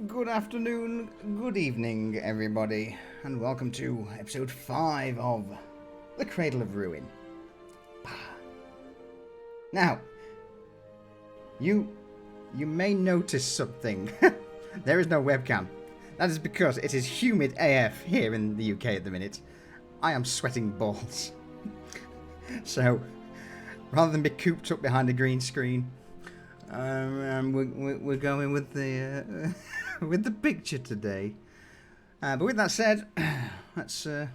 Good afternoon, good evening, everybody, and welcome to episode 5 of The Cradle of Ruin. Now, you may notice something. There is no webcam. That is because it is humid AF here in the UK at the minute. I am sweating balls. So, rather than be cooped up behind a green screen, we're going with the with the picture today. But with that said, let's worth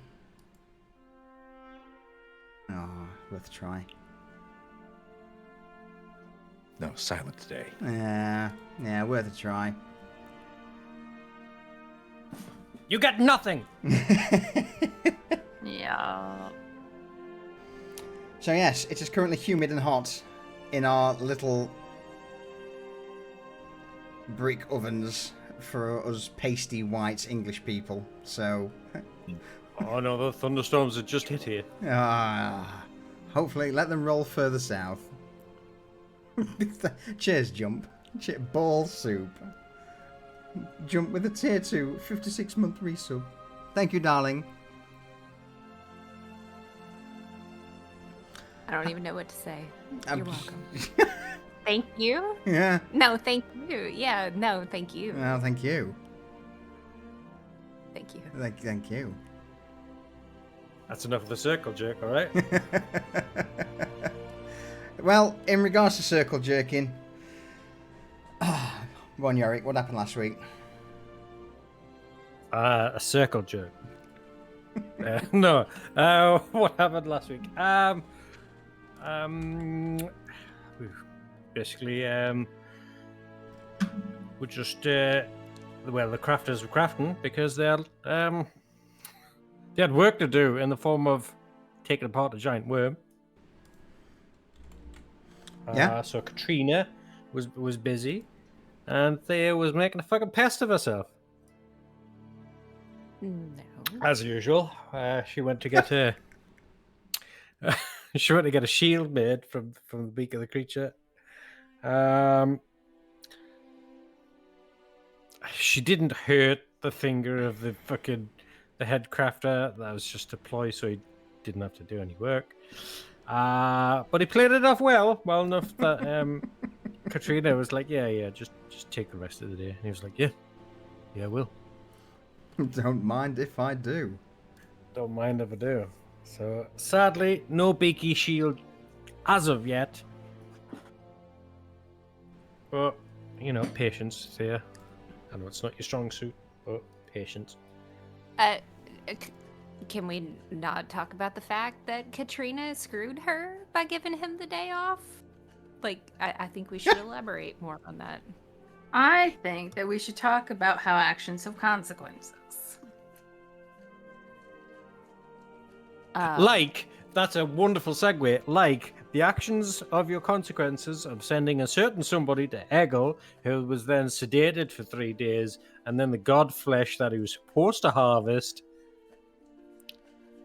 a try. No, silent today. Yeah, worth a try. You get nothing. Yeah. So yes, it is currently humid and hot in our little brick ovens for us pasty white English people. So Oh no, the thunderstorms have just hit here. Hopefully let them roll further south. Cheers, Jump. Ball soup. Jump with a tier 2 56-month resub. Thank you, darling. I don't even know what to say. I'm- You're welcome. Thank you? Yeah. No, thank you. Yeah, no, thank you. Well, thank you. Thank you. Thank you. That's enough of the circle jerk, all right? Well, in regards to circle jerking, go on, Yorick, what happened last week? A circle jerk. No. What happened last week? Basically, we just well, the crafters were crafting because they had work to do in the form of taking apart a giant worm. Yeah. So Katrina was busy, and Thea was making a fucking pest of herself. No. As usual, she went to get a she went to get a shield made from the beak of the creature. She didn't hurt the finger of the head crafter. That was just a ploy, so he didn't have to do any work. But he played it off well enough that Katrina was like, "Yeah, just take the rest of the day." And he was like, "Yeah, I will. Don't mind if I do. Don't mind if I do." So sadly, no beaky shield as of yet. But patience there. I know it's not your strong suit, but patience. Can we not talk about the fact that Katrina screwed her by giving him the day off? Like, I think we should elaborate more on that. I think that we should talk about how actions have consequences. That's a wonderful segue. Like the actions of your consequences of sending a certain somebody to Eggle, who was then sedated for 3 days, and then the god flesh that he was supposed to harvest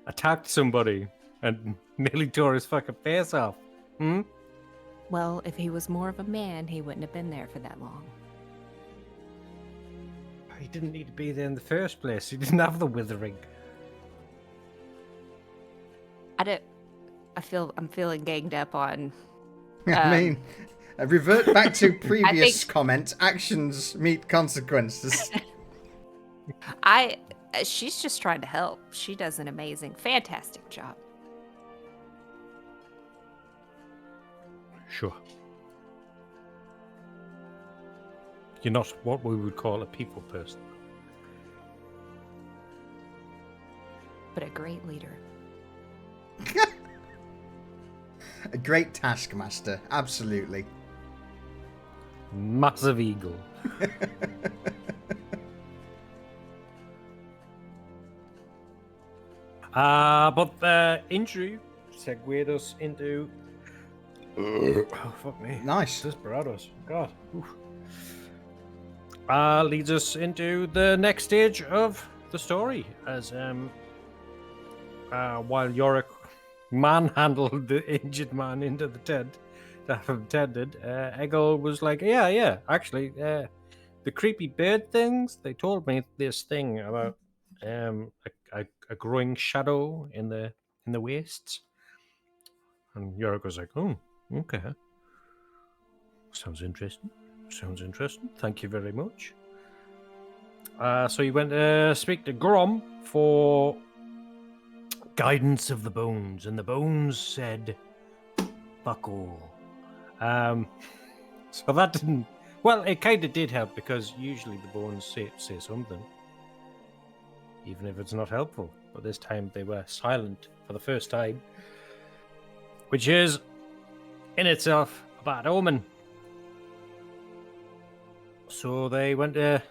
attacked somebody and nearly tore his fucking face off. Well, if he was more of a man, he wouldn't have been there for that long. He didn't need to be there in the first place. He didn't have the withering. I'm feeling ganged up on. I mean, revert back to previous comment. Actions meet consequences. She's just trying to help. She does an amazing, fantastic job. Sure. You're not what we would call a people person. But a great leader. A great taskmaster, absolutely. Massive ego. But the injury segued us into. Oh, fuck me. Nice. Desperados. God. Oof. Leads us into the next stage of the story as while Yorick manhandled the injured man into the tent to have him tended, Eggle was like, yeah, actually, the creepy bird things. They told me this thing about a growing shadow in the wastes. And Yorick was like, "Oh, okay. Sounds interesting. Sounds interesting. Thank you very much." So he went to speak to Grom for guidance of the bones, and the bones said, "Fuck all." So that didn't. Well, it kind of did help because usually the bones say something, even if it's not helpful. But this time they were silent for the first time, which is in itself a bad omen. So they went to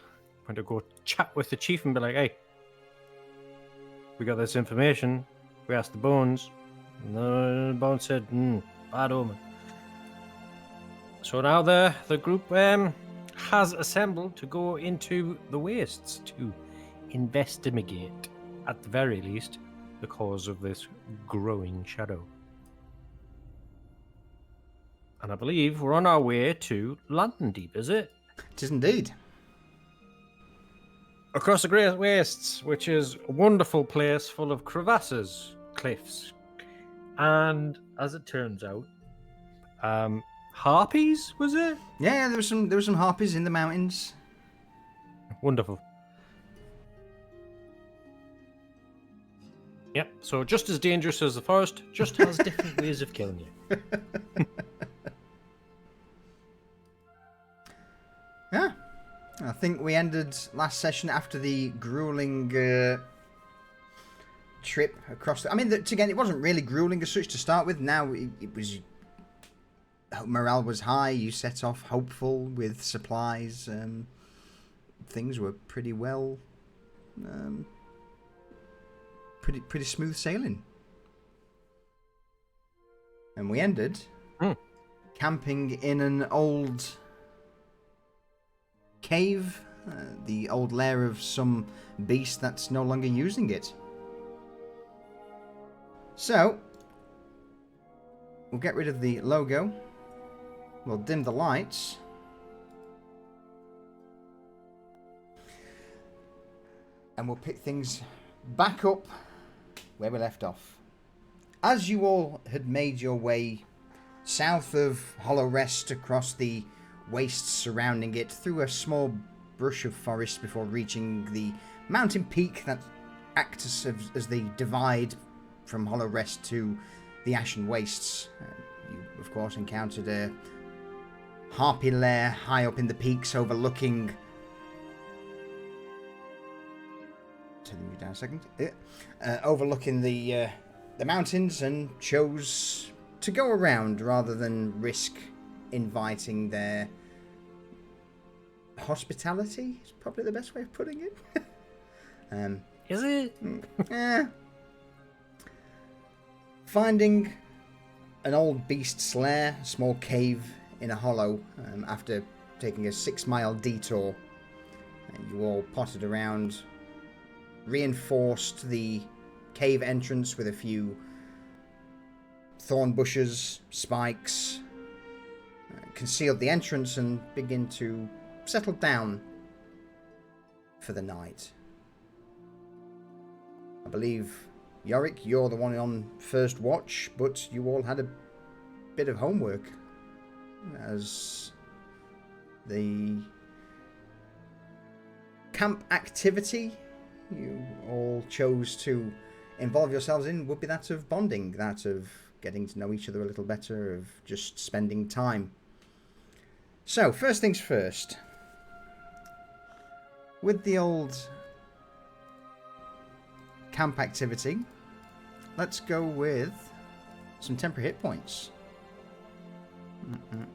go chat with the chief and be like, "Hey, we got this information. We asked the bones, and the bones said, bad omen." So now the group has assembled to go into the wastes to investigate, at the very least, the cause of this growing shadow. And I believe we're on our way to London Deep, is it? It is indeed. Across the Great Wastes, which is a wonderful place full of crevasses, cliffs, and as it turns out, harpies, was it? Yeah, there were some harpies in the mountains. Wonderful. Yep, so just as dangerous as the forest, just has different ways of killing you. Yeah. I think we ended last session after the grueling trip across. Again, it wasn't really grueling as such to start with. Now it was. Morale was high. You set off hopeful with supplies. Things were pretty well. Pretty smooth sailing. And we ended camping in an old cave, the old lair of some beast that's no longer using it. So, we'll get rid of the logo. We'll dim the lights. And we'll pick things back up where we left off. As you all had made your way south of Hollow Rest across the wastes surrounding it, through a small brush of forest before reaching the mountain peak that acts as the divide from Hollow Rest to the Ashen Wastes, you of course encountered a harpy lair high up in the peaks overlooking... Turning you down a second. Overlooking the mountains, and chose to go around rather than risk inviting their hospitality, is probably the best way of putting it. Is it? Finding an old beast's lair, a small cave in a hollow, after taking a 6-mile detour, you all potted around, reinforced the cave entrance with a few thorn bushes, spikes, concealed the entrance, and begin to settle down for the night. I believe, Yorick, you're the one on first watch, but you all had a bit of homework, as the camp activity you all chose to involve yourselves in would be that of bonding, that of getting to know each other a little better, of just spending time. So, first things first. With the old camp activity, let's go with some temporary hit points.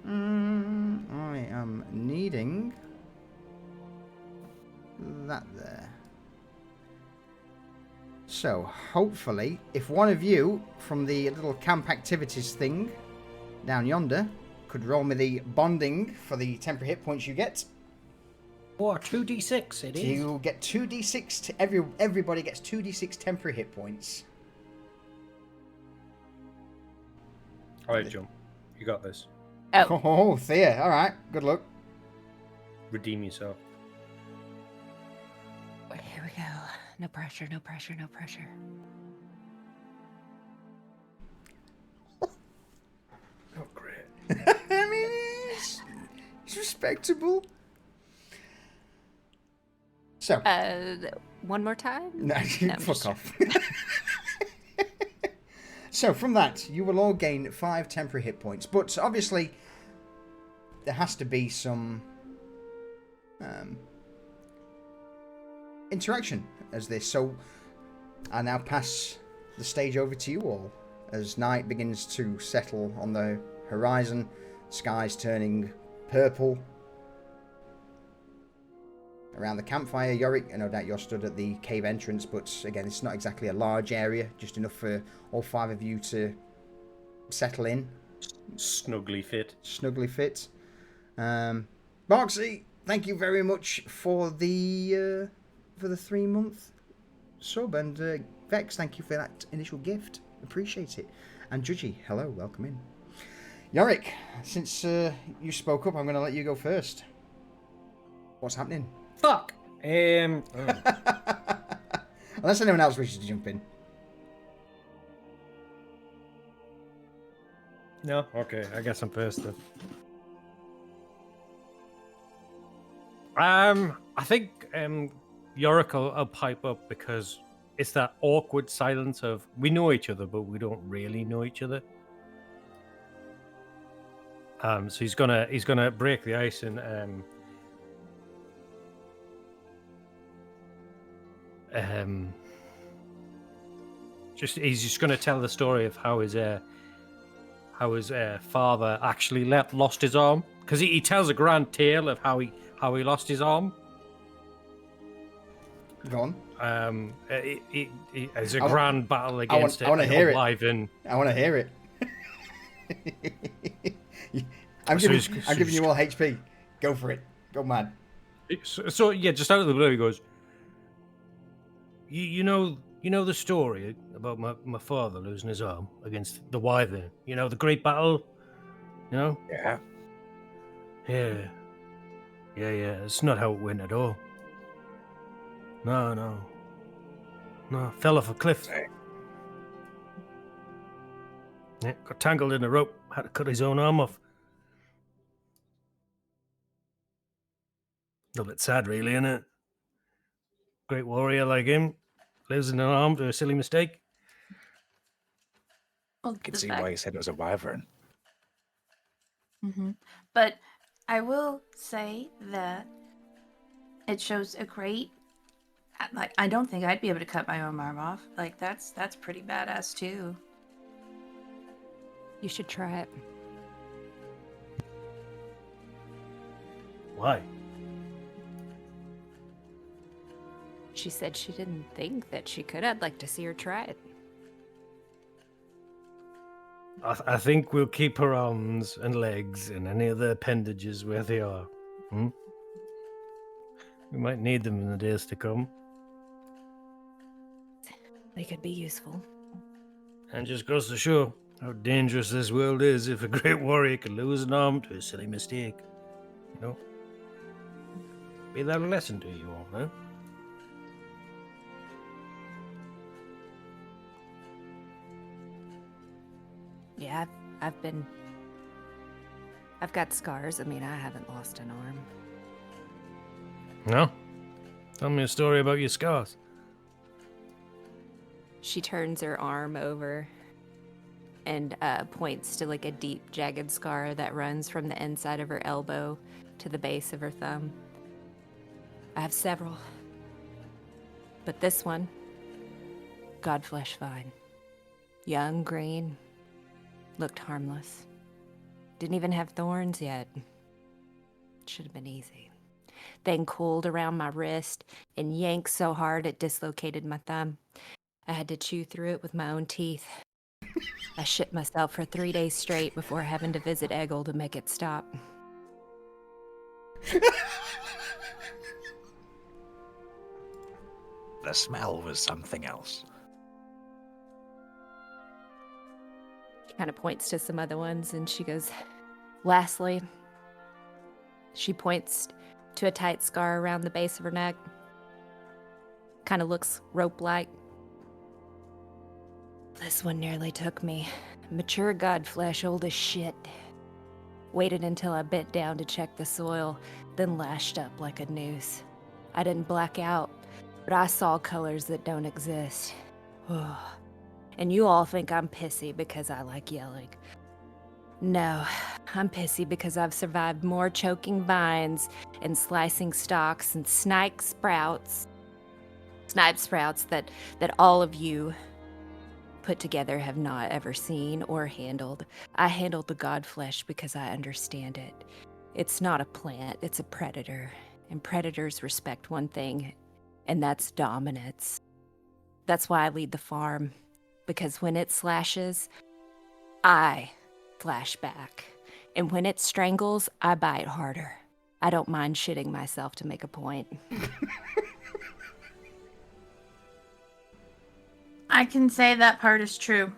I am needing that there. So, hopefully, if one of you from the little camp activities thing down yonder could roll me the bonding for the temporary hit points you get. Or 2d6 it is. You get 2d6 to everybody gets 2d6 temporary hit points. Alright, Jump. You got this. Oh, Thea. Alright, good luck. Redeem yourself. go. No pressure, no pressure, no pressure. Oh, great. I mean, it's respectable. So, One more time? no, No, I'm fuck just- off. So from that, you will all gain 5 temporary hit points, but obviously there has to be some interaction as this. So I now pass the stage over to you all as night begins to settle on the horizon, skies turning purple. Around the campfire, Yorick, I no doubt you're stood at the cave entrance, but again, it's not exactly a large area, just enough for all 5 of you to settle in. Snugly fit. Snugly fit. Boxy, thank you very much for the 3-month sub, and Vex, thank you for that initial gift. Appreciate it. And Judgy, hello, welcome in. Yorick, since you spoke up, I'm going to let you go first. What's happening? Fuck! Unless anyone else wishes to jump in. No? Okay, I guess I'm first then. I think Yorick will pipe up because it's that awkward silence of we know each other, but we don't really know each other. So he's gonna break the ice and he's just gonna tell the story of how his father actually lost his arm, because he tells a grand tale of how he lost his arm. Go on. It's a grand battle against I wanna hear it. Oblivion. I want to hear it. I'm giving you all HP. Go for it. Go mad. So yeah, just out of the blue, he goes, You know the story about my father losing his arm against the Wyvern? You know, the great battle? You know? Yeah. Yeah. It's not how it went at all. No. Fell off a cliff. Yeah, got tangled in a rope. Had to cut his own arm off. A bit sad, really, isn't it? Great warrior like him, losing an arm to a silly mistake. Well, I can the see fact- why you said it was a wyvern. But I will say that it shows a great. Like, I don't think I'd be able to cut my own arm off. Like, that's pretty badass too. You should try it. Why? She said she didn't think that she could. I'd like to see her try it. I think we'll keep her arms and legs and any other appendages where they are. We might need them in the days to come. They could be useful. And just goes to show how dangerous this world is if a great warrior can lose an arm to a silly mistake. You know? Be that a lesson to you all, huh? Yeah, I've got scars. I mean, I haven't lost an arm. No? Tell me a story about your scars. She turns her arm over and points to like a deep, jagged scar that runs from the inside of her elbow to the base of her thumb. I have several. But this one, Godflesh vine. Young, green, looked harmless. Didn't even have thorns yet. Should have been easy. Thing coiled around my wrist and yanked so hard it dislocated my thumb. I had to chew through it with my own teeth. I shit myself for 3 days straight before having to visit Eggle to make it stop. The smell was something else. She kind of points to some other ones and she goes, lastly, she points to a tight scar around the base of her neck. Kind of looks rope-like. This one nearly took me. Mature godflesh, old as shit. Waited until I bent down to check the soil, then lashed up like a noose. I didn't black out, but I saw colors that don't exist. And you all think I'm pissy because I like yelling. No, I'm pissy because I've survived more choking vines and slicing stalks and snipe sprouts that all of you put together have not ever seen or handled. I handled the godflesh because I understand it. It's not a plant, it's a predator. And predators respect one thing, and that's dominance. That's why I lead the farm, because when it slashes, I slash back. And when it strangles, I bite harder. I don't mind shitting myself to make a point. I can say that part is true.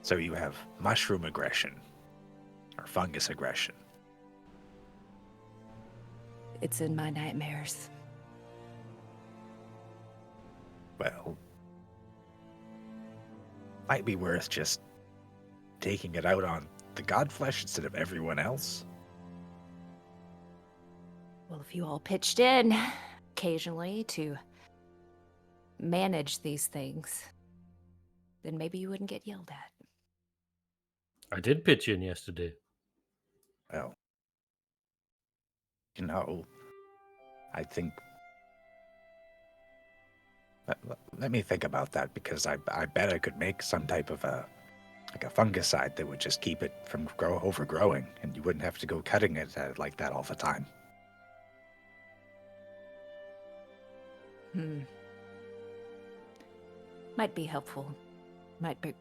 So you have mushroom aggression or fungus aggression. It's in my nightmares. Well, might be worth just taking it out on the godflesh instead of everyone else. Well, if you all pitched in occasionally to manage these things, then maybe you wouldn't get yelled at. I did pitch in yesterday. Well, I think... Let me think about that, because I bet I could make some type of a fungicide that would just keep it from overgrowing, and you wouldn't have to go cutting it like that all the time. Might be helpful. Might make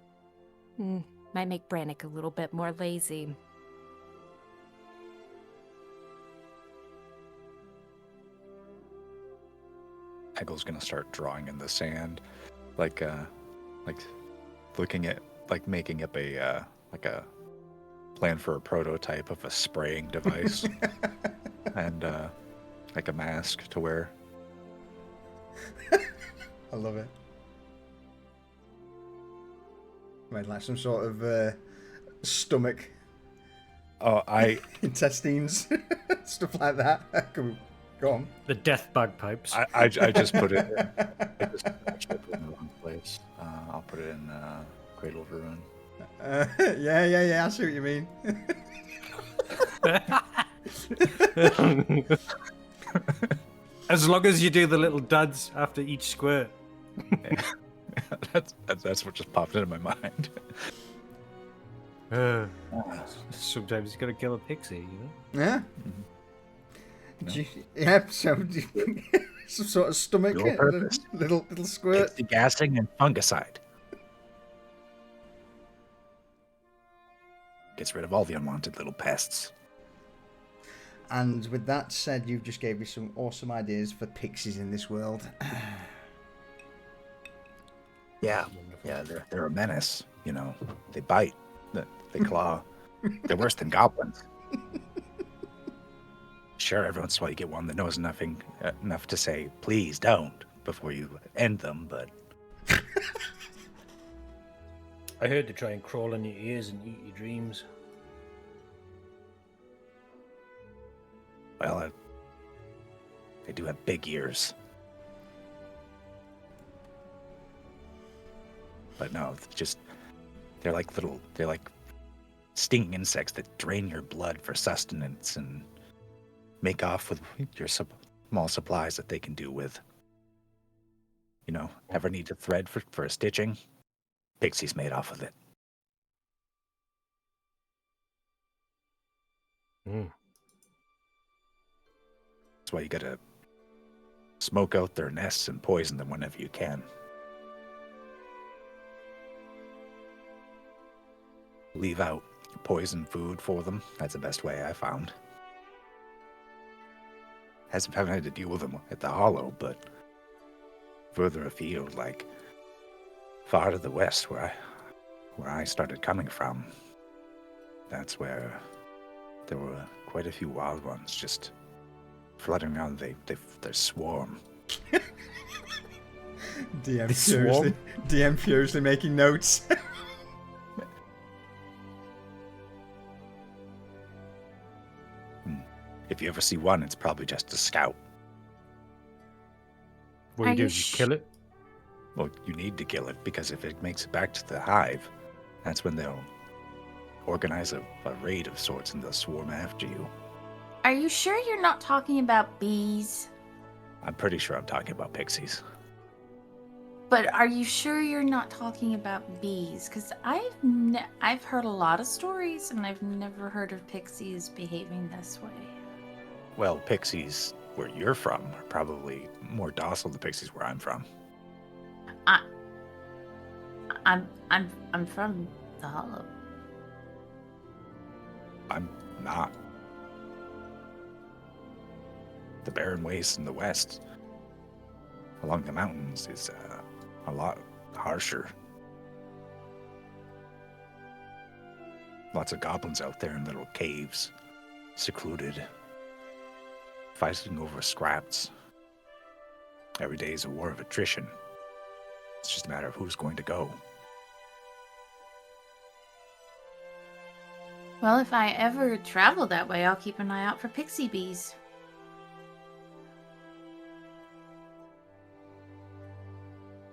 Brannick a little bit more lazy. Eggle's gonna start drawing in the sand, like looking at, like making up a plan for a prototype of a spraying device and like a mask to wear. I love it. Made like some sort of stomach, intestines, stuff like that. Go on. The death bagpipes. I just put it. I just put it in the wrong place. I'll put it in Cradle of Ruin. Yeah. I see what you mean. As long as you do the little duds after each squirt. That's what just popped into my mind. Sometimes you gotta kill a pixie, you know? Yeah. Mm-hmm. So some sort of stomach, Dual purpose. little squirt. Pixie gassing and fungicide. Gets rid of all the unwanted little pests. And with that said, you've just gave me some awesome ideas for pixies in this world. Yeah, they're a menace. You know, they bite, they claw. They're worse than goblins. Sure, every once in a while you get one that knows enough to say, please don't, before you end them, but... I heard they try and crawl in your ears and eat your dreams. Well, they do have big ears. But no, they're like stinging insects that drain your blood for sustenance and make off with your small supplies that they can do with. You know, ever need a thread for stitching? Pixie's made off of it. That's why you gotta smoke out their nests and poison them whenever you can. Leave out poison food for them. That's the best way I found. Haven't had to deal with them at the Hollow, but further afield, like far to the west, where I started coming from, that's where there were quite a few wild ones just flooding around. They swarm. DM furiously making notes. If you ever see one, it's probably just a scout. What do Are you do? you You kill it? Well, you need to kill it, because if it makes it back to the hive, that's when they'll organize a raid of sorts and they'll swarm after you. Are you sure you're not talking about bees? I'm pretty sure I'm talking about pixies. But are you sure you're not talking about bees? Because I've heard a lot of stories, and I've never heard of pixies behaving this way. Well, pixies where you're from are probably more docile than pixies where I'm from. I'm from the Hollow. I'm not. The barren wastes in the west, along the mountains, is a lot harsher. Lots of goblins out there in little caves, secluded, fighting over scraps. Every day is a war of attrition. It's just a matter of who's going to go. Well, if I ever travel that way, I'll keep an eye out for pixie bees.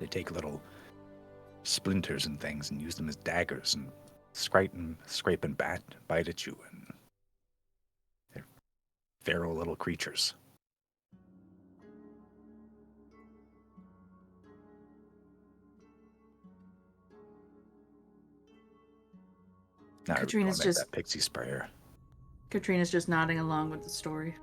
They take little splinters and things and use them as daggers and scrape and bite at you. And they're feral little creatures. Now Katrina's everyone just- that pixie sprayer. Katrina's just nodding along with the story.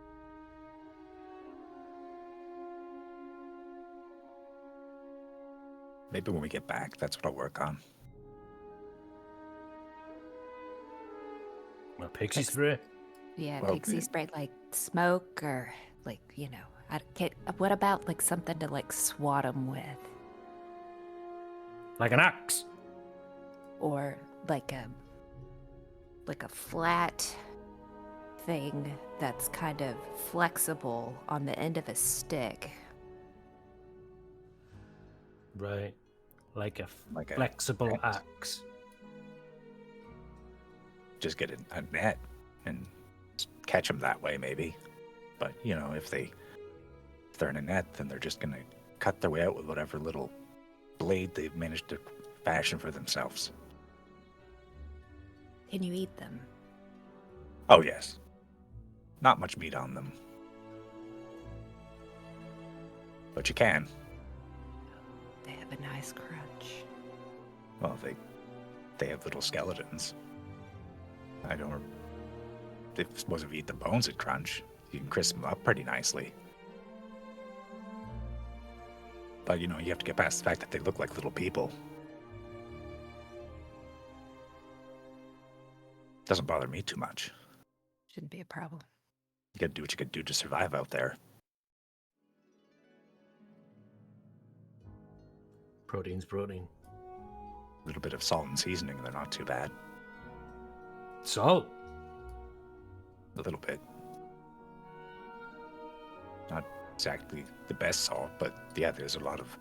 Maybe when we get back, that's what I'll work on. A pixie spray? Yeah, Well, pixie spray like smoke or like, what about like something to like swat them with? Like an axe? Or like a flat thing that's kind of flexible on the end of a stick. Right. Like a Like a flexible net. axe. Just get a net and catch them that way, maybe. But, if they're in a net, then they're just going to cut their way out with whatever little blade they've managed to fashion for themselves. Can you eat them? Oh, yes. Not much meat on them. But you can. They have a nice crunch. Well, they have little skeletons. If suppose if you eat the bones at crunch, you can crisp them up pretty nicely. But, you have to get past the fact that they look like little people. Doesn't bother me too much. Shouldn't be a problem. You gotta do what you could do to survive out there. Protein's protein. A little bit of salt and seasoning, they're not too bad. Salt? A little bit. Not exactly the best salt, but yeah, there's a lot of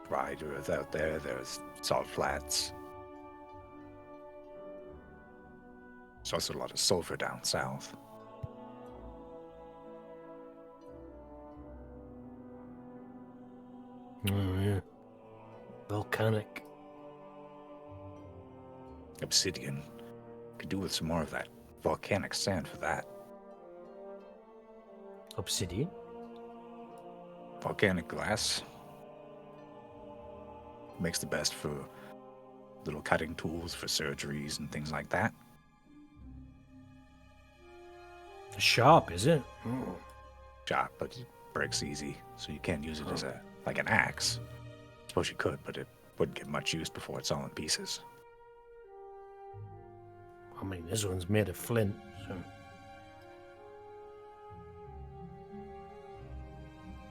dried earth out there. There's salt flats. There's also a lot of sulfur down south. Oh, yeah. Volcanic. Obsidian. Could do with some more of that volcanic sand for that. Obsidian? Volcanic glass. Makes the best for little cutting tools for surgeries and things like that. Sharp, is it? Oh. Sharp, but it breaks easy, so you can't use it as like an axe. Suppose you could, but it wouldn't get much use before it's all in pieces. I mean, this one's made of flint, so...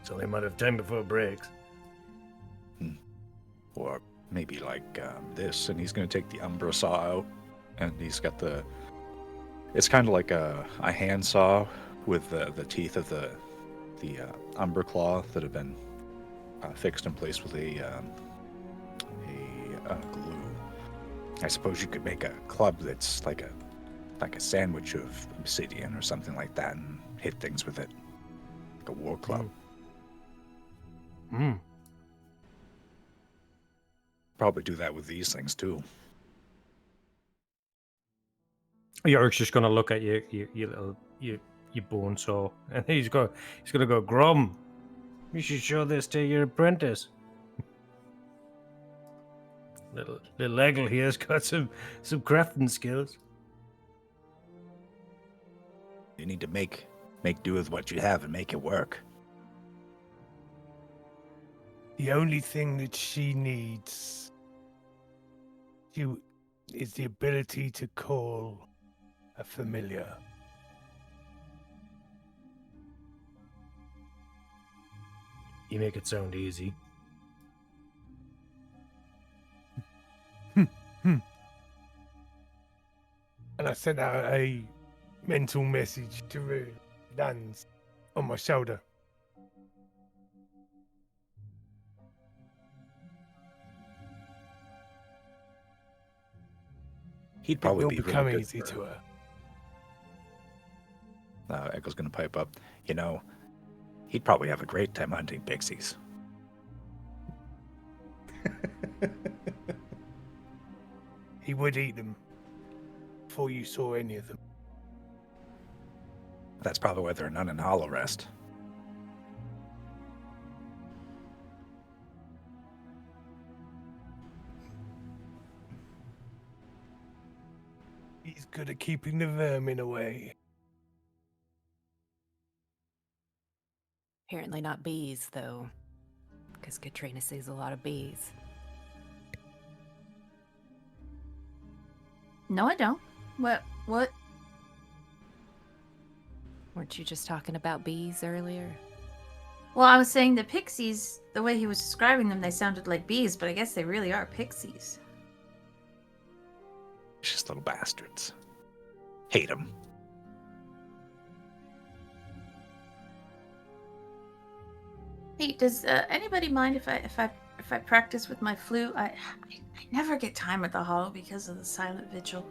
It's only a matter of time before it breaks. Or maybe like this, and he's going to take the Umbra saw out, and he's got the It's kind of like a handsaw with the teeth of the umber claw that have been fixed in place with a glue. I suppose you could make a club that's like a sandwich of obsidian or something like that, and hit things with it, like a war club. Probably do that with these things too. York's just gonna look at your bone saw, and he's gonna go, Grum, you should show this to your apprentice. Little Eggle here's got some crafting skills. You need to make do with what you have and make it work. The only thing that she needs is the ability to call a familiar. You make it sound easy. And I sent out a mental message to Rune. Lands on my shoulder. He'd It probably will be become really good easy for- to her. Echo's gonna pipe up. You know, he'd probably have a great time hunting pixies. He would eat them before you saw any of them. That's probably why there are none in Hollow Rest. He's good at keeping the vermin away. Apparently not bees, though, because Katrina sees a lot of bees. No, I don't. What? Weren't you just talking about bees earlier? Well, I was saying the pixies, the way he was describing them, they sounded like bees, but I guess they really are pixies. Just little bastards. Hate them. Hey, does anybody mind if I practice with my flute? I never get time at the Hollow because of the silent vigil.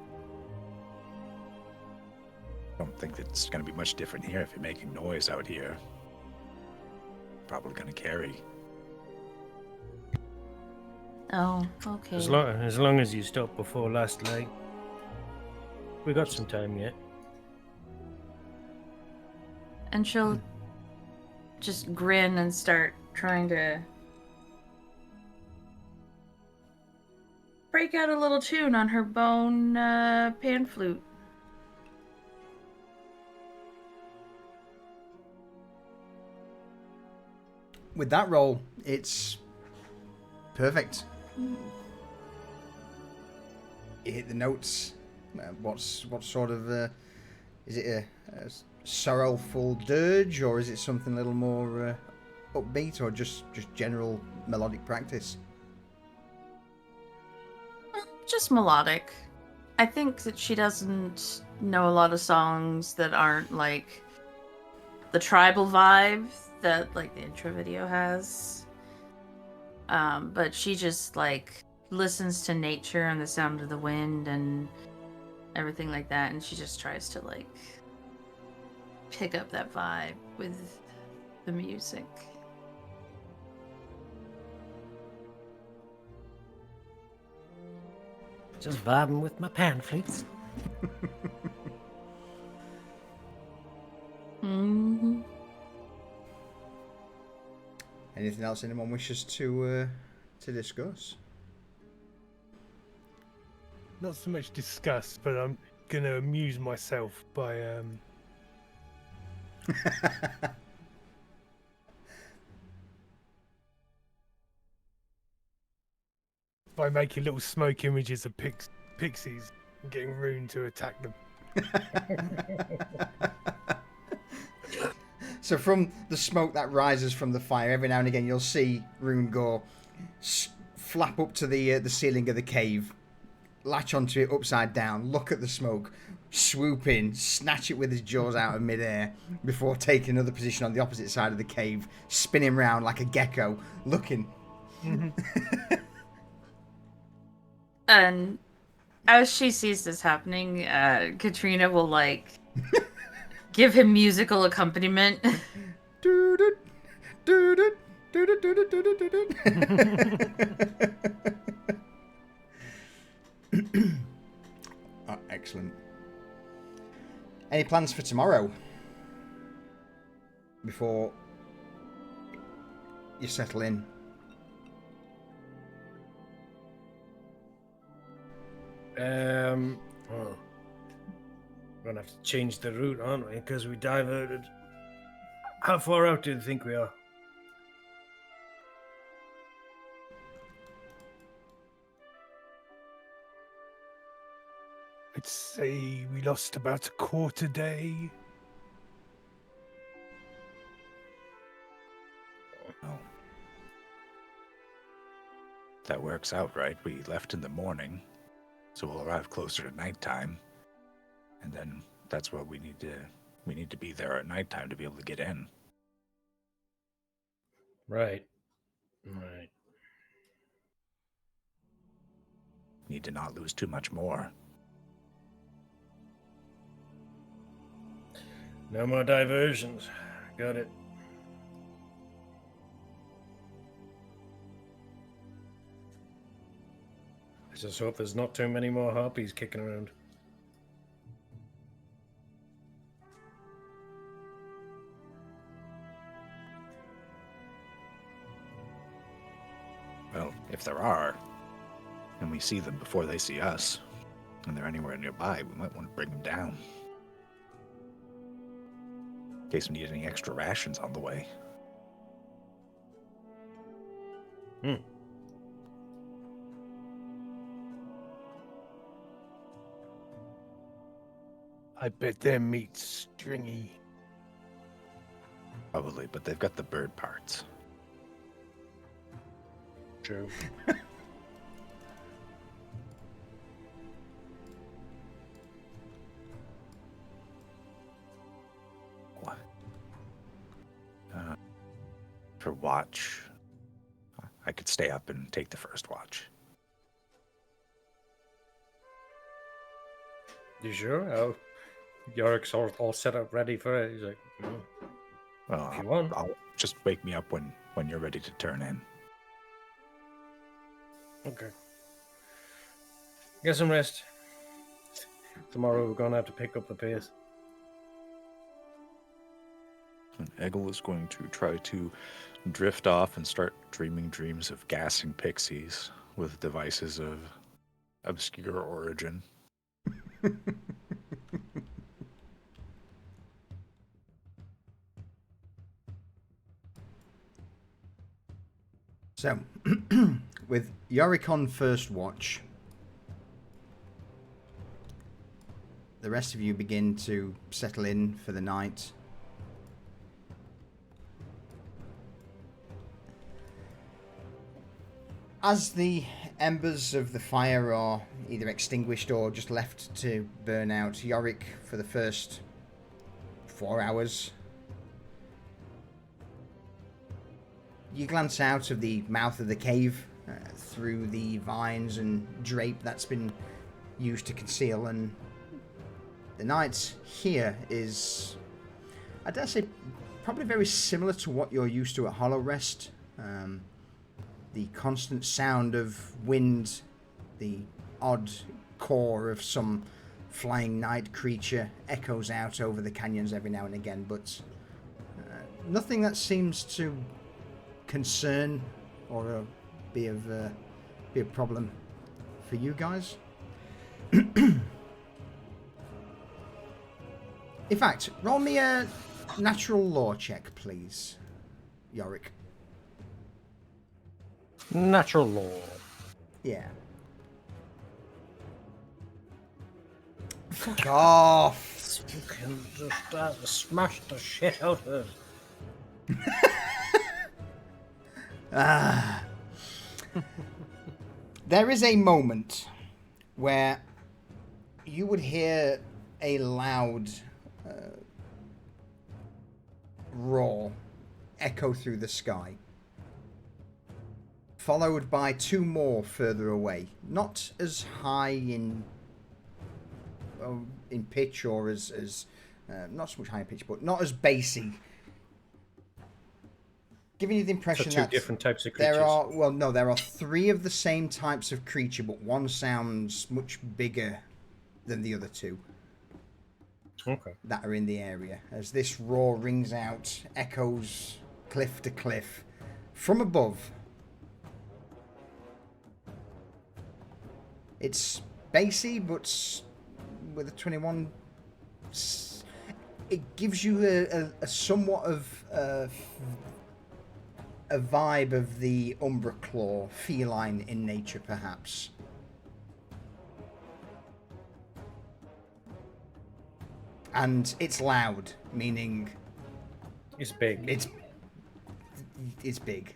I don't think it's going to be much different here if you're making noise out here. Probably going to carry. Oh, okay. As long as you stop before last night. We got some time yet. And she'll just grin and start trying to break out a little tune on her bone pan flute. With that roll, it's perfect. You hit the notes. What sort of is it a sorrowful dirge, or is it something a little more upbeat, or just general melodic practice? Just melodic. I think that she doesn't know a lot of songs that aren't like the tribal vibe that like the intro video has. But she just like listens to nature and the sound of the wind and everything like that, and she just tries to like pick up that vibe with the music. Just vibing with my pan flutes. Mm-hmm. Anything else anyone wishes to discuss? Not so much discuss, but I'm gonna amuse myself by making little smoke images of pixies and getting Rune to attack them. So from the smoke that rises from the fire, every now and again you'll see Rune go flap up to the ceiling of the cave, latch onto it upside down, look at the smoke, swoop in, snatch it with his jaws out of midair before taking another position on the opposite side of the cave, spinning round like a gecko, looking. And as she sees this happening, Katrina will like give him musical accompaniment. Doo-doo, doo-doo, doo-doo, doo-doo, doo-doo, doo-doo. Oh, excellent. Any plans for tomorrow? Before you settle in? Well, we're gonna have to change the route, aren't we? Because we diverted. How far out do you think we are? I'd say we lost about a quarter day. Oh. That works out, right? We left in the morning, so we'll arrive closer to nighttime, and then that's what we need to be there at nighttime to be able to get in. Right. Right. Need to not lose too much more. No more diversions. Got it. I just hope there's not too many more harpies kicking around. Well, if there are, and we see them before they see us, and they're anywhere nearby, we might want to bring them down. In case we need any extra rations on the way. I bet their meat's stringy. Probably, but they've got the bird parts. True. For watch, I could stay up and take the first watch. You sure? Oh, Yorick's all set up ready for it. He's like, Well, if you want. I'll just wake me up when you're ready to turn in. Okay. Get some rest. Tomorrow we're going to have to pick up the pace. And Eggle is going to try to drift off and start dreaming dreams of gassing pixies with devices of obscure origin. So, with Yorick on first watch, the rest of you begin to settle in for the night. As the embers of the fire are either extinguished or just left to burn out, Yorick, for the first 4 hours, you glance out of the mouth of the cave through the vines and drape that's been used to conceal, and the night here is, I dare say, probably very similar to what you're used to at Hollow Rest. The constant sound of wind, the odd caw of some flying night creature echoes out over the canyons every now and again, but nothing that seems to concern or be a problem for you guys. In fact, roll me a natural law check, please, Yorick. Natural law. Yeah. Fuck off! You can just smash the shit out of it. There is a moment where you would hear a loud roar echo through the sky, followed by two more further away, not as high in pitch or as not so much high in pitch, but not as bassy, giving you the impression So two that different types of creatures. there are three of the same types of creature, but one sounds much bigger than the other two. Okay. That are in the area, as this roar rings out, echoes cliff to cliff from above. It's bassy, but with a 21, it gives you a somewhat of a vibe of the Umbra Claw, feline in nature, perhaps. And it's loud, meaning It's big. it's big.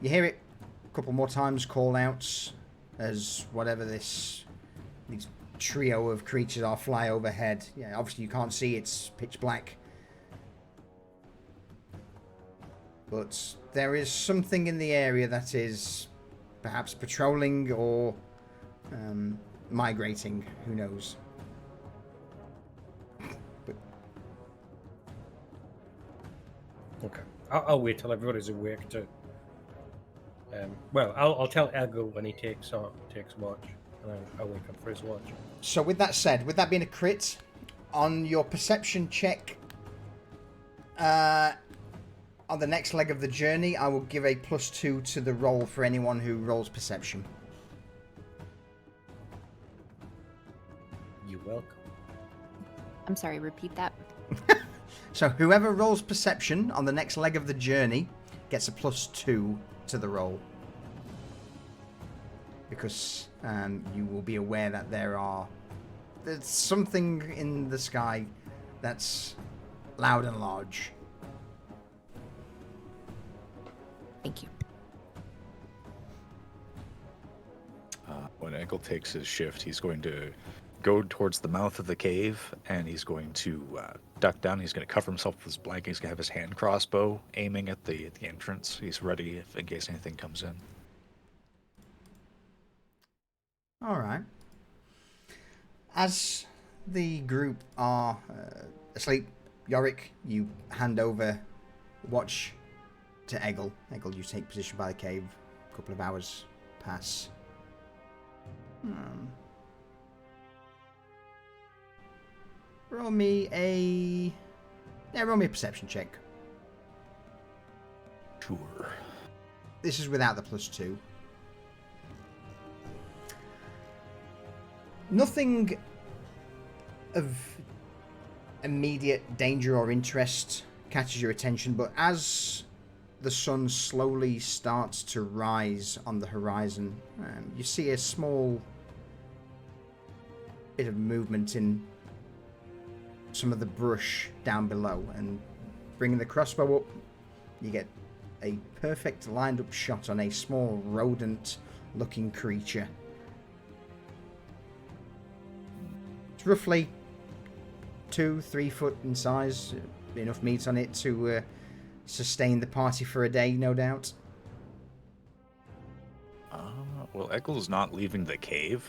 You hear it a couple more times, call outs, as whatever these trio of creatures are fly overhead. Yeah, obviously you can't see, it's pitch black. But there is something in the area that is perhaps patrolling or migrating, who knows. But Okay. I'll wait till everybody's awake to. I'll tell Eggle when he takes watch, and I'll wake up for his watch. so with that said, with that being a crit, on your perception check, on the next leg of the journey, I will give a +2 to the roll for anyone who rolls perception. You're welcome. I'm sorry, repeat that. So whoever rolls perception on the next leg of the journey gets a +2 to the roll. Because you will be aware that there's something in the sky that's loud and large. Thank you. When Eggle takes his shift, he's going to go towards the mouth of the cave, and he's going to duck down. He's going to cover himself with his blanket. He's going to have his hand crossbow aiming at the entrance. He's ready in case anything comes in. All right. As the group are asleep, Yorick, you hand over watch to Eggle. Eggle, you take position by the cave. A couple of hours pass. Roll me a perception check. Sure. This is without the +2. Nothing of immediate danger or interest catches your attention, but as the sun slowly starts to rise on the horizon, you see a small bit of movement in some of the brush down below, and bringing the crossbow up, you get a perfect lined up shot on a small rodent looking creature. It's roughly 2-3 foot in size, enough meat on it to sustain the party for a day, no doubt. Well, Eggle's not leaving the cave,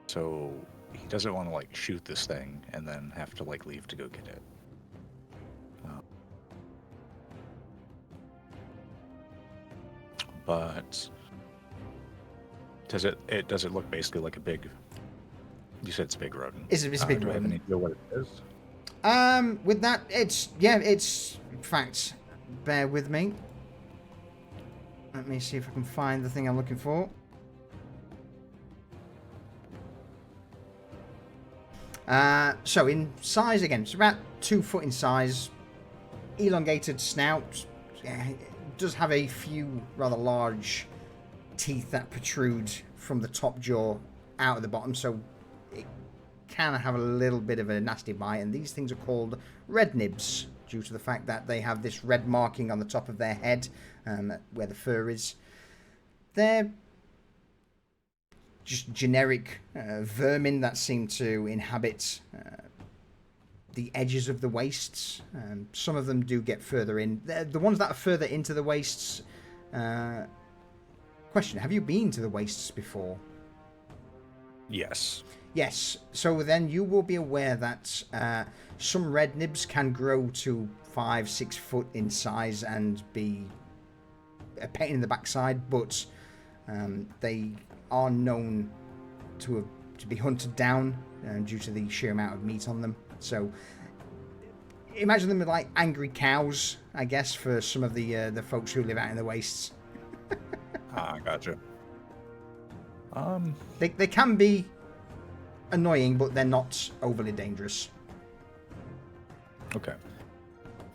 so he doesn't want to like shoot this thing and then have to like leave to go get it. But does it look basically like a big? You said it's a big rodent. It's a big Do I have rodent. any idea what it is? With that, it's in fact, bear with me. Let me see if I can find the thing I'm looking for. So in size, again, it's about 2 foot in size, elongated snout, it does have a few rather large teeth that protrude from the top jaw out of the bottom, so it can have a little bit of a nasty bite, and these things are called red nibs, due to the fact that they have this red marking on the top of their head where the fur is. They're just generic vermin that seem to inhabit the edges of the wastes. Some of them do get further in. The ones that are further into the wastes... question, have you been to the wastes before? Yes. Yes, so then you will be aware that some red nibs can grow to 5-6 foot in size and be a pain in the backside, but they are known to be hunted down due to the sheer amount of meat on them. So imagine them like angry cows, I guess, for some of the folks who live out in the wastes. Gotcha. They can be annoying, but they're not overly dangerous. Okay.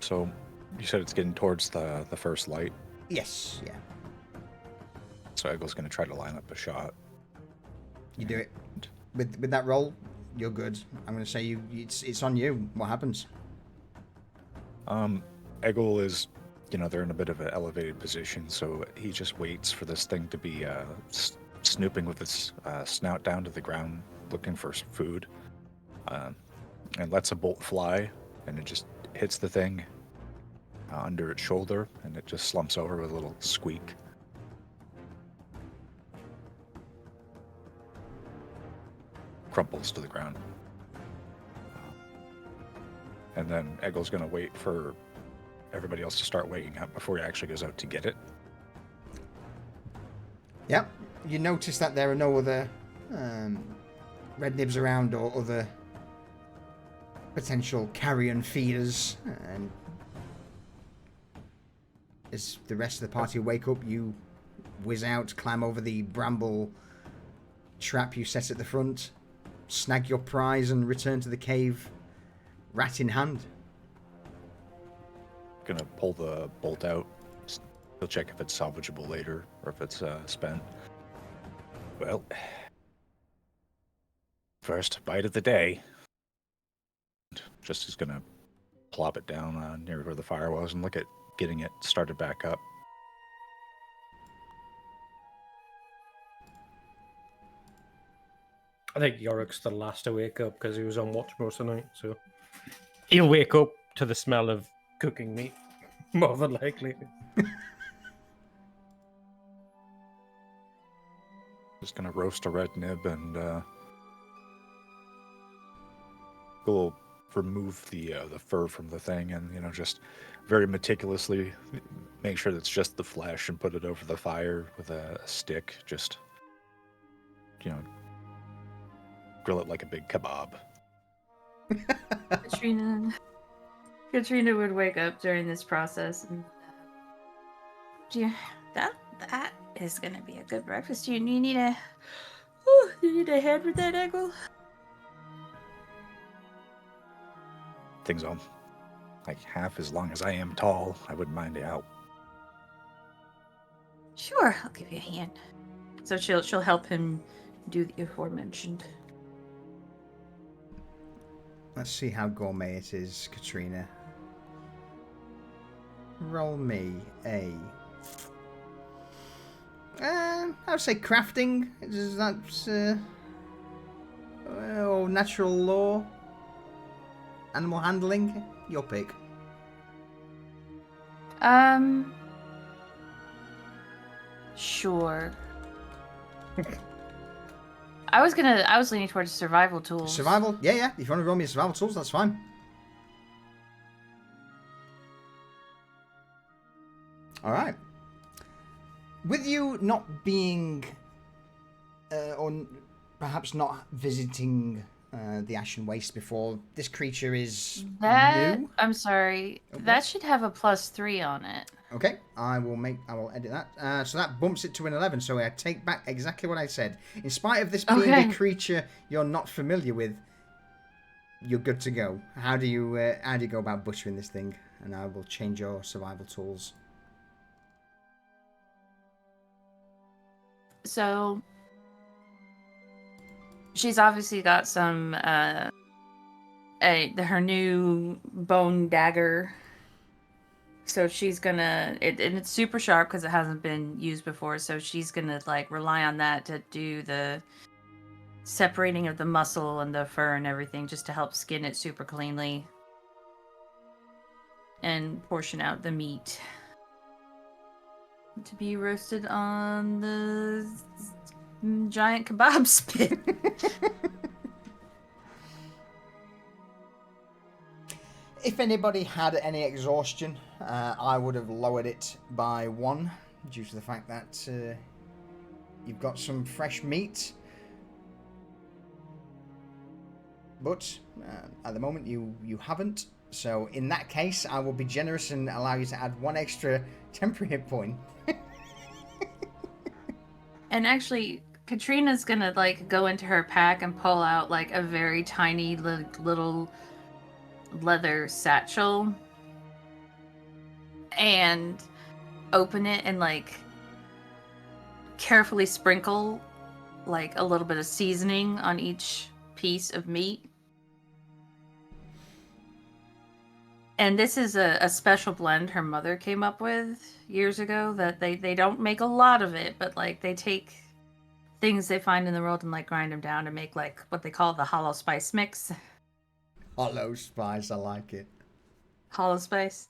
So you said it's getting towards the first light. Yes, yeah. So Eggle's going to try to line up a shot. You do it. With that roll, you're good. I'm going to say it's on you. What happens? Eggle is, they're in a bit of an elevated position, so he just waits for this thing to be snooping with its snout down to the ground, looking for food, and lets a bolt fly, and it just hits the thing under its shoulder, and it just slumps over with a little squeak. Crumples to the ground. And then Eggle's going to wait for everybody else to start waking up before he actually goes out to get it. Yep. You notice that there are no other red nibs around or other potential carrion feeders. And as the rest of the party wake up, you whiz out, climb over the bramble trap you set at the front, snag your prize, and return to the cave, rat in hand. Gonna pull the bolt out. He'll check if it's salvageable later or if it's spent. Well, first bite of the day. Just is gonna plop it down near where the fire was and look at getting it started back up. I think Yorick's the last to wake up because he was on watch most of the night, so he'll wake up to the smell of cooking meat, more than likely. Just gonna roast a red nib and we'll remove the fur from the thing and just very meticulously make sure that it's just the flesh and put it over the fire with a stick. Just grill it like a big kebab. Katrina would wake up during this process and that is gonna be a good breakfast. You need a hand with that, Eggle? Things on like half as long as I am tall. I wouldn't mind the help. Sure, I'll give you a hand. So she'll help him do the aforementioned. Let's see how gourmet it is, Katrina. Roll me a... I would say crafting. Is that... or natural law? Animal handling? Your pick. Sure. I was leaning towards survival tools. Survival? Yeah. If you want to roll me survival tools, that's fine. Alright. With you not being, or perhaps not visiting the Ashen Waste before, this creature is new. I'm sorry. Okay. That should have a +3 on it. Okay, I will edit that. So that bumps it to an 11. So I take back exactly what I said. In spite of this being a creature you're not familiar with, you're good to go. How do you go about butchering this thing? And I will change your survival tools. So she's obviously got some her new bone dagger So she's gonna, and it's super sharp because it hasn't been used before. So she's gonna like rely on that to do the separating of the muscle and the fur and everything, just to help skin it super cleanly and portion out the meat to be roasted on the giant kebab spit. If anybody had any exhaustion, I would have lowered it by 1 due to the fact that you've got some fresh meat. But at the moment you haven't. So in that case, I will be generous and allow you to add 1 extra temporary hit point. And actually, Katrina's gonna like go into her pack and pull out like a very tiny little leather satchel and open it and like carefully sprinkle like a little bit of seasoning on each piece of meat. And this is a special blend her mother came up with years ago that they don't make a lot of it, but like they take things they find in the world and like grind them down to make like what they call the hollow spice mix. Hollow spice, I like it. Hollow spice.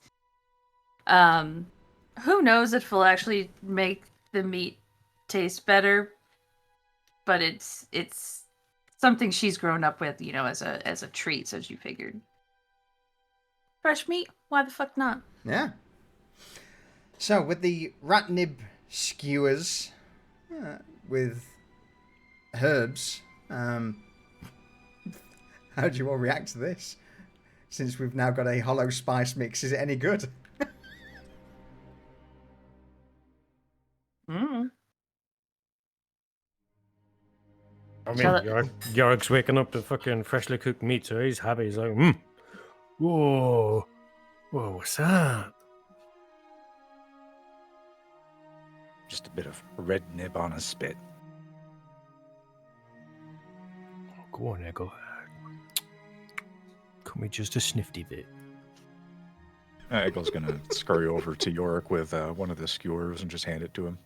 Who knows if it'll actually make the meat taste better, but it's something she's grown up with, you know, as a treat, so she figured. Fresh meat? Why the fuck not? Yeah. So with the rat nib skewers with herbs, how do you all react to this? Since we've now got a hollow spice mix, is it any good? Mm. I mean, Shall I- Yorick's waking up to fucking freshly cooked meat, so he's happy. He's like, whoa, what's that? Just a bit of red nib on a spit. Go on, Echo. Come me just a snifty bit. Eggle's gonna scurry over to Yorick with one of the skewers and just hand it to him.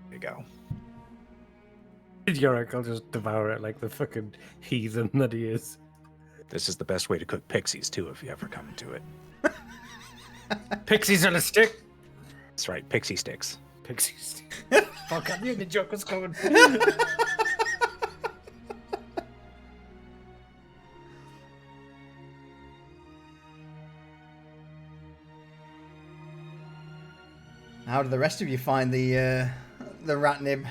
There you go. Yorick will just devour it like the fucking heathen that he is. This is the best way to cook pixies, too, if you ever come to it. Pixies on a stick. That's right, pixie sticks. Pixies. Fuck, I knew the joke was coming. How do the rest of you find the rat nib?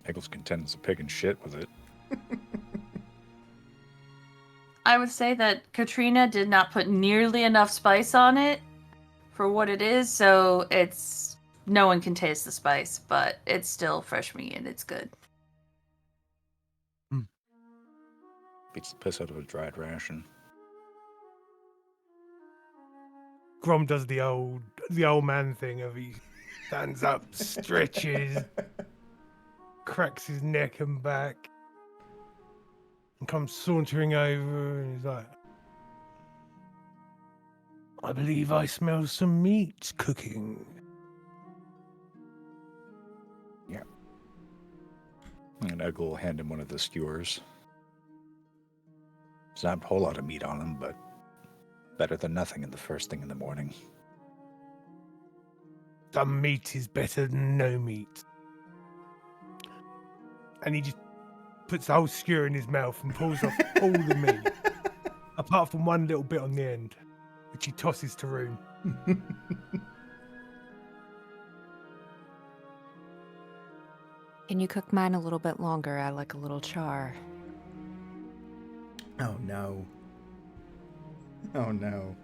Eggle's content as a pig and shit with it. I would say that Katrina did not put nearly enough spice on it for what it is, so it's no one can taste the spice, but it's still fresh meat and it's good. Beats the piss out of a dried ration. Grom does the old man thing of he stands up, stretches, cracks his neck and back, and comes sauntering over and he's like, I believe I smell some meat cooking. Yeah. And Eggle will hand him one of the skewers. There's not a whole lot of meat on them, but better than nothing in the first thing in the morning. Some meat is better than no meat. And he just puts the whole skewer in his mouth and pulls off all the meat, apart from one little bit on the end, which he tosses to Rune. Can you cook mine a little bit longer? I like a little char. Oh no. Oh no.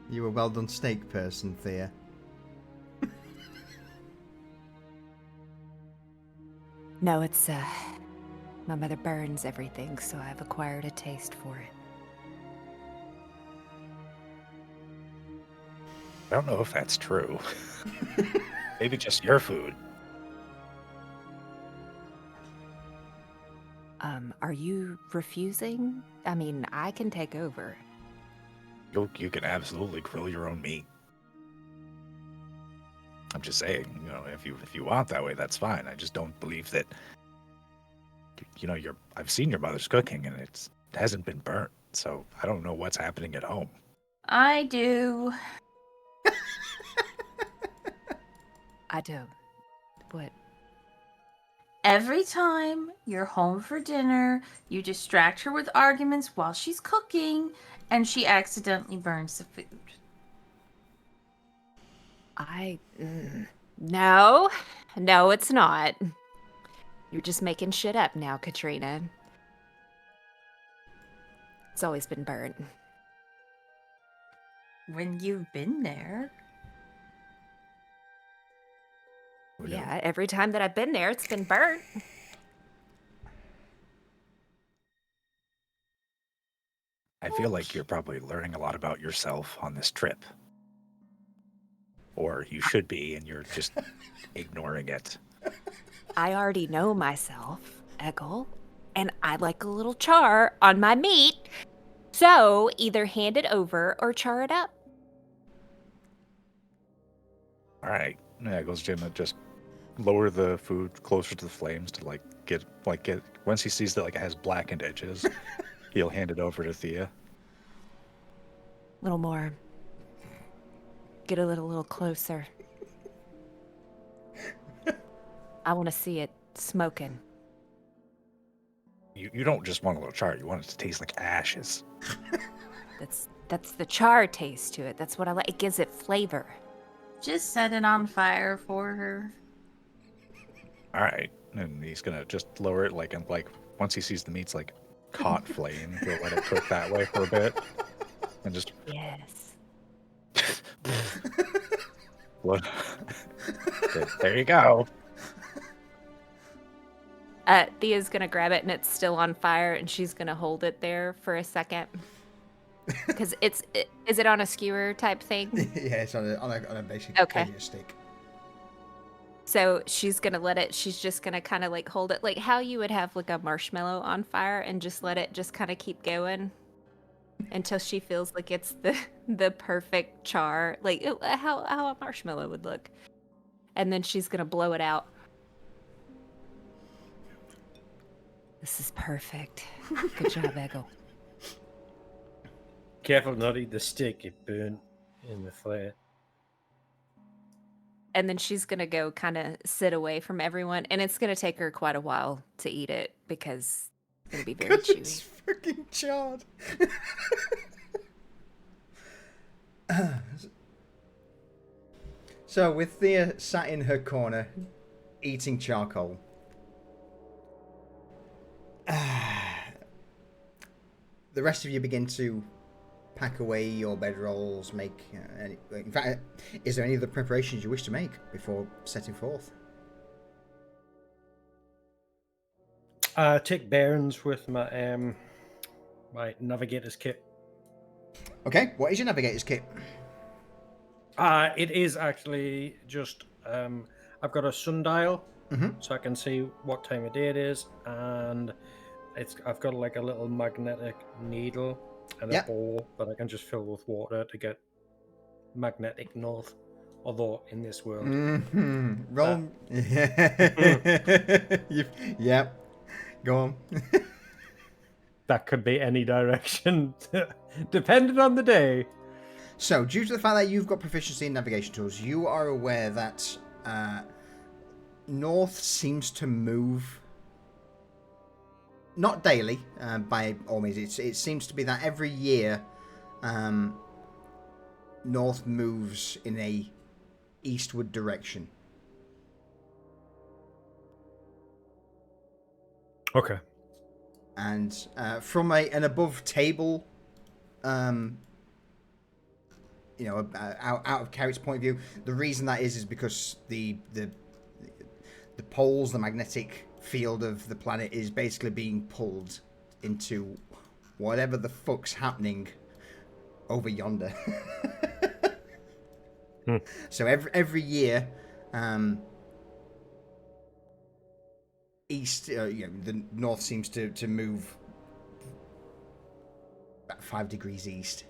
You a well done steak person, Thea. No, it's my mother burns everything, so I've acquired a taste for it. I don't know if that's true. Maybe just your food. Are you refusing? I mean, I can take over. You can absolutely grill your own meat. I'm just saying, if you want that way, that's fine. I just don't believe that. I've seen your mother's cooking, and it hasn't been burnt. So I don't know what's happening at home. I do. I don't. What? Every time you're home for dinner, you distract her with arguments while she's cooking, and she accidentally burns the food. No, it's not. You're just making shit up now, Katrina. It's always been burnt. When you've been there. Yeah, every time that I've been there, it's been burnt. I feel like you're probably learning a lot about yourself on this trip. Or you should be, and you're just ignoring it. I already know myself, Eggle, and I like a little char on my meat. So either hand it over or char it up. All right. Yeah, goes Jim to just lower the food closer to the flames to get once he sees that it has blackened edges, he'll hand it over to Thea. A little more. Get a little closer. I want to see it smoking. You don't just want a little char, you want it to taste like ashes. That's the char taste to it. That's what I like. It gives it flavor. Just set it on fire for her. All right. And he's going to just lower it and once he sees the meat's caught flame, he'll let it cook that way for a bit. And just Yes. What? There you go. Thea's gonna grab it and it's still on fire, and she's gonna hold it there for a second. Because is it on a skewer type thing? Yeah, it's on a basic Okay. stick. So she's gonna let it. She's just gonna kind of hold it, like how you would have a marshmallow on fire, and just let it just kind of keep going until she feels like it's the perfect char, how a marshmallow would look. And then she's gonna blow it out. This is perfect. Good job, Eggle. Careful not to eat the stick, it burnt in the flare. And then she's gonna go kind of sit away from everyone, and it's gonna take her quite a while to eat it because it's gonna be very chewy. It's fucking charred. So with Thea sat in her corner, eating charcoal, the rest of you begin to pack away your bedrolls, in fact, is there any other preparations you wish to make before setting forth? Take bearings with my navigator's kit. Okay, what is your navigator's kit? It is actually just I've got a sundial, so I can see what time of day it is, and I've got a little magnetic needle and a bowl that I can just fill with water to get magnetic north. Although in this world, Roll. Yep. Go on. that could be any direction, depending on the day. So, due to the fact that you've got proficiency in navigation tools, you are aware that north seems to move. Not daily, by all means. It seems to be that every year, north moves in a eastward direction. Okay. And from an above table, out of Carrot's point of view, the reason that is because the poles, the magnetic field of the planet is basically being pulled into whatever the fuck's happening over yonder. So every year, east, the north seems to move about 5 degrees east.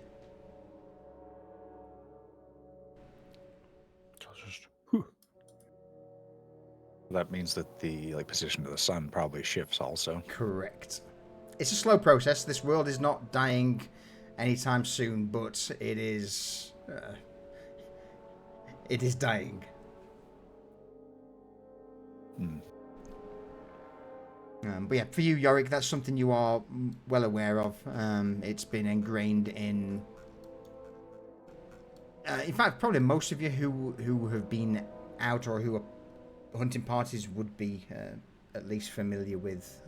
That means that the position of the sun probably shifts also. Correct. It's a slow process. This world is not dying anytime soon, but it is dying. But yeah, for you, Yorick, that's something you are well aware of. It's been ingrained in fact, probably most of you who have been out or who are hunting parties would be at least familiar with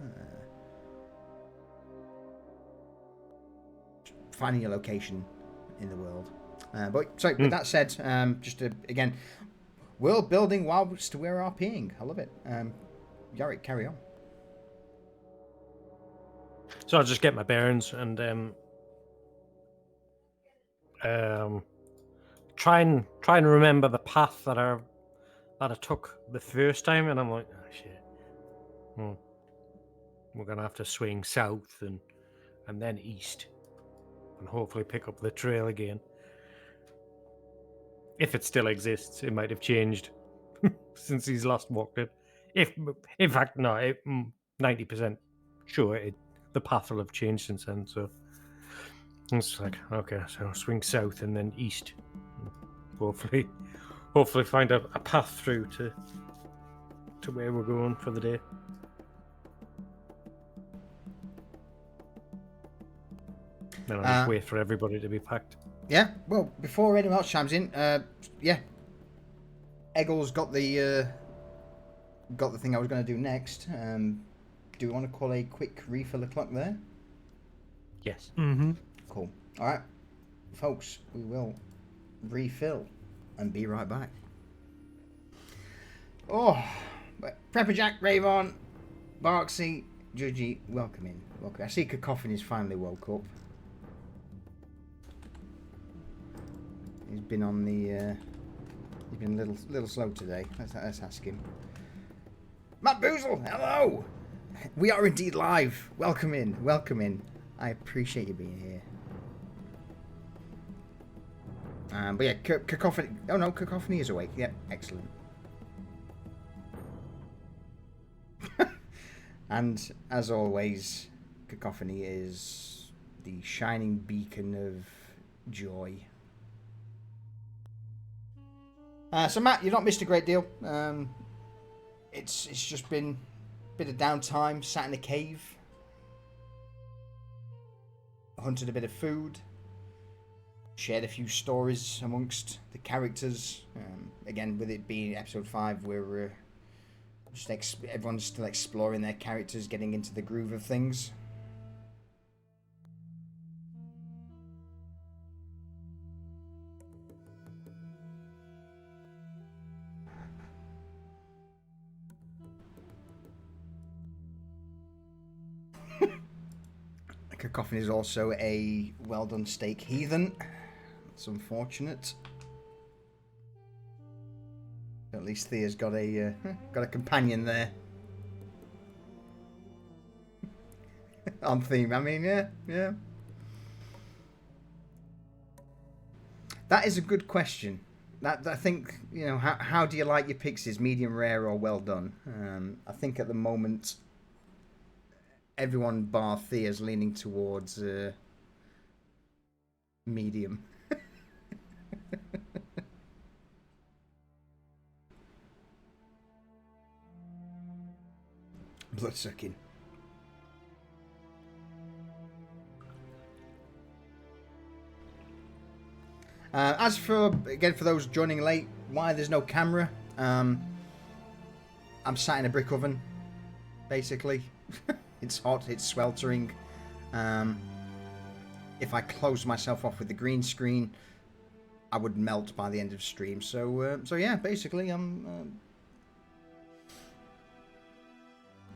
finding a location in the world. But sorry, with that said, just again, world building whilst we're RPing. I love it. Yorick, carry on. So I'll just get my bearings and try and remember the path that I took the first time, and I'm like, oh shit, we're gonna have to swing south and then east, and hopefully pick up the trail again. If it still exists, it might have changed since he's last walked it. In fact, no, 90% sure the path will have changed since then. So it's like, okay, so swing south and then east. Hopefully find a path through to where we're going for the day. Then I'll just wait for everybody to be packed. Yeah, well, before anyone else chimes in, yeah, Eggle's got the thing I was going to do next. Do we want to call a quick refill the clock there? Yes. Mm-hmm. Cool. All right, folks, we will refill and be right back. Oh, Prepper Jack, Ravon, Barksy, Judgy, welcome in. Welcome. I see Cacophony's finally woke up. He's been on the. He's been a little slow today. Let's ask him. Matt Boozle, hello. We are indeed live. Welcome in. Welcome in. I appreciate you being here. But yeah, Cacophony. Oh no, Cacophony is awake. Yep, excellent. And as always, Cacophony is the shining beacon of joy. So Matt, you've not missed a great deal. It's just been a bit of downtime, sat in a cave, hunted a bit of food, shared a few stories amongst the characters. Again, with it being episode 5, we're everyone's still exploring their characters, getting into the groove of things. Cacophony is also a well-done steak heathen. It's unfortunate. At least Thea's got a companion there. On theme, I mean, yeah. That is a good question. That I think, how do you like your pixies, medium rare or well done? I think at the moment, everyone bar Thea's leaning towards medium. Bloodsucking. As for those joining late, why there's no camera, I'm sat in a brick oven, basically. It's hot, it's sweltering. If I close myself off with the green screen, I would melt by the end of stream. So yeah, basically, I'm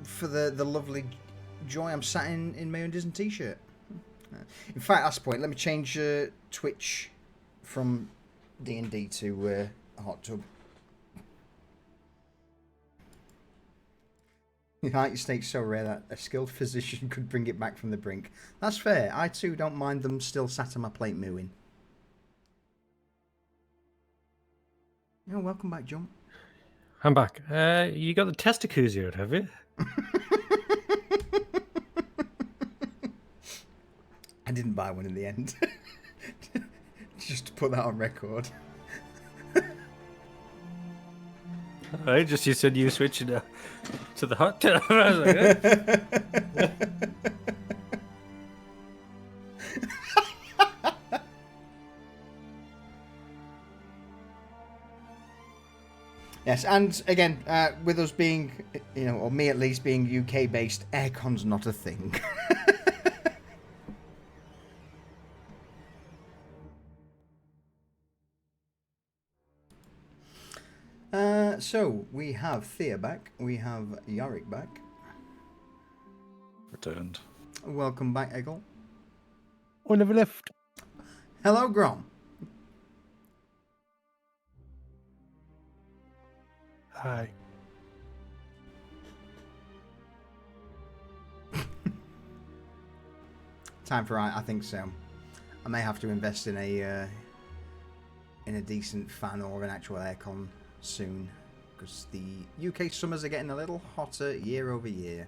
for the lovely joy, I'm sat in my own Disney t-shirt. In fact, that's the point. Let me change Twitch from D&D to a hot tub. The height stake's so rare that a skilled physician could bring it back from the brink. That's fair. I too don't mind them still sat on my plate mooing. Oh, welcome back, Jump. I'm back. You got the testicles here, have you? I didn't buy one in the end. Just to put that on record. I just you said you switched to the hot tub. I was like, eh? Yes, and again, with us being, or me at least being UK based, aircon's not a thing. So we have Thea back, we have Yorick back. Returned. Welcome back, Eggle. I never left. Hello, Grom. Hi. Time for I think so. I may have to invest in a decent fan or an actual aircon soon, because the UK summers are getting a little hotter year over year.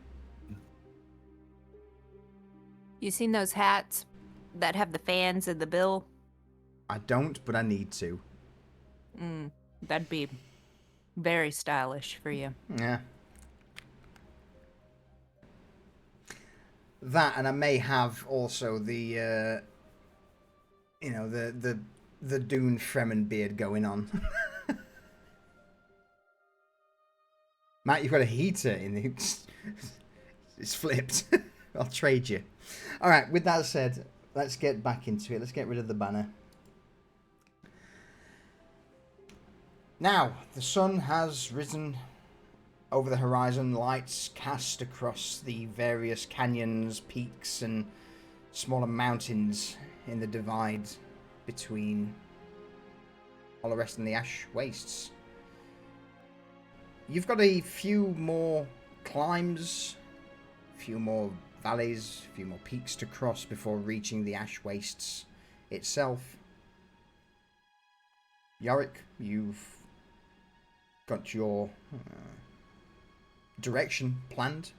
You seen those hats that have the fans in the bill? I don't, but I need to. That'd be very stylish for you. Yeah. That, and I may have also the the Dune Fremen beard going on. Matt, you've got a heater in the... It's flipped. I'll trade you. Alright, with that said, let's get back into it. Let's get rid of the banner. Now, the sun has risen over the horizon, lights cast across the various canyons, peaks, and smaller mountains in the divide between Olorest and the Ash Wastes. You've got a few more climbs, a few more valleys, a few more peaks to cross before reaching the Ash Wastes itself. Yorick, you've got your direction planned.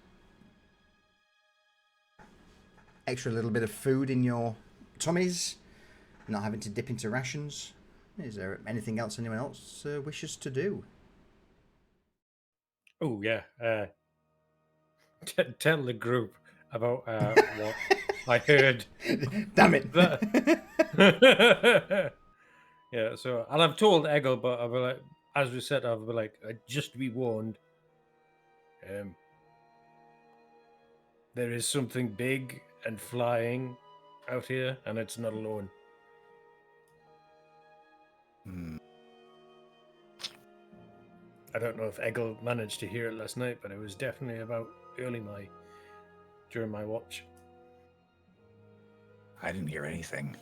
Extra little bit of food in your tummies, not having to dip into rations. Is there anything else anyone else wishes to do? Oh yeah. Tell the group about what I heard. Damn it! Yeah, so I'll have told Eggle, but I'll be like, as we said, I'll be like, just be warned. There is something big and flying out here, and it's not alone. I don't know if Eggle managed to hear it last night, but it was definitely about during my watch. I didn't hear anything.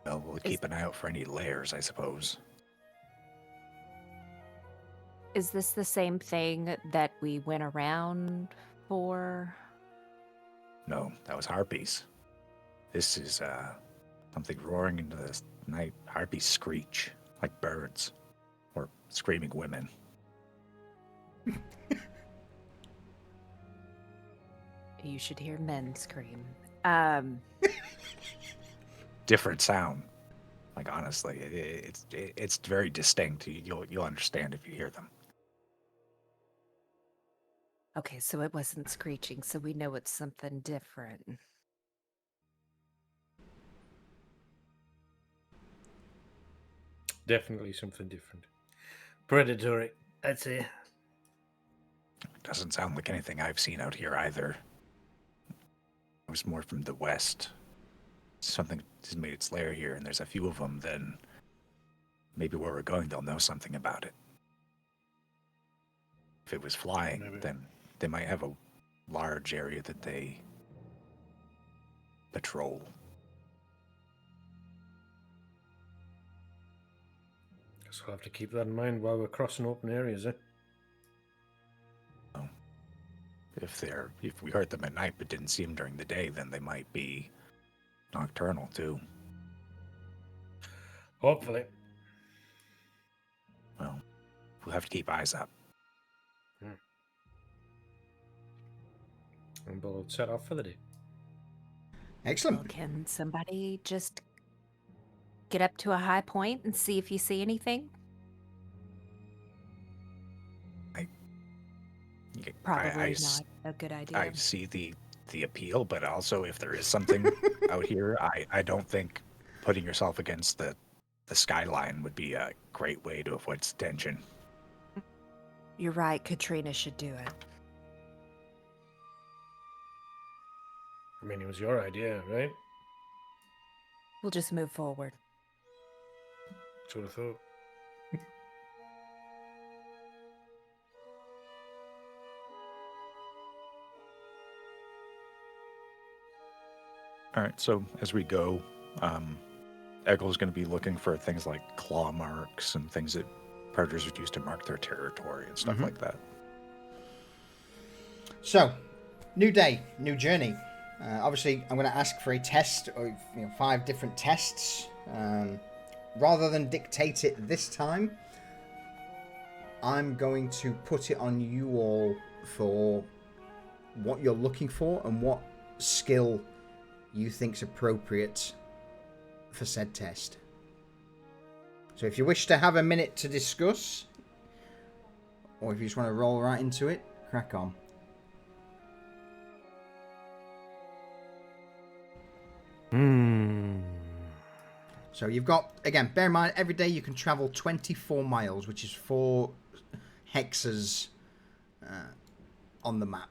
Well, we'll keep an eye out for any layers, I suppose. Is this the same thing that we went around for? No, that was harpies. This is something roaring into the night. Harpies screech like birds or screaming women. You should hear men scream. Different sound. Like honestly, it's very distinct. You'll understand if you hear them. Okay, so it wasn't screeching, so we know it's something different. Definitely something different. Predatory, I'd say. Doesn't sound like anything I've seen out here either. It was more from the west. Something has made its lair here, and there's a few of them, then maybe where we're going, they'll know something about it. If it was flying, then they might have a large area that they patrol. Guess we'll have to keep that in mind while we're crossing open areas, eh? If we heard them at night but didn't see them during the day, then they might be nocturnal too. Hopefully. Well, we'll have to keep eyes up. And we'll set off for the day. Excellent. Well, can somebody just get up to a high point and see if you see anything? Probably not a good idea. I see the appeal, but also if there is something out here, I don't think putting yourself against the skyline would be a great way to avoid tension. You're right, Katrina should do it. I mean, it was your idea, right? We'll just move forward. That's what I thought. All right, so as we go, Eggle's going to be looking for things like claw marks and things that predators would use to mark their territory and stuff like that. So, new day, new journey. Obviously, I'm going to ask for a test, or 5 different tests. Rather than dictate it this time, I'm going to put it on you all for what you're looking for and what skill you think's appropriate for said test. So if you wish to have a minute to discuss, or if you just want to roll right into it, crack on. So you've got, again, bear in mind, every day you can travel 24 miles, which is 4 hexes on the map.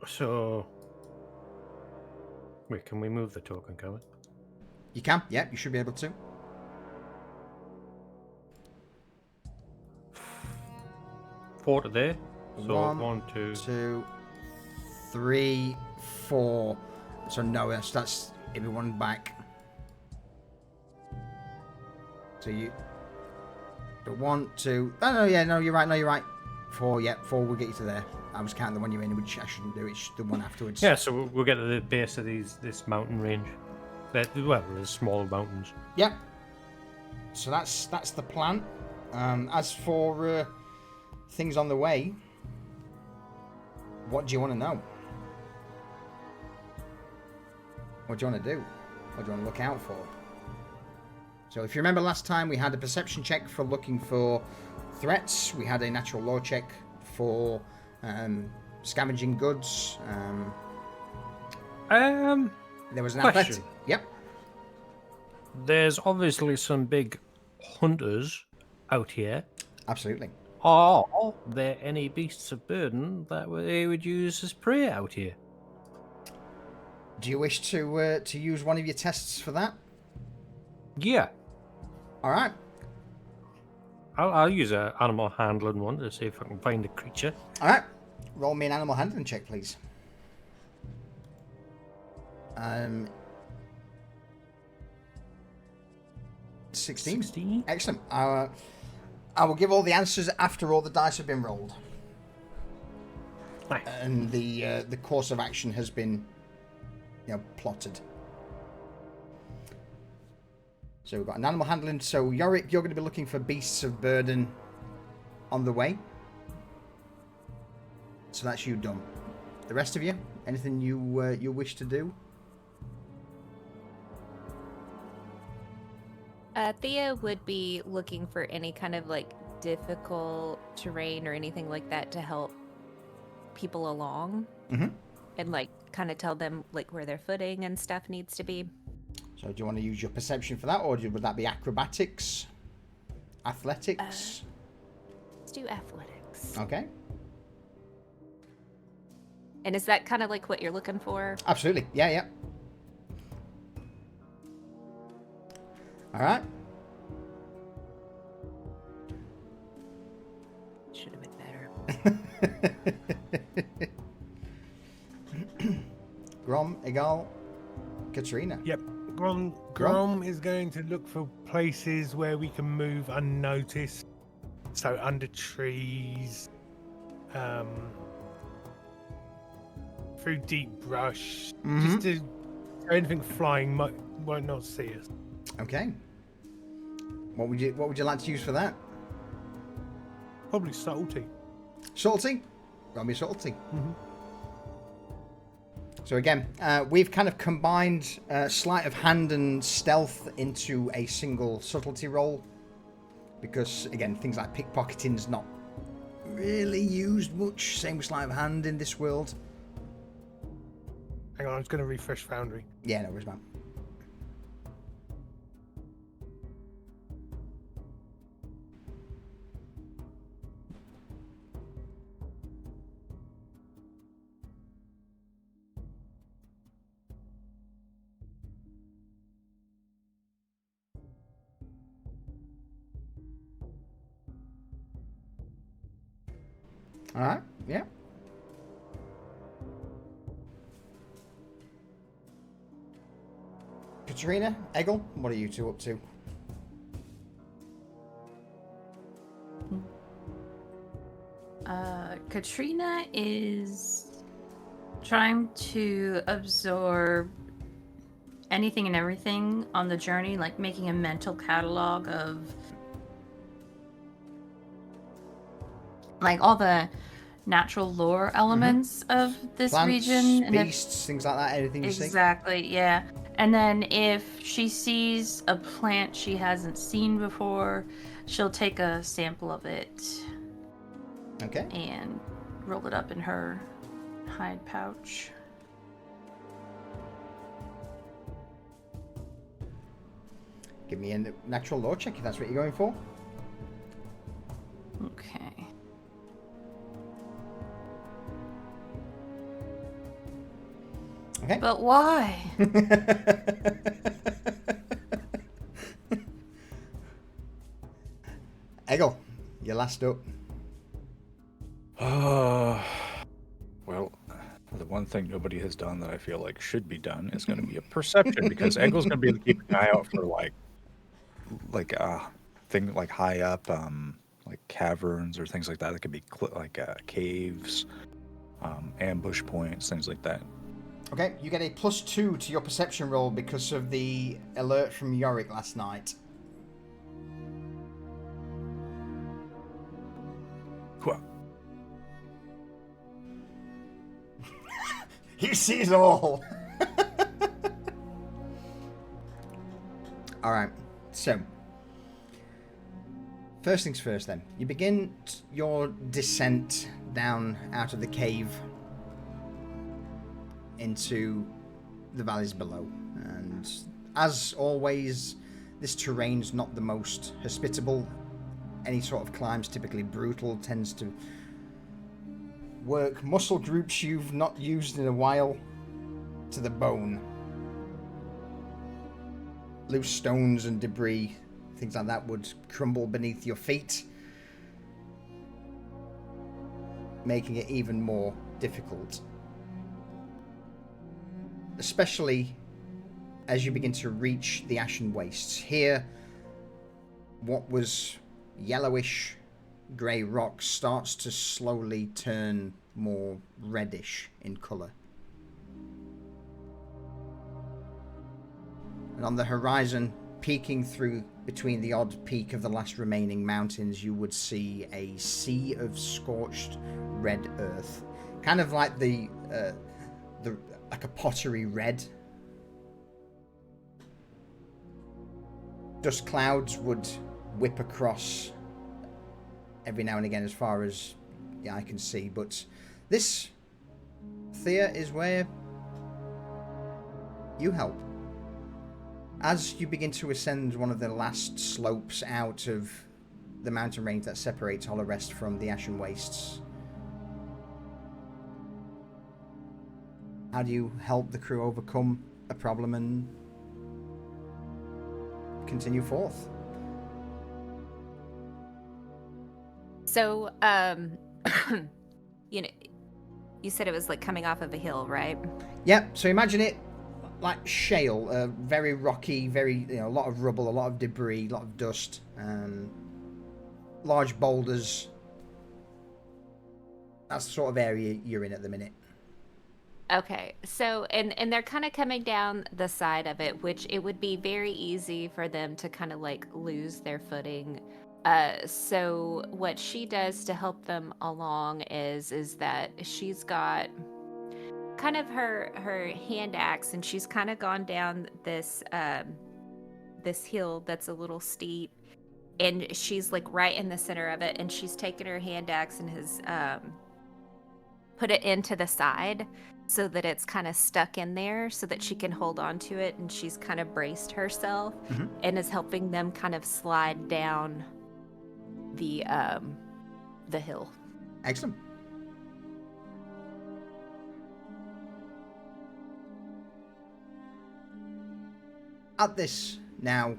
So, wait, can we move the token, can we? You can, yeah, you should be able to. Four to there. So 1, 2, 2, 3, 4. So no, that's everyone back. So you... The 1, 2... Oh, no, yeah, no, you're right. 4, yeah, 4 will get you to there. I was counting the one you're in, which I shouldn't do. It's the one afterwards. Yeah, so we'll get to the base of this mountain range. Well, there's small mountains. Yeah. So that's the plan. As for things on the way, what do you want to know? What do you want to do? What do you want to look out for? So if you remember last time, we had a perception check for looking for threats. We had a natural law check for scavenging goods. There was an question. athletic. Yep. There's obviously some big hunters out here. Absolutely. Are there any beasts of burden that they would use as prey out here? Do you wish to use one of your tests for that? Yeah. All right. I'll use an animal handling one to see if I can find a creature. All right. Roll me an animal handling check, please. 16. 16? Excellent. I will give all the answers after all the dice have been rolled. Nice. And the course of action has been, plotted. So we've got an animal handling. So Yorick, you're going to be looking for beasts of burden on the way. So that's you done. The rest of you, anything you wish to do? Thea would be looking for any kind of difficult terrain or anything like that to help people along, and kind of tell them where their footing and stuff needs to be. So do you want to use your perception for that, or would that be acrobatics, athletics? Let's do athletics. Okay. And is that kind of what you're looking for? Absolutely. Yeah. All right. Should have been better. Grom, Egal, Katrina. Yep. Grom is going to look for places where we can move unnoticed. So under trees, through deep brush, just to anything flying won't not see us. Okay. What would you like to use for that? Probably subtlety. Subtlety? Got me subtlety. So again, we've kind of combined sleight of hand and stealth into a single subtlety roll. Because, again, things like pickpocketing's not really used much. Same with sleight of hand in this world. Hang on, I'm just going to refresh Foundry. Yeah, no worries, man. All right, yeah. Katrina, Eggle, what are you two up to? Katrina is trying to absorb anything and everything on the journey, like making a mental catalog of like all the natural lore elements of this Plants, region. And beasts, things like that, anything you see? exactly, yeah. And then if she sees a plant she hasn't seen before, she'll take a sample of it. Okay. And roll it up in her hide pouch. Give me a natural lore check if that's what you're going for. Okay. Okay. But why? Eggle, you're last up. Well, the one thing nobody has done that I feel like should be done is going to be a perception, because Eggle's going to be able to keep an eye out for like thing like high up, like caverns or things like that. It could be caves, ambush points, things like that. Okay, you get a +2 to your perception roll because of the alert from Yorick last night. Cool. He sees all. Alright, so first things first then. You begin your descent down out of the cave into the valleys below. And as always, this terrain's not the most hospitable. Any sort of climb's typically brutal, tends to work muscle groups you've not used in a while to the bone. Loose stones and debris, things like that, would crumble beneath your feet, making it even more difficult. Especially as you begin to reach the Ashen Wastes. Here, what was yellowish grey rock starts to slowly turn more reddish in colour. And on the horizon, peeking through between the odd peak of the last remaining mountains, you would see a sea of scorched red earth. Kind of like like a pottery red. Dust clouds would whip across every now and again as far as the eye can see, but this, Thea, is where you help. As you begin to ascend one of the last slopes out of the mountain range that separates Hollow Rest from the Ashen Wastes, how do you help the crew overcome a problem and continue forth? So, you know, you said it was like coming off of a hill, right? Yep, so imagine it like shale, very rocky, very, a lot of rubble, a lot of debris, a lot of dust, large boulders. That's the sort of area you're in at the minute. Okay, so and they're kind of coming down the side of it, which it would be very easy for them to kind of like lose their footing. So what she does to help them along is that she's got kind of her hand axe, and she's kind of gone down this this hill that's a little steep, and she's like right in the center of it, and she's taken her hand axe and has put it into the side so that it's kind of stuck in there so that she can hold on to it, and she's kind of braced herself and is helping them kind of slide down the hill. Excellent. At this now,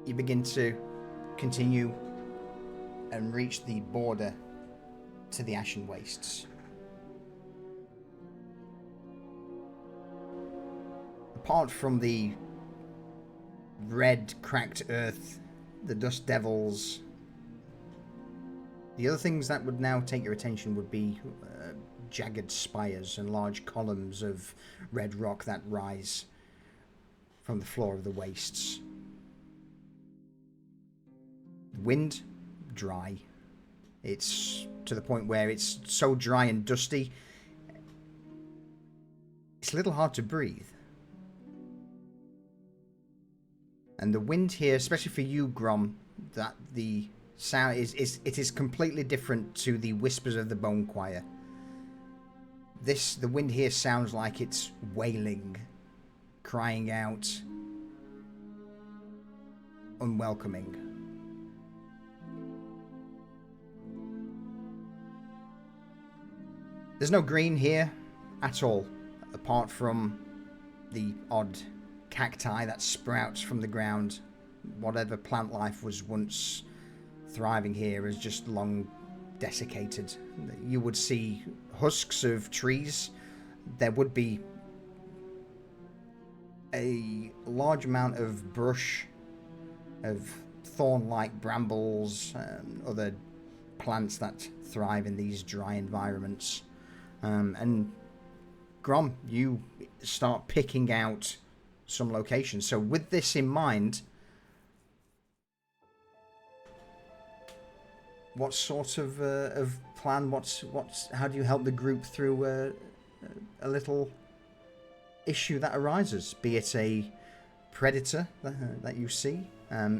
you begin to continue and reach the border to the Ashen Wastes. Apart from the red, cracked earth, the dust devils, the other things that would now take your attention would be jagged spires and large columns of red rock that rise from the floor of the wastes. Wind, dry. It's to the point where it's so dry and dusty, it's a little hard to breathe. And the wind here, especially for you, Grom, that the sound is completely different to the whispers of the bone choir. The wind here sounds like it's wailing, crying out, unwelcoming. There's no green here at all, apart from the odd cacti that sprouts from the ground. Whatever plant life was once thriving here is just long desiccated. You would see husks of trees. There would be a large amount of brush, of thorn-like brambles, other plants that thrive in these dry environments. And Grom, you start picking out some locations. So with this in mind, what sort of plan? How do you help the group through a little issue that arises? Be it a predator that you see,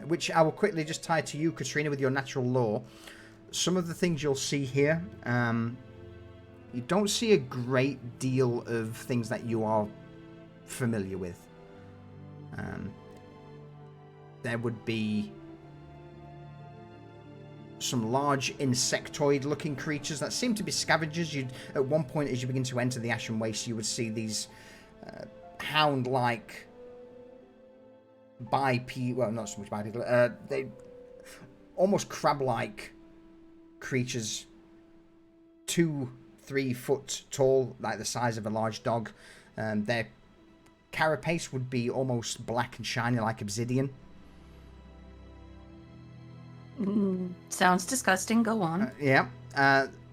which I will quickly just tie to you, Katrina, with your natural law. Some of the things you'll see here, you don't see a great deal of things that you are familiar with. There would be some large insectoid-looking creatures that seem to be scavengers. At one point, as you begin to enter the Ashen Waste, you would see these hound-like well, not so much bipedal, they almost crab-like creatures, 2-3 foot tall, like the size of a large dog. Their carapace would be almost black and shiny like obsidian. Sounds disgusting. Go on. Yeah.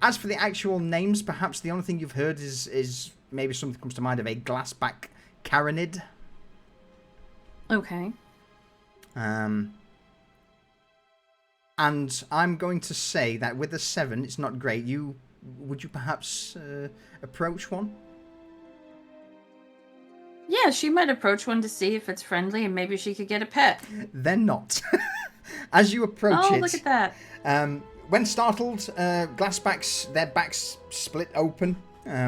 As for the actual names, perhaps the only thing you've heard is maybe something comes to mind of a glassback carinid. Okay. And I'm going to say that with a 7, it's not great. Would you perhaps approach one? Yeah, she might approach one to see if it's friendly and maybe she could get a pet. They're not. As you approach it... Oh, look at that. When startled, glassbacks, their backs split open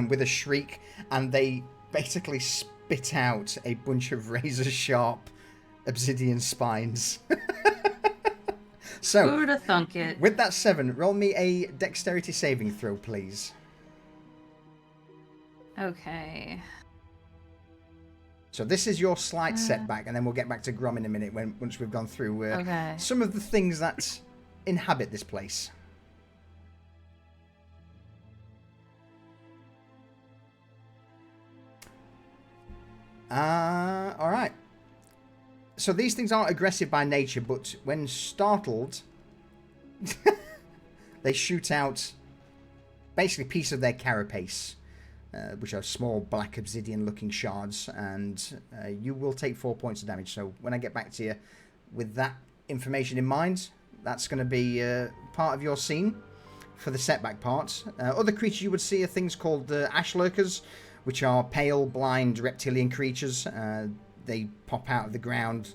with a shriek, and they basically spit out a bunch of razor-sharp obsidian spines. So, who'd have thunk it? With that 7, roll me a dexterity saving throw, please. Okay. So this is your slight setback, and then we'll get back to Grom in a minute once we've gone through some of the things that inhabit this place. All right. So these things aren't aggressive by nature, but when startled, they shoot out basically a piece of their carapace, which are small black obsidian-looking shards, and you will take 4 points of damage. So when I get back to you with that information in mind, that's going to be part of your scene for the setback part. Other creatures you would see are things called ash lurkers, which are pale, blind reptilian creatures. They pop out of the ground,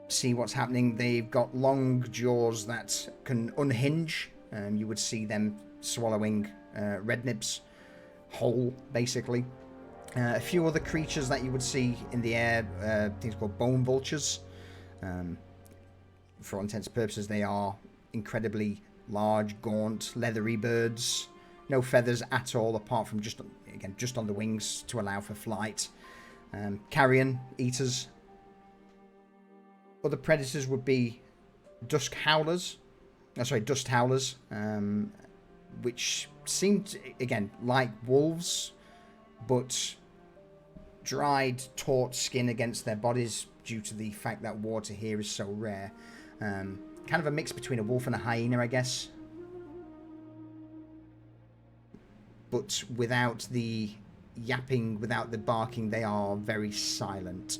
see what's happening. They've got long jaws that can unhinge. You would see them swallowing red nibs whole, basically. A few other creatures that you would see in the air, things called bone vultures. For all intents and purposes, they are incredibly large, gaunt, leathery birds. No feathers at all, apart from just on the wings to allow for flight. Carrion eaters. Other predators would be dust howlers, which seemed, again, like wolves, but dried, taut skin against their bodies due to the fact that water here is so rare. Kind of a mix between a wolf and a hyena, I guess. But without the yapping, without the barking, they are very silent.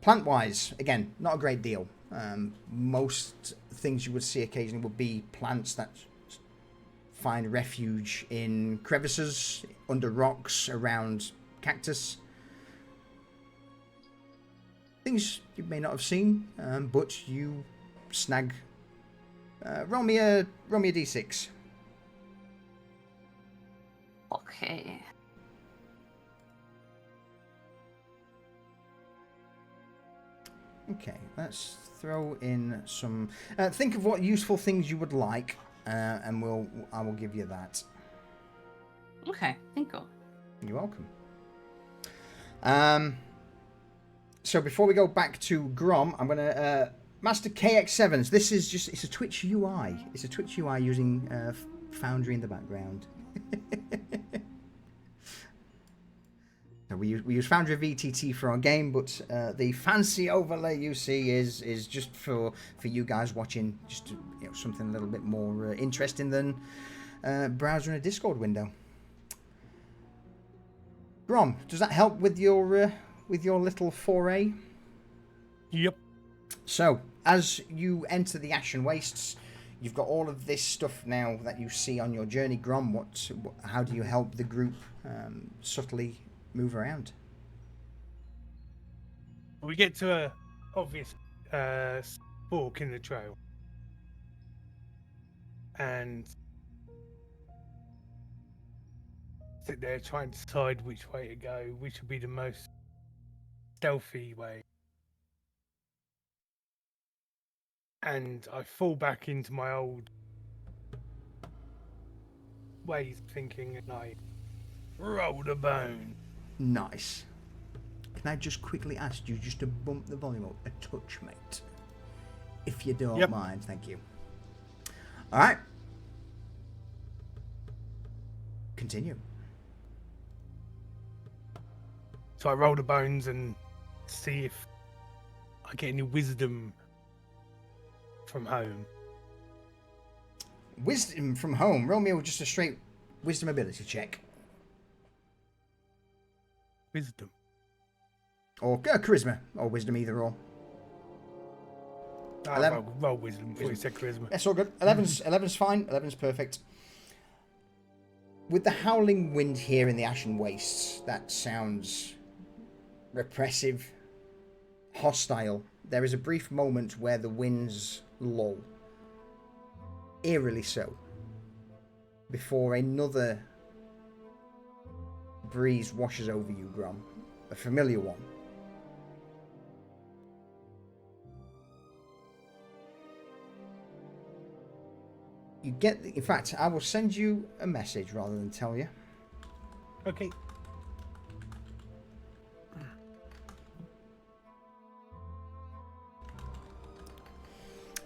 Plant-wise, again, not a great deal. Most things you would see occasionally would be plants that find refuge in crevices, under rocks, around cactus. Things you may not have seen, but you snag. Roll me a d6. Okay. Okay, let's throw in some. Think of what useful things you would like, and I will give you that. Okay, thank you. You're welcome. So before we go back to Grom, I'm gonna Master KX7s. This is just it's a Twitch UI. It's a Twitch UI using Foundry in the background. So we use Foundry VTT for our game, but the fancy overlay you see is just for you guys watching, just something a little bit more interesting than browser in a Discord window. Grom, does that help with your little foray? Yep. So as you enter the Ashen Wastes, you've got all of this stuff now that you see on your journey. Grom, how do you help the group subtly move around? We get to a obvious fork in the trail, and sit there trying to decide which way to go, which would be the most stealthy way. And I fall back into my old ways of thinking, and I roll the bone. Nice. Can I just quickly ask you just to bump the volume up a touch, mate? If you don't mind, thank you. Alright. Continue. So I roll the bones and see if I get any wisdom from home. Wisdom from home. Roll me just a straight wisdom ability check. Wisdom. Or charisma. Or wisdom, either or. Roll wisdom before you said charisma. That's all good. 11's fine. 11's perfect. With the howling wind here in the Ashen Wastes, that sounds repressive, hostile. There is a brief moment where the winds lull. Eerily so. Before another breeze washes over you, Grom. A familiar one. You get... In fact, I will send you a message rather than tell you. Okay.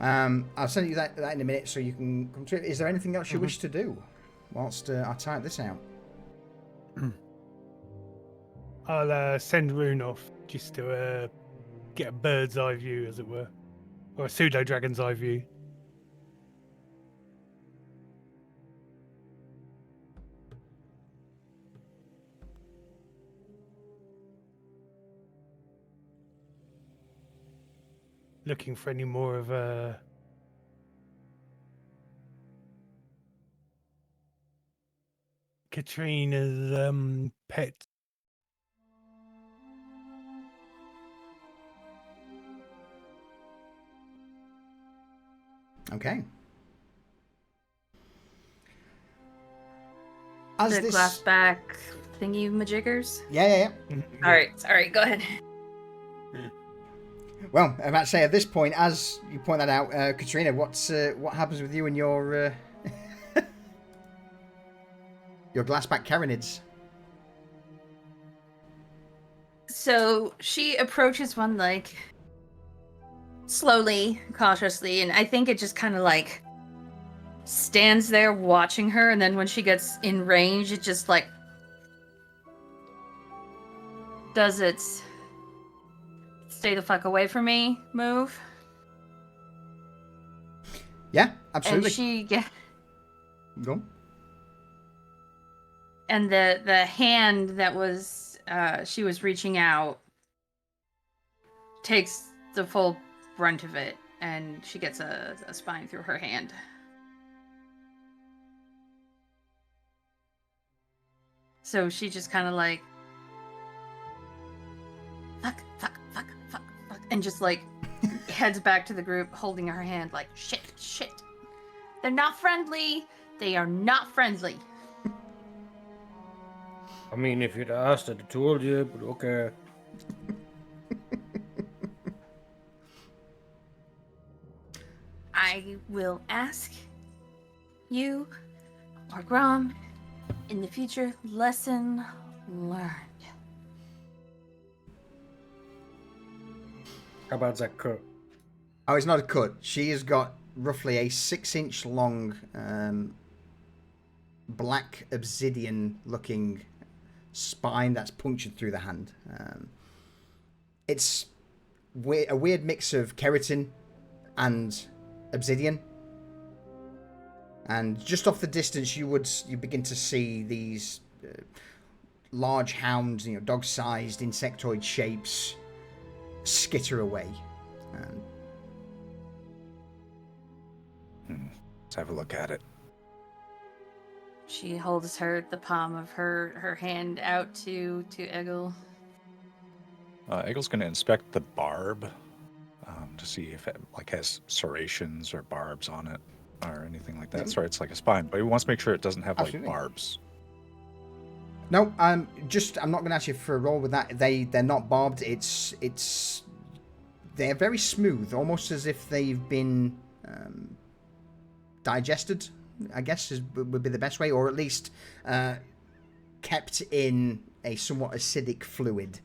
I'll send you that in a minute so you can come to it. Is there anything else you wish to do whilst I type this out? I'll send Rune off just to get a bird's eye view, as it were, or a pseudo dragon's eye view. Looking for any more of Katrina's pet. Okay. The glass back thingy majiggers. Yeah. All right, go ahead. Well, I'm about to say at this point, as you point that out, Katrina, what happens with you and your your glassback carinids? So she approaches one like slowly, cautiously, and I think it just kind of like stands there watching her, and then when she gets in range, it just like does its stay the fuck away from me move. Yeah, absolutely. And she Go on. and the hand that was she was reaching out takes the full brunt of it, and she gets a spine through her hand. So she just kind of like fuck, and just like heads back to the group, holding her hand like shit. They're not friendly. They are not friendly. I mean, if you'd asked, I'd have told you, but okay. I will ask you or Grom in the future. Lesson learned. How about that cut? Oh, it's not a cut. She has got roughly a 6-inch long black obsidian-looking spine that's punctured through the hand. It's a weird mix of keratin and obsidian. And just off the distance, you begin to see these large hounds, dog-sized insectoid shapes, skitter away. Let's have a look at it. She holds the palm of her hand out to Eggle. Eagle's going to inspect the barb to see if it has serrations or barbs on it or anything like that. Yeah. Sorry, it's like a spine, but he wants to make sure it doesn't have Absolutely. barbs. No, I'm not going to ask you for a roll with that. They're not barbed. They're very smooth, almost as if they've been digested, I guess would be the best way, or at least kept in a somewhat acidic fluid.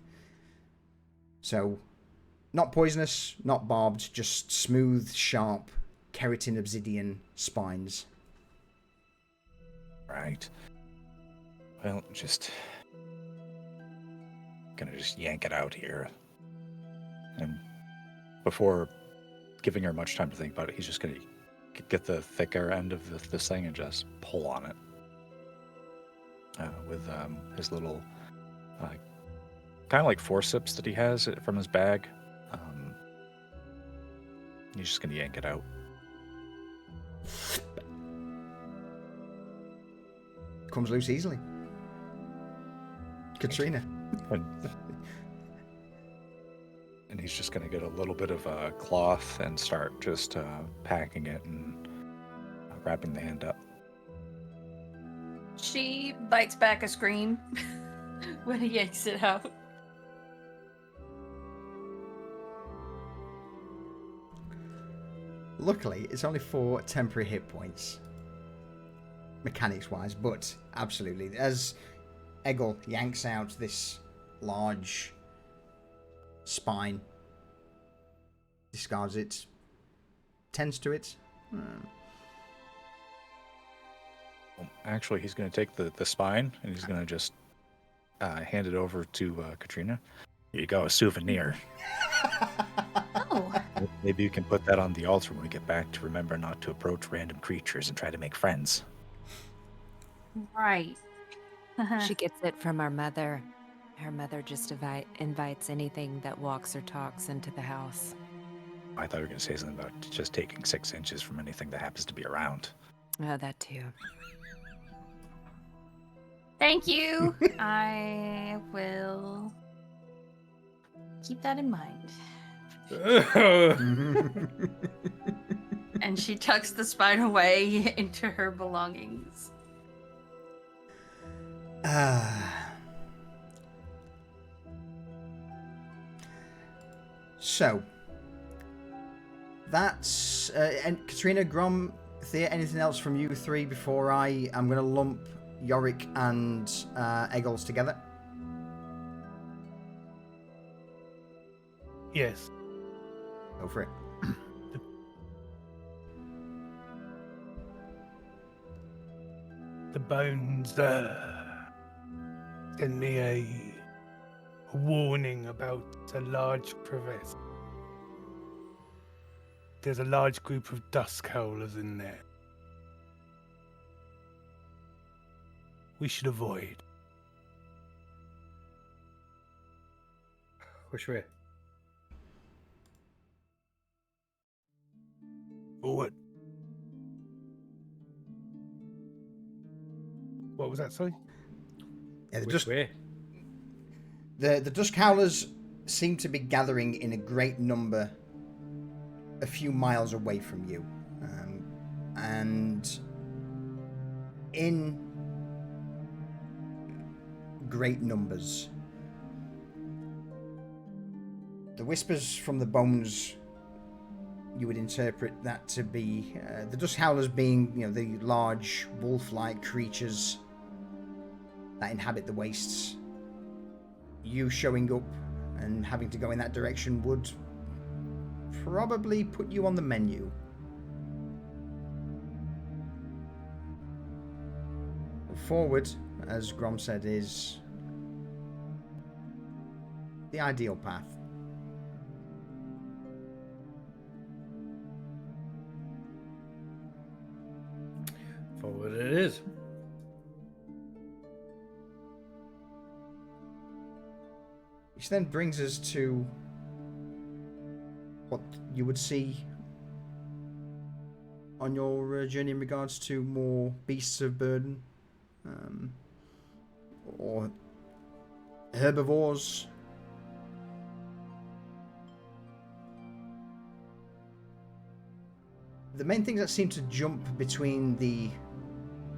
So, not poisonous, not barbed, just smooth, sharp, keratin obsidian spines. Right. Well, gonna yank it out here. And before giving her much time to think about it, he's just gonna get the thicker end of this thing and just pull on it with his little kind of like forceps that he has from his bag. He's just gonna yank it out. Comes loose easily. Katrina. And he's just gonna get a little bit of cloth and start just packing it and wrapping the hand up. She bites back a scream when he yanks it out. Luckily, it's only 4 temporary hit points, mechanics-wise, but absolutely. As Eggle yanks out this large spine, discards it, tends to it. Well, actually, he's going to take the spine and he's going to just hand it over to Katrina. Here you go, a souvenir. Oh. Maybe you can put that on the altar when we get back to remember not to approach random creatures and try to make friends. Right. She gets it from our mother. Her mother just invites anything that walks or talks into the house. I thought you were going to say something about just taking 6 inches from anything that happens to be around. Oh, that too. Thank you. I will keep that in mind. And she tucks the spine away into her belongings. So, that's... and Katrina, Grom, Thea, anything else from you three before I'm going to lump Yorick and Eggles together? Yes. Go for it. The bones send me a warning about a large crevice. There's a large group of dusk howlers in there. We should avoid. Which way? Forward. What was that, sorry? Yeah, Which way? The Dusk Howlers seem to be gathering in a great number a few miles away from you. And in great numbers. The whispers from the bones, you would interpret that to be the Dusk Howlers being, the large wolf-like creatures that inhabit the wastes. You showing up and having to go in that direction would probably put you on the menu. Forward, as Grom said, is the ideal path. Forward it is. Which then brings us to what you would see on your journey in regards to more beasts of burden, or herbivores. The main things that seem to jump between the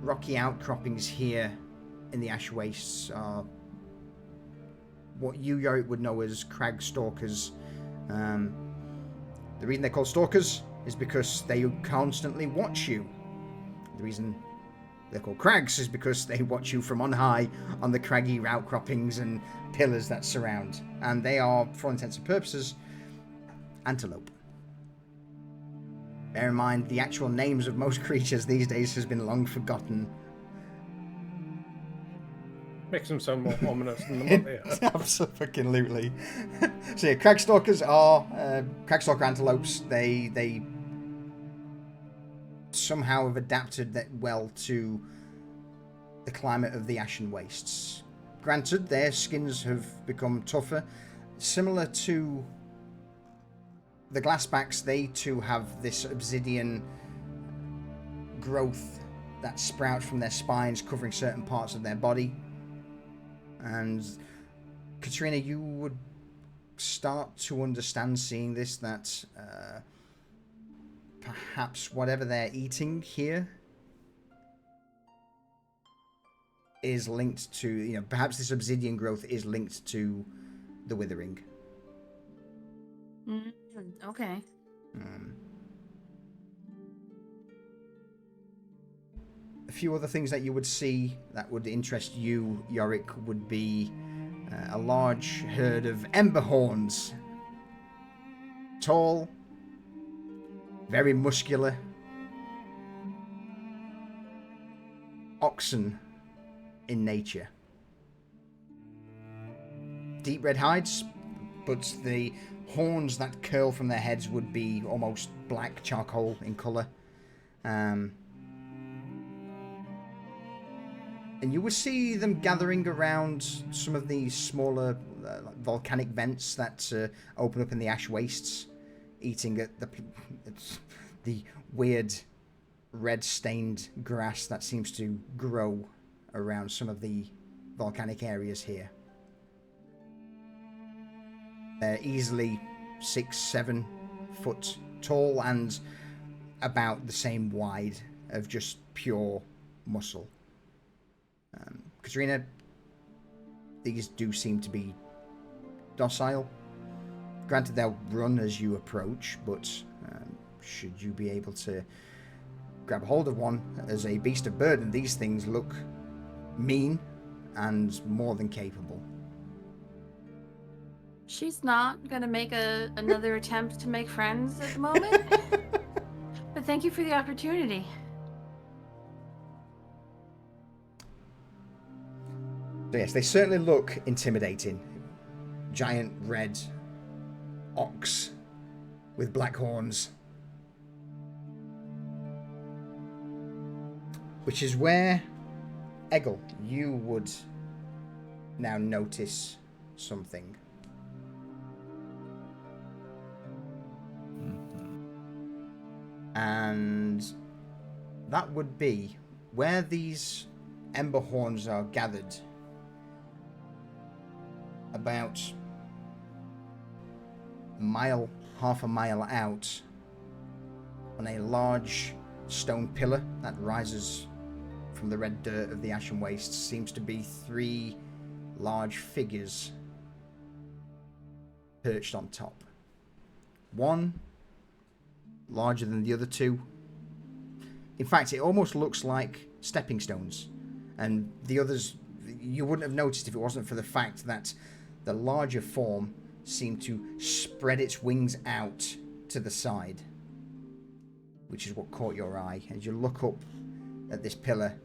rocky outcroppings here in the ash wastes are what you, Yorick, would know as crag stalkers. The reason they're called stalkers is because they constantly watch you. The reason they're called crags is because they watch you from on high on the craggy outcroppings and pillars that surround. And they are, for all intents and purposes, antelope. Bear in mind, the actual names of most creatures these days has been long forgotten. Makes them sound more ominous than what they are. Absolutely. So yeah, cragstalkers are cragstalker antelopes. They somehow have adapted that well to the climate of the Ashen Wastes. Granted, their skins have become tougher. Similar to the glassbacks, they too have this obsidian growth that sprouts from their spines, covering certain parts of their body. And Katrina, you would start to understand, seeing this, that perhaps whatever they're eating here is linked to, perhaps this obsidian growth is linked to the withering. Okay. A few other things that you would see that would interest you, Yorick, would be a large herd of ember horns. Tall, very muscular. Oxen in nature. Deep red hides, but the horns that curl from their heads would be almost black charcoal in colour. And you would see them gathering around some of these smaller volcanic vents that open up in the ash wastes, eating at the weird red-stained grass that seems to grow around some of the volcanic areas here. They're easily 6-7 foot tall and about the same wide of just pure muscle. Katrina, these do seem to be docile. Granted, they'll run as you approach, but should you be able to grab hold of one as a beast of burden, these things look mean and more than capable. She's not gonna make another attempt to make friends at the moment. But thank you for the opportunity. So yes, they certainly look intimidating. Giant red ox with black horns. Which is where, Eggle, you would now notice something. And that would be where these ember horns are gathered, about half a mile out, on a large stone pillar that rises from the red dirt of the ashen wastes, seems to be 3 large figures perched on top. One larger than the other 2. In fact, it almost looks like stepping stones, and the others you wouldn't have noticed if it wasn't for the fact that the larger form seemed to spread its wings out to the side, which is what caught your eye. As you look up at this pillar,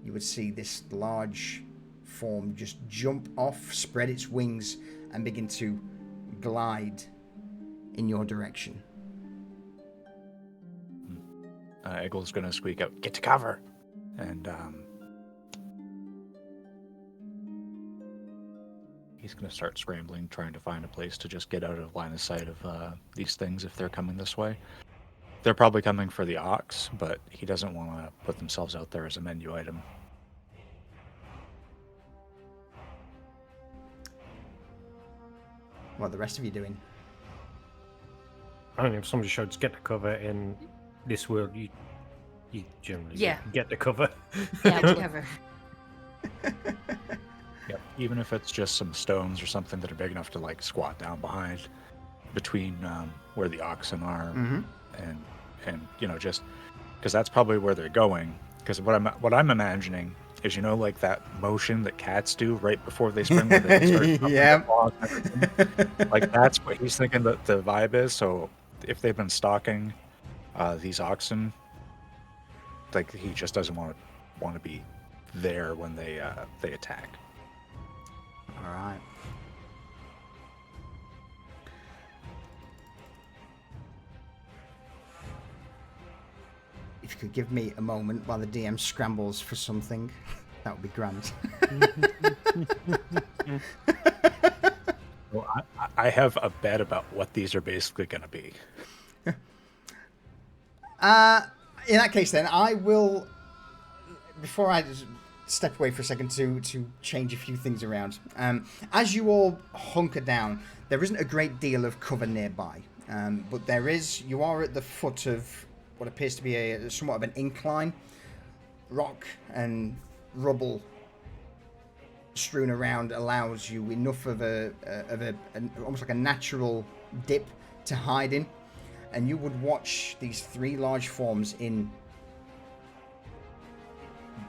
you would see this large form just jump off, spread its wings, and begin to glide in your direction. Eggle's gonna squeak out, "Get to cover!" And he's gonna start scrambling, trying to find a place to just get out of line of sight of these things if they're coming this way. They're probably coming for the ox, but he doesn't want to put themselves out there as a menu item. What are the rest of you doing? I don't know, if somebody shouts get the cover in this world, you generally get the cover. Yeah, whatever. Yep. Even if it's just some stones or something that are big enough to like squat down behind, between where the oxen are, and you know, just because that's probably where they're going. Because what I'm imagining is, you know, like that motion that cats do right before they spring, where they start Yeah. like that's what he's thinking that the vibe is. So if they've been stalking these oxen, like he just doesn't want to be there when they attack. All right. If you could give me a moment while the DM scrambles for something, that would be grand. Well, I have a bet about what these are basically going to be. In that case, then, I will, before I just step away for a second to change a few things around. As you all hunker down, there isn't a great deal of cover nearby, but you are at the foot of what appears to be somewhat of an incline. Rock and rubble strewn around allows you enough of almost like a natural dip to hide in, and you would watch these 3 large forms in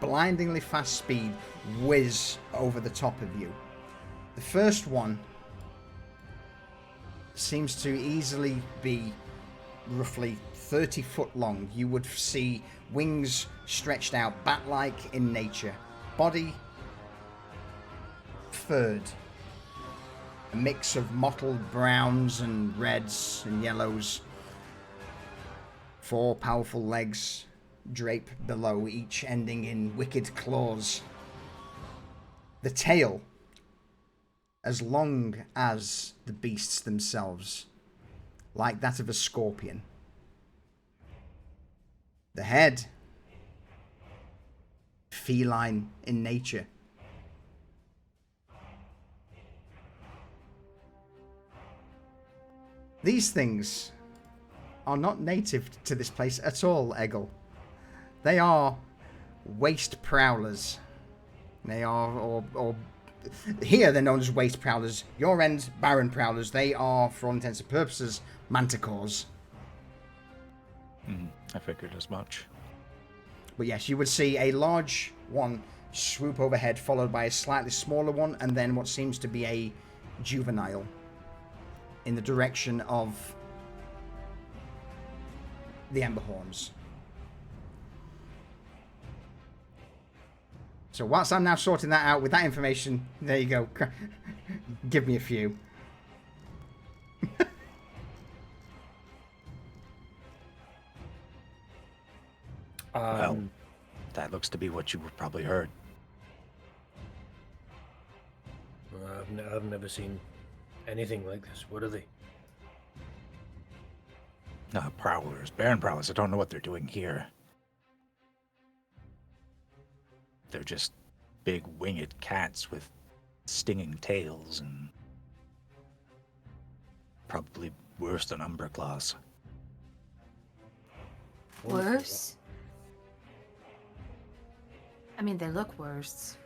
blindingly fast speed whiz over the top of you. The first one seems to easily be roughly 30 foot long. You would see wings stretched out, bat-like in nature. Body furred. A mix of mottled browns and reds and yellows. 4 powerful legs drape below, each ending in wicked claws. The tail, as long as the beasts themselves, like that of a scorpion. The head, feline in nature. These things are not native to this place at all, Eggle. They are waste prowlers. They are, or here they're known as waste prowlers. Your end, barren prowlers. They are, for all intents and purposes, manticores. I figured as much. But yes, you would see a large one swoop overhead, followed by a slightly smaller one, and then what seems to be a juvenile in the direction of the Emberhorns. So whilst I'm now sorting that out with that information, there you go. Give me a few. Well, that looks to be what you probably heard. I've never seen anything like this. What are they? Prowlers, baron prowlers. I don't know what they're doing here. They're just big winged cats with stinging tails and probably worse than umberclaws. Worse? I mean, they look worse.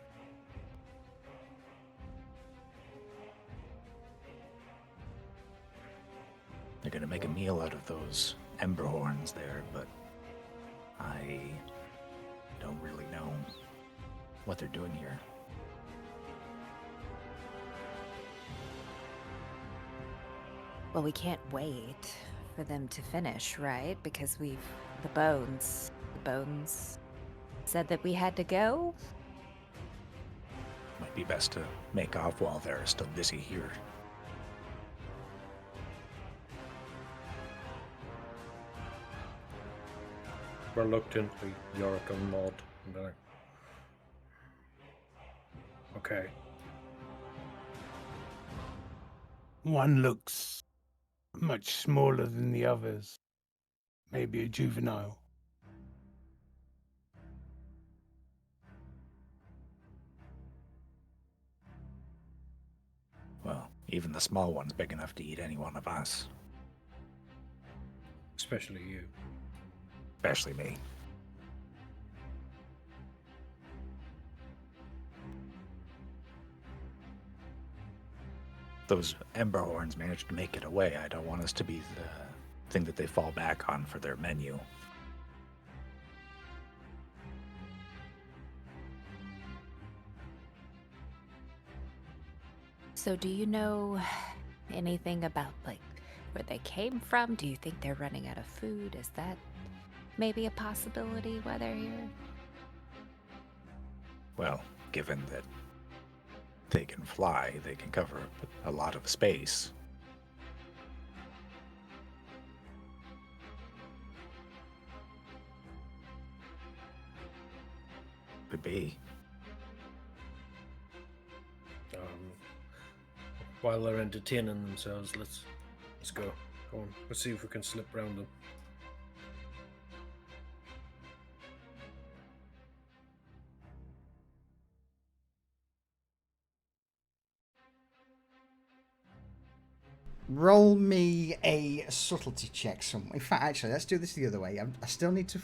They're gonna make a meal out of those ember horns there, but I don't really know what they're doing here. Well, we can't wait for them to finish, right? Because the bones said that we had to go. Might be best to make off while they're still busy here. Reluctantly, Yorick and nod. And be like, okay. One looks much smaller than the others. Maybe a juvenile. Well, even the small one's big enough to eat any one of us. Especially you. Especially me. Those ember horns managed to make it away. I don't want us to be the thing that they fall back on for their menu. So do you know anything about, like, where they came from? Do you think they're running out of food? Is that maybe a possibility why they're here? Well, given that they can fly, they can cover a lot of space. Could be. While they're entertaining themselves, let's go. Go on. Let's see if we can slip round them. Roll me a subtlety check. In fact, actually, let's do this the other way. I still need to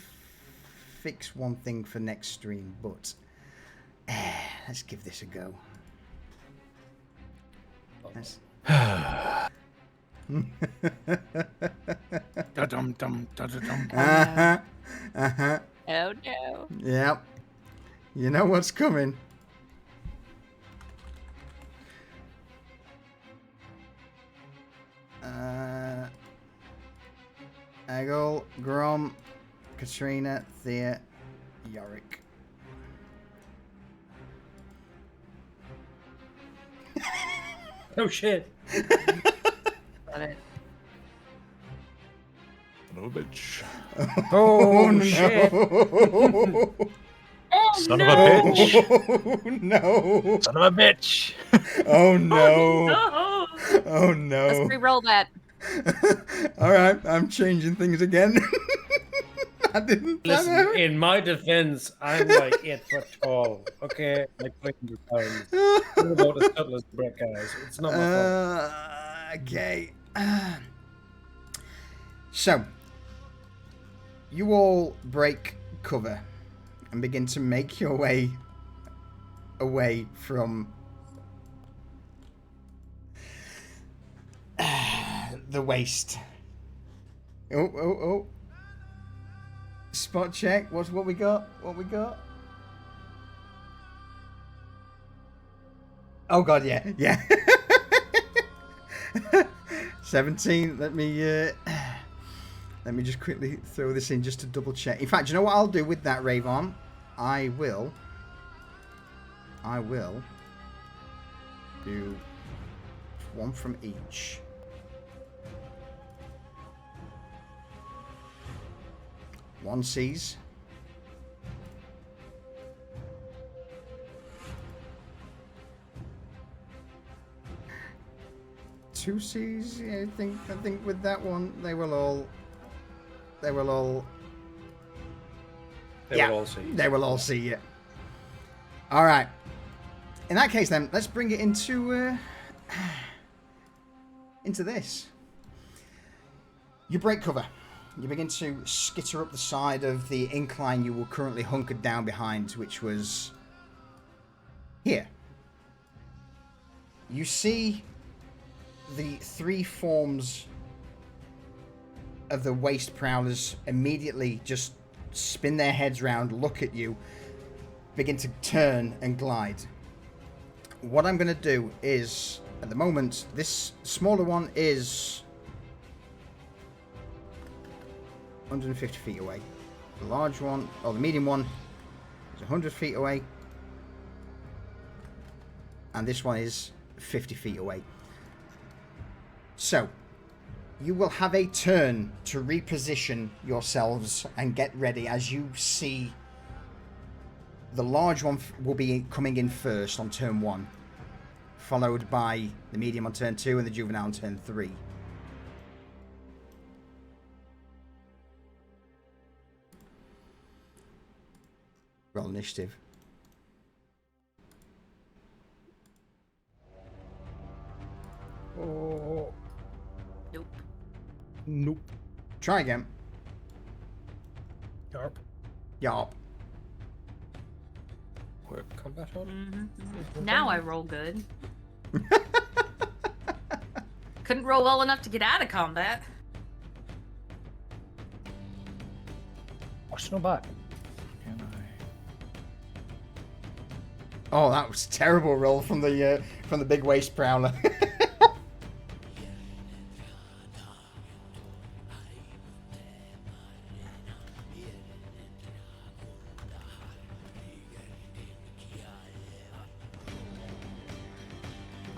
fix one thing for next stream, but let's give this a go. Let's... Da-dum-dum, da-da-dum. Oh no. Yep. You know what's coming. Eggle, Grom, Katrina, Thea, Yorick. Oh shit. Got it. Son of a bitch. Oh shit. Son of a bitch. Oh, no. Son of a bitch. Oh, no. No. Oh, Let's no. re-roll that. All right, I'm changing things again. I didn't plan Listen, out. in my defense, I'm like 8 foot tall. Okay, like 300 pounds. I'm about as subtle as brick guys. It's not my fault. Okay. So, you all break cover and begin to make your way away from the waste. Oh. Spot check. What we got? What we got? Oh god, yeah. 17. Let me just quickly throw this in just to double check. In fact, you know what I'll do with that, Ravon? I will do one from each. One C's. Two C's. Yeah, I think with that one they will all. They will all see it. All right. In that case, then let's bring it into this. You break cover. You begin to skitter up the side of the incline you were currently hunkered down behind, which was here. You see the three forms of the waste prowlers immediately just spin their heads round, look at you, begin to turn and glide. What I'm going to do is, at the moment, this smaller one is 150 feet away. The large one, or the medium one, is 100 feet away. And this one is 50 feet away. So, you will have a turn to reposition yourselves and get ready as you see the large one will be coming in first on turn 1, followed by the medium on turn 2 and the juvenile on turn 3. Roll initiative. Oh. Nope. Try again. Yarp. Yarp. Work combat on. Now I roll good. Couldn't roll well enough to get out of combat. What's no back? Oh, that was a terrible roll from the big waste prowler.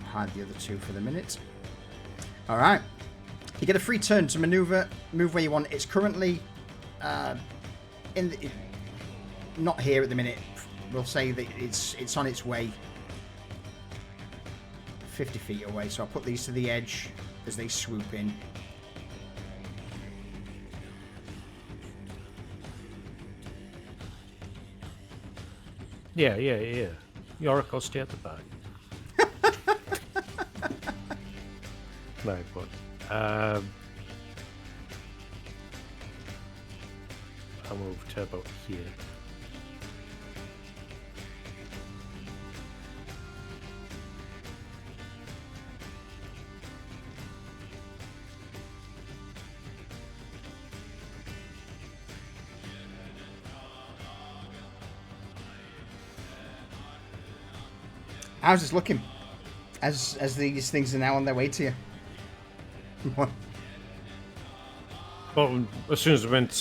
Hide the other two for the minute. All right, you get a free turn to move where you want. It's currently not here at the minute. We'll say that it's on its way 50 feet away. So I'll put these to the edge as they swoop in. Yeah. Yorick will stay at the back. No, but I'll move to about here. How's this looking? As these things are now on their way to you. But as soon as the went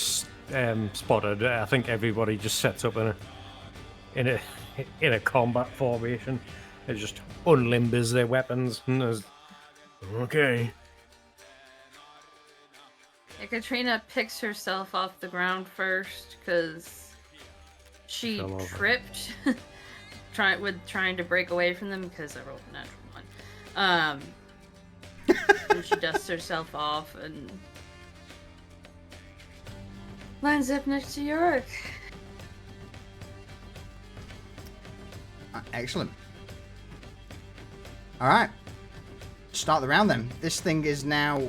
spotted, I think everybody just sets up in a combat formation. It just unlimbers their weapons and is okay. Yeah, Katrina picks herself off the ground first because she Fell over. tripped trying to break away from them because I rolled a natural one. And she dusts herself off and lines up next to Yorick. Excellent. All right. Start the round then. This thing is now...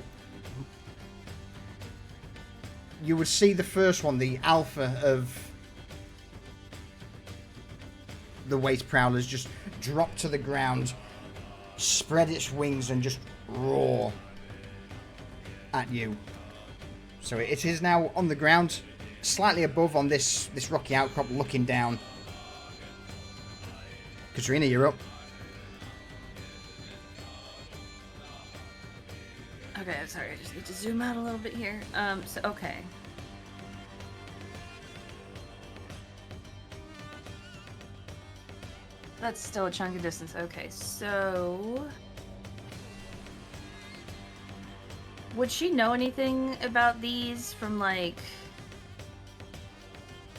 You would see the first one, the alpha of the waste prowlers, just drop to the ground, spread its wings, and just roar at you. So it is now on the ground, slightly above on this rocky outcrop, looking down. Katrina, you're up. Okay, I'm sorry, I just need to zoom out a little bit here. Okay. That's still a chunk of distance. Okay, so... Would she know anything about these from, like,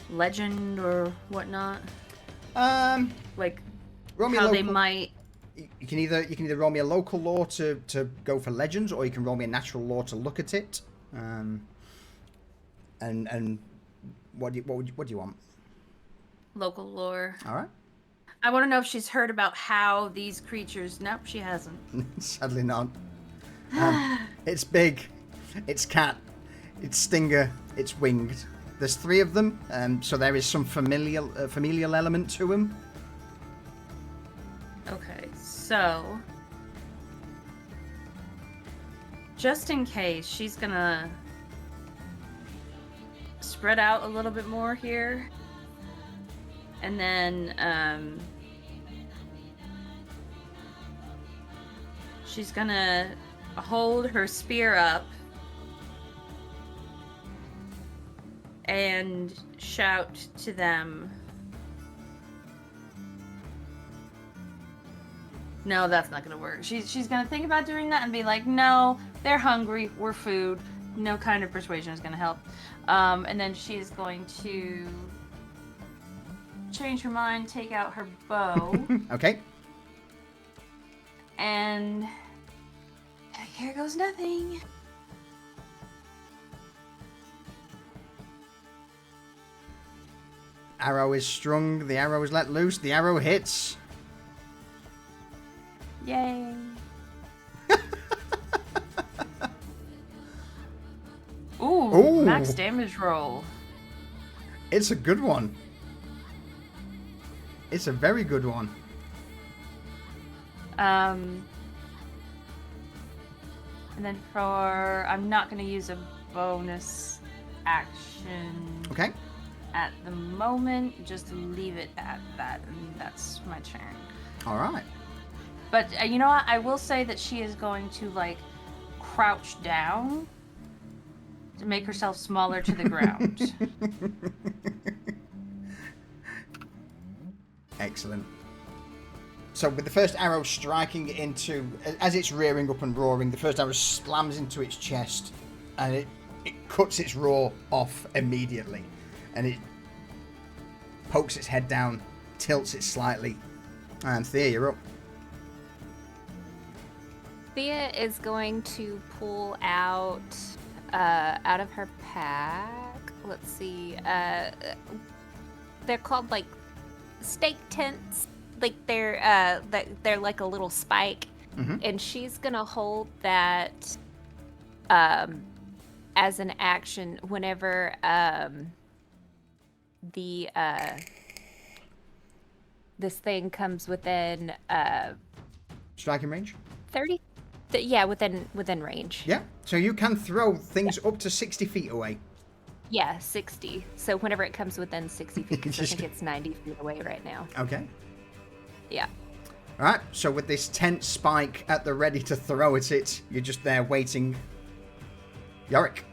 legend or whatnot? Like, roll me a how they local- might... You can either roll me a local lore to go for legends, or you can roll me a natural lore to look at it. And what do you want? Local lore. All right. I want to know if she's heard about how these creatures... Nope, she hasn't. Sadly not. It's big. It's cat. It's stinger. It's winged. There's 3 of them, so there is some familial element to them. Okay, so... Just in case, she's gonna... spread out a little bit more here. And then, she's gonna hold her spear up and shout to them. No, that's not gonna work. She's gonna think about doing that and be like, no, they're hungry, we're food. No kind of persuasion is gonna help. And then she's going to change her mind, take out her bow. Okay. And here goes nothing. Arrow is strung. The arrow is let loose. The arrow hits. Yay. Ooh, max damage roll. It's a good one. It's a very good one. And then I'm not going to use a bonus action Okay. at the moment. Just leave it at that, and that's my turn. All right. But you know what? I will say that she is going to, like, crouch down to make herself smaller to the ground. Excellent. So with the first arrow striking into, as it's rearing up and roaring, the first arrow slams into its chest, and it cuts its roar off immediately, and it pokes its head down, tilts it slightly, and Thea, you're up. Thea is going to pull out of her pack. Let's see. They're called like stake tents. Like they're like a little spike, and she's gonna hold that as an action whenever this thing comes within Striking range? 30. Yeah, within range. Yeah. So you can throw things up to 60 feet away. Yeah, 60. So whenever it comes within 60 feet, 'cause I think it's 90 feet away right now. Okay. Yeah. All right. So with this tent spike at the ready to throw at it, you're just there waiting. Yorick.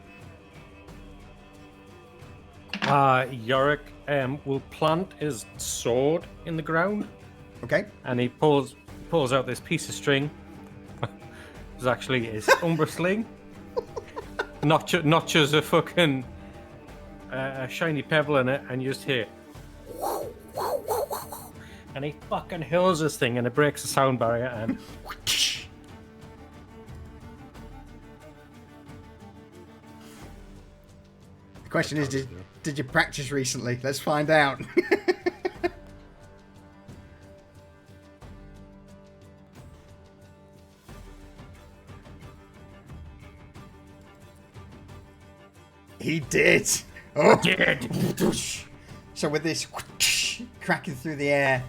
Yorick will plant his sword in the ground, Okay. and he pulls out this piece of string. It's actually his Umbra sling. Notches a fucking a shiny pebble in it, and you just hear. And he fucking hurls this thing, and it breaks the sound barrier, and. The question is, did you practice recently? Let's find out. He did. Oh, Did. So with this cracking through the air,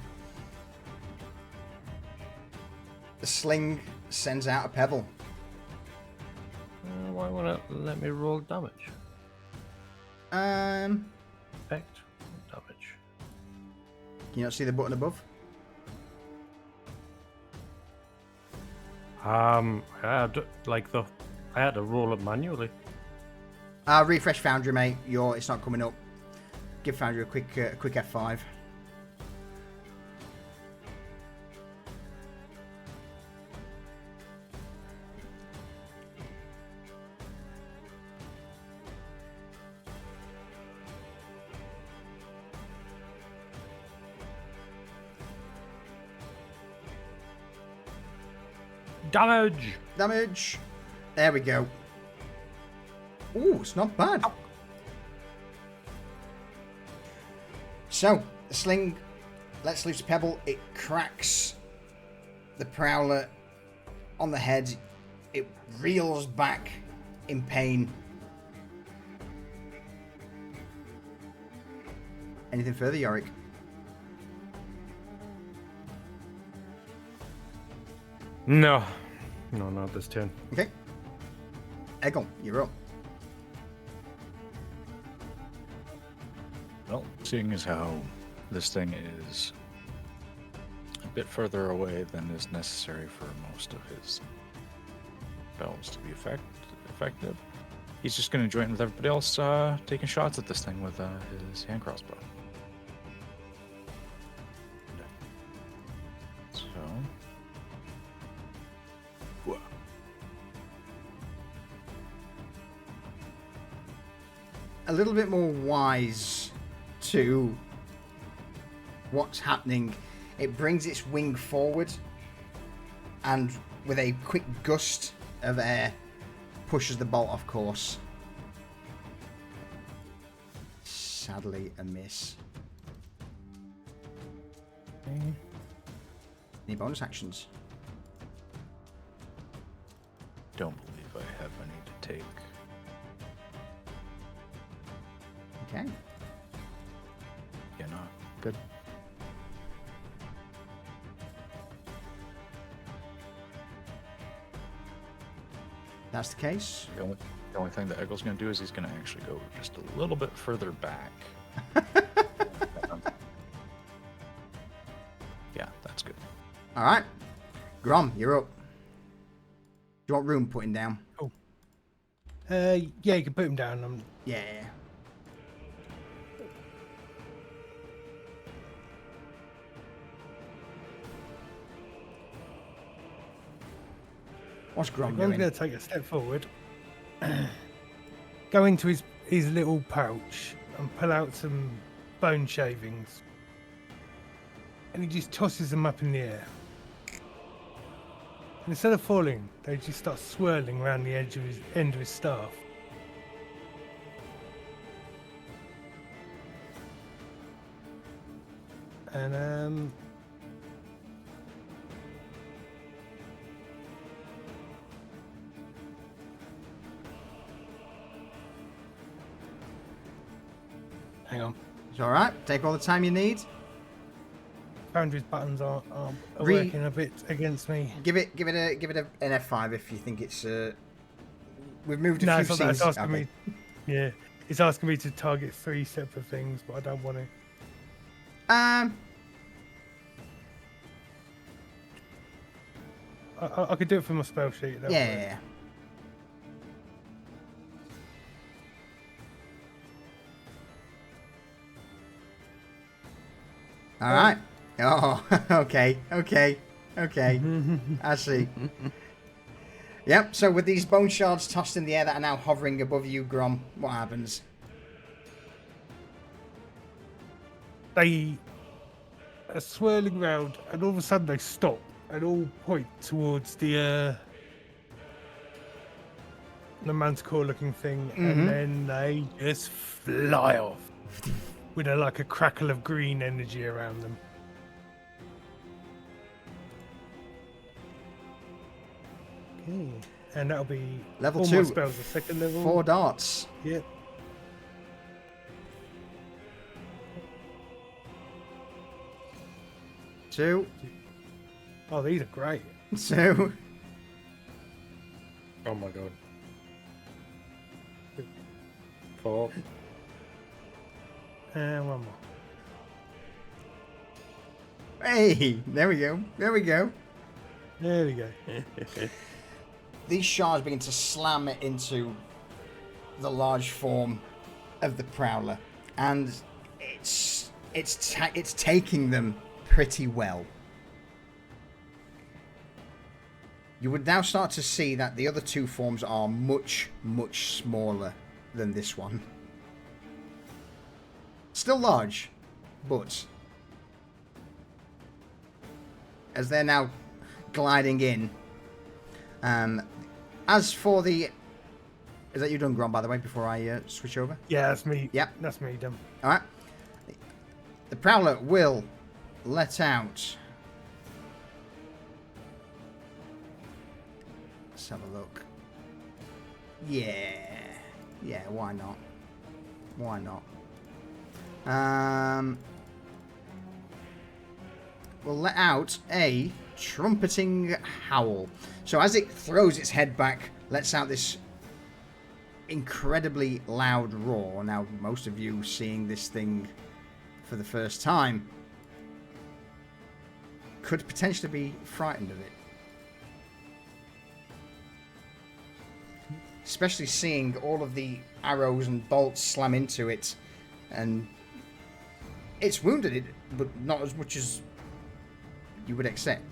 the sling sends out a pebble. Why won't it let me roll damage? Effect damage. Can you not see the button above? I had to roll it manually. Refresh Foundry, mate. It's not coming up. Give Foundry a quick F5. Damage. There we go. Ooh, it's not bad. Ow. So, the sling lets loose a pebble. It cracks the prowler on the head. It reels back in pain. Anything further, Yorick? No, not this turn. Okay. Eggle, you're up. Well, seeing as how this thing is a bit further away than is necessary for most of his spells to be effective, he's just going to join with everybody else taking shots at this thing with his hand crossbow. So, whoa. A little bit more wise to what's happening, it brings its wing forward and with a quick gust of air pushes the bolt off course. Sadly a miss. Any bonus actions? Don't believe I have any to take. Okay. Yeah, no, good. That's the case. The only thing that Eggle's going to do is he's going to actually go just a little bit further back. Yeah, that's good. All right. Grom, you're up. Do you want room putting down? Oh. Yeah, you can put him down. Yeah. What's Grom I'm doing? going to take a step forward, go into his little pouch and pull out some bone shavings. And he just tosses them up in the air. And instead of falling, they just start swirling around the edge of his end of his staff. And hang on. It's all right. Take all the time you need. Foundry's buttons are working a bit against me. Give it an F5 if you think it's. We've moved a No, few it's not that. scenes. It's asking Okay. me. Yeah, it's asking me to target 3 separate things, but I don't want to. I could do it from my spell sheet. That Yeah. All right. Oh, okay. I see. Yep, so with these bone shards tossed in the air that are now hovering above you, Grom, what happens? They are swirling round, and all of a sudden they stop and all point towards the manticore-looking thing, and then they just fly off with like a crackle of green energy around them. Okay, and that'll be Level all 2. my spells are second level. 4 darts. Yep. Two. Oh, these are great. 2. Oh my god. 4. And one more. Hey, there we go. There we go. These shards begin to slam into the large form of the Prowler, and it's taking them pretty well. You would now start to see that the other two forms are much, much smaller than this one. Still large, but as they're now gliding in. As for the... Is that you done, Grom, by the way, before I switch over? Yeah, that's me. Yep. That's me done. Alright. The Prowler will let out... Let's have a look. Yeah, why not? Why not? We'll let out a trumpeting howl. So as it throws its head back, lets out this incredibly loud roar. Now, most of you seeing this thing for the first time could potentially be frightened of it. Especially seeing all of the arrows and bolts slam into it, and it's wounded it, but not as much as you would expect.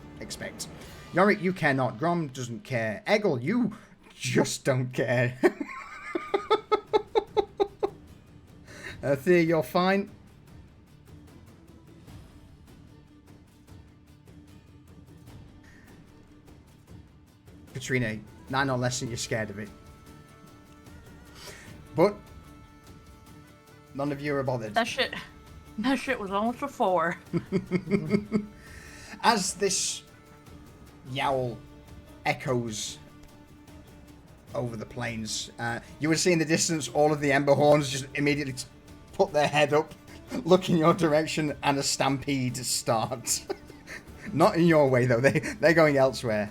Yorick, you care not. Grom doesn't care. Eggle, you just don't care. Thea, you're fine. Katrina, 9 or less and you're scared of it. But none of you are bothered. That shit was almost a 4. As this yowl echoes over the plains, you would see in the distance all of the Ember Horns just immediately put their head up, look in your direction, and a stampede starts. Not in your way, though. They're going elsewhere.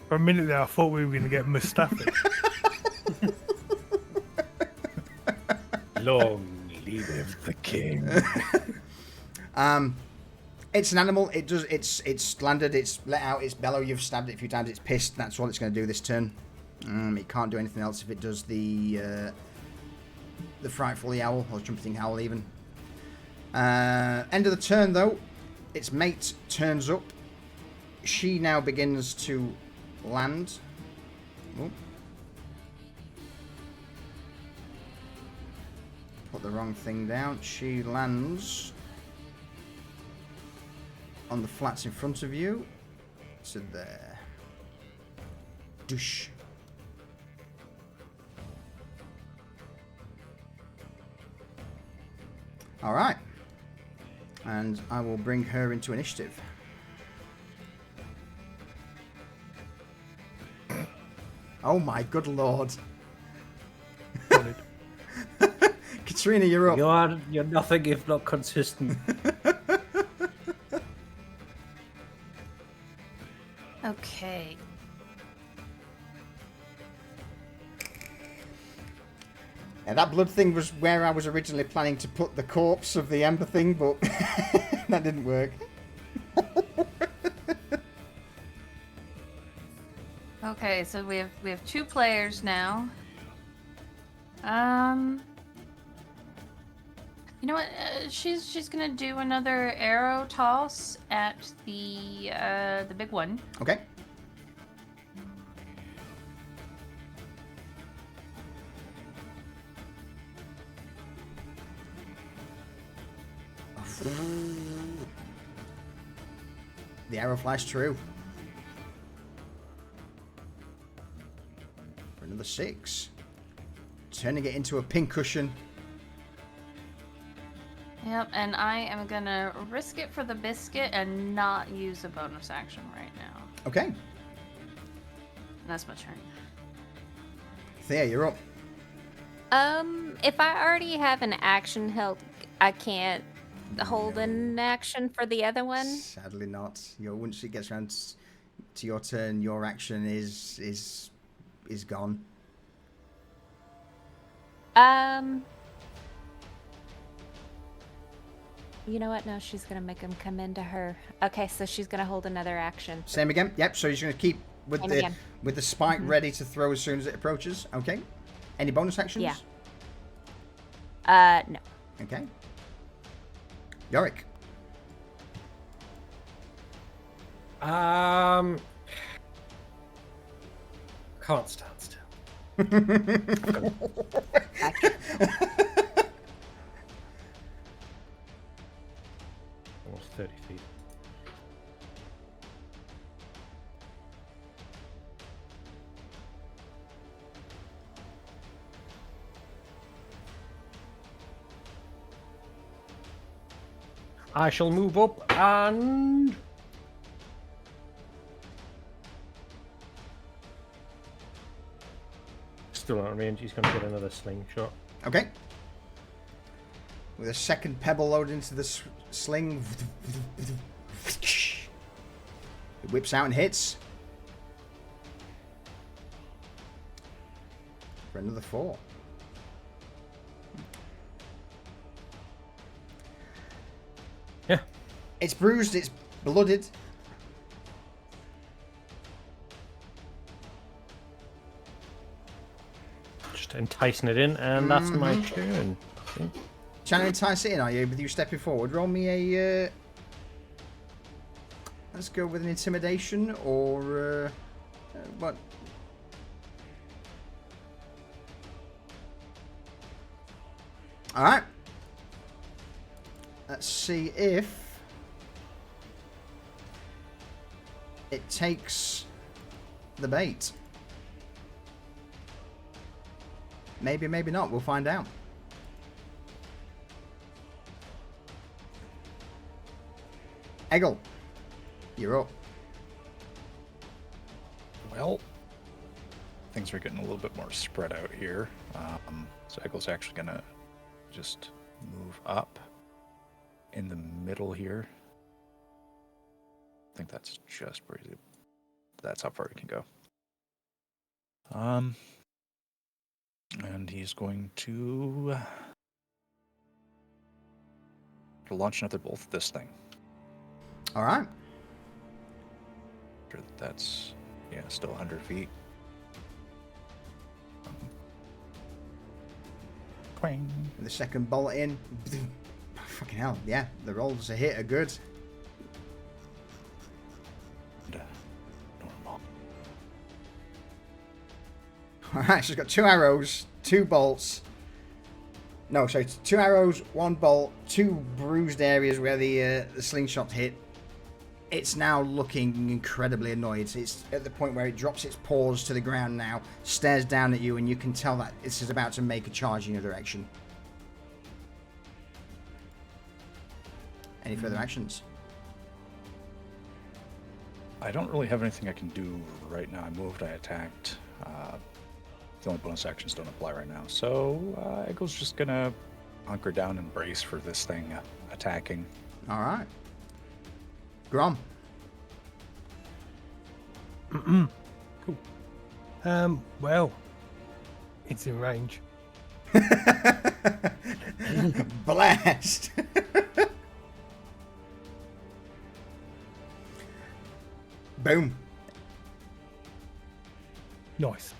For a minute there, I thought we were going to get Mustafa. Long live the king. It's an animal. It's landed. It's let out its bellow. You've stabbed it a few times. It's pissed. That's all it's going to do this turn. It can't do anything else if it does the frightful yowl or trumpeting howl even. End of the turn though, its mate turns up. She now begins to land. Oh. Put the wrong thing down. She lands on the flats in front of you. So there. Douche. Alright. And I will bring her into initiative. Oh my good lord. Katrina, you're up. You're nothing if not consistent. Okay. Yeah, that blood thing was where I was originally planning to put the corpse of the Ember thing, but that didn't work. Okay, so we have 2 players now. You know what? She's gonna do another arrow toss at the big one. Okay. The arrow flies true. For another 6. Turning it into a pincushion. Yep, and I am gonna risk it for the biscuit and not use a bonus action right now. Okay. And that's my turn. Thea, you're up. If I already have an action held, I can't hold an action for the other one. Sadly not. Once it gets around to your turn, your action is gone. You know what? No, she's gonna make him come into her. Okay, so she's gonna hold another action. Same again. Yep. So you're going to keep with Same the again. with the spike ready to throw as soon as it approaches. Okay. Any bonus actions? Yeah. No. Okay. Yorick. Can't stand still. Almost 30 feet. I shall move up and still out of range. He's going to get another slingshot. Okay. With a second pebble loaded into the sling. It whips out and hits. For another 4. Yeah. It's bruised, it's blooded. Just enticing it in, and that's my turn. I think. Trying to entice it in, are you? With you stepping forward. Roll me a... let's go with an intimidation or... what? Alright. Let's see if... it takes the bait. Maybe, maybe not. We'll find out. Eggle, you're up. Well, things are getting a little bit more spread out here. So Eggle's actually going to just move up in the middle here. I think that's just where that's how far he can go. And he's going to launch another bolt at this thing. All right. Sure that's, yeah, still 100 feet. Twang. The second bullet in. Fucking hell, yeah. The rolls a hit are good. Normal. Alright, she's got 2 arrows, 2 bolts. No, sorry, 2 arrows, 1 bolt, 2 bruised areas where the slingshot hit. It's now looking incredibly annoyed. It's at the point where it drops its paws to the ground now, stares down at you, and you can tell that this is about to make a charge in your direction. Any further actions? I don't really have anything I can do right now. I moved, I attacked. The only bonus actions don't apply right now. So Eggle's just gonna hunker down and brace for this thing attacking. Alright. Grom. Cool. Well, it's in range. Blast! Boom. Nice.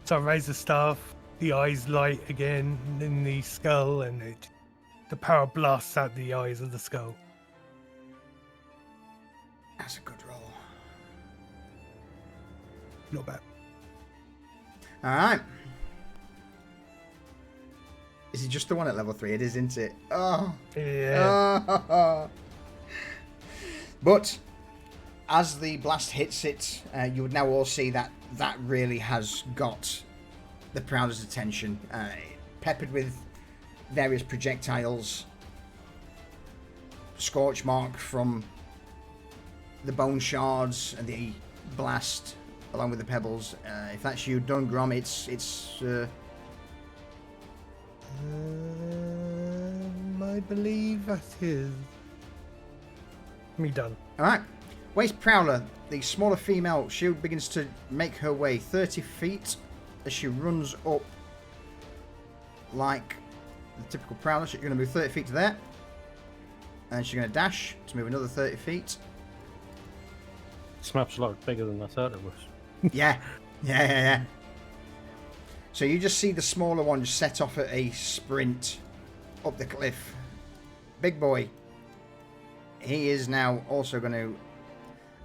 So I raise the staff, the eyes light again in the skull, and the power blasts out the eyes of the skull. That's a good roll. Not bad. All right. Is it just the one at level 3? It is, isn't it? Oh. Yeah. Oh. But as the blast hits it, you would now all see that that really has got the Prowler's attention. Peppered with various projectiles. Scorch mark from the bone shards and the blast, along with the pebbles. If that's you done, Grom, it's I believe that is me done. Alright. Waste Prowler, the smaller female, she begins to make her way 30 feet as she runs up like the typical Prowler. She's going to move 30 feet to there. And she's going to dash to move another 30 feet. This map's a lot bigger than I thought it was. Yeah. So you just see the smaller one just set off at a sprint up the cliff. Big boy. He is now also going to...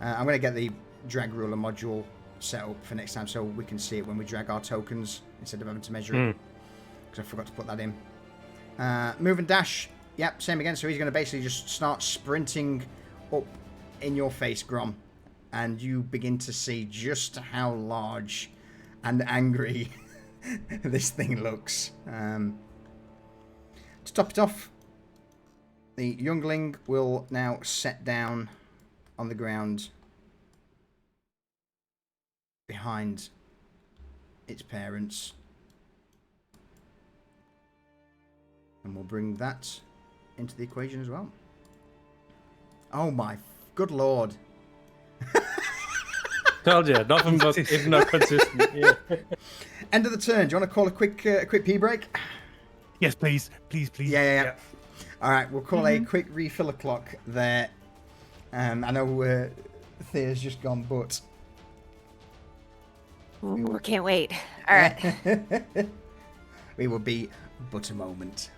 I'm going to get the drag ruler module set up for next time so we can see it when we drag our tokens instead of having to measure it. Because I forgot to put that in. Move and dash. Yep, same again. So he's going to basically just start sprinting up in your face, Grom. And you begin to see just how large and angry this thing looks. To top it off, the youngling will now set down on the ground behind its parents. And we'll bring that into the equation as well. Oh my good lord. Told you, nothing but if not consistent. Yeah. End of the turn. Do you want to call a quick pee break? Yes, please. Yeah. All right, we'll call a quick refill clock there. I know Thea's just gone, but... Ooh, can't wait. All right. We will be but a moment.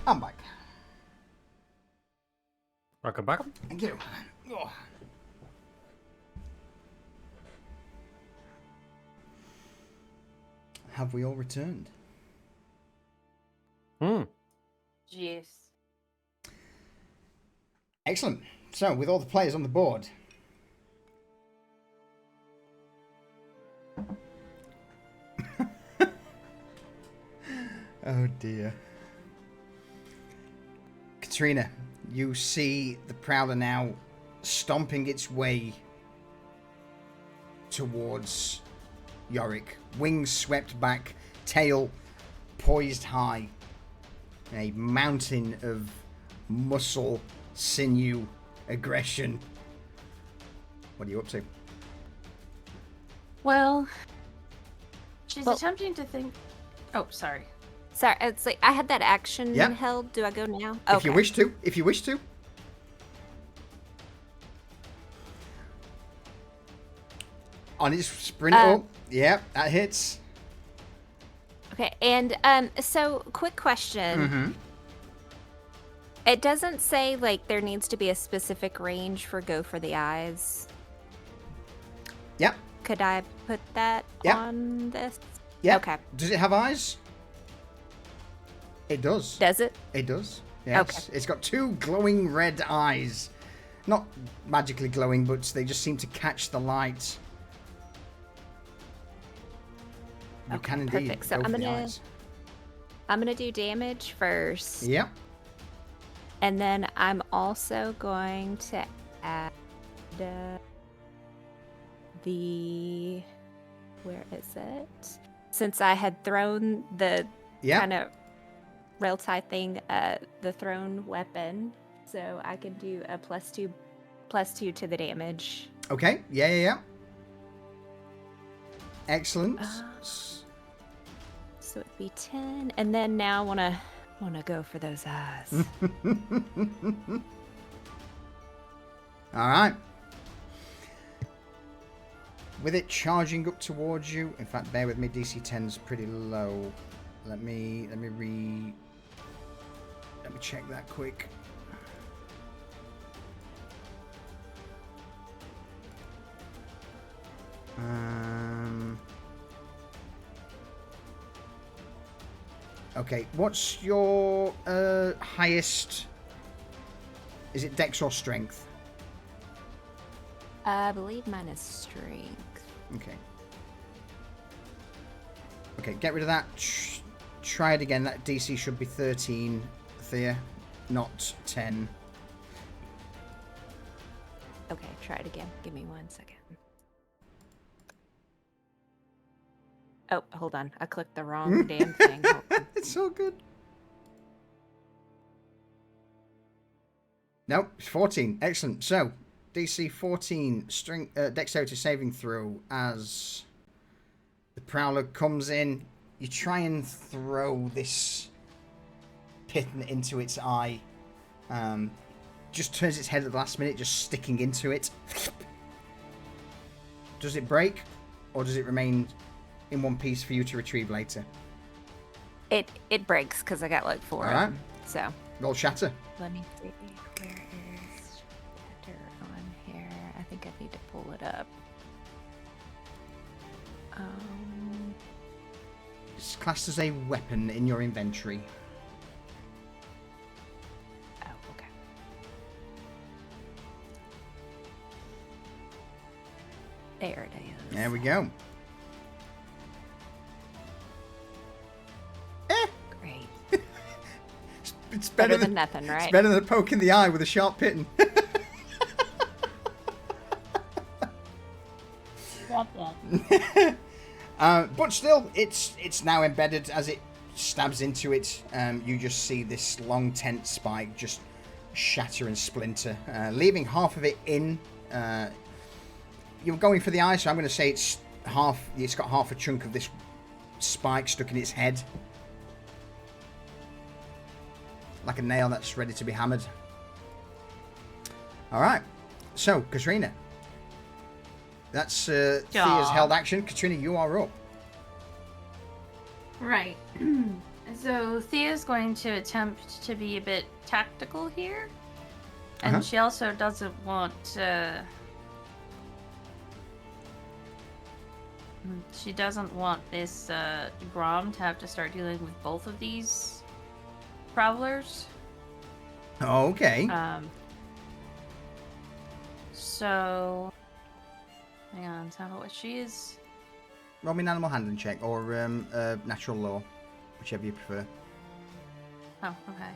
I'm back. Welcome back. Thank you. Oh. have we all returned? Jeez. Excellent. So, with all the players on the board, oh dear. Katrina, you see the Prowler now stomping its way towards Yorick. Wings swept back, tail poised high. A mountain of muscle, sinew, aggression. What are you up to? Well, she's attempting to think. Oh, sorry. Sorry, it's like I had that action Yeah. held. Do I go now? If you wish to. If you wish to. On its sprint up. Yep, that hits. Okay, and so quick question. Mm-hmm. It doesn't say like there needs to be a specific range for go for the eyes. Yep. Could I put that Yep. on this? Yep. Okay. Does it have eyes? It does. Does it? It does. Yes. Okay. It's got two glowing red eyes. Not magically glowing, but they just seem to catch the light. You Okay, can indeed perfect. So go I'm for the gonna- eyes. I'm gonna do damage first. Yep. And then I'm also going to add the... Where is it? Since I had thrown the Yep. kind of rail tie thing, the thrown weapon, so I can do a +2 to the damage. Okay. Yeah. Excellent. So it'd be 10, and then now wanna go for those eyes. All right. With it charging up towards you, in fact, bear with me. DC 10's pretty low. Let me check that quick. Okay, what's your highest? Is it Dex or Strength? I believe mine is strength. Okay. Okay, get rid of that. Try it again. That DC should be 13, Thea, not 10. Okay, try it again. Give me 1 second. Oh, hold on. I clicked the wrong damn thing. Hold on. It's so good. Nope, it's 14. Excellent. So, DC 14 dexterity saving throw as the Prowler comes in. You try and throw this pin into its eye. Just turns its head at the last minute, just sticking into it. Does it break, or does it remain in one piece for you to retrieve later? It breaks because I got like 4 All of right. them. So Roll shatter. let me see. Where is shatter on here? I think I need to pull it up. It's classed as a weapon in your inventory. Oh, okay. There it is. There we go. Great. It's Better better than nothing, right? It's better than a poke in the eye with a sharp pin. But still, it's now embedded as it stabs into it. You just see this long tent spike just shatter and splinter, leaving half of it in. You're going for the eye, so I'm going to say it's got half a chunk of this spike stuck in its head. Like a nail that's ready to be hammered. Alright. So, Katrina. That's Thea's held action. Katrina, you are up. Right. So Thea's going to attempt to be a bit tactical here. And she also doesn't want to... She doesn't want this Grom to have to start dealing with both of these prowlers. Okay. So, hang on, tell me what she is. Roll me an animal handling check or natural law, whichever you prefer. Oh, okay.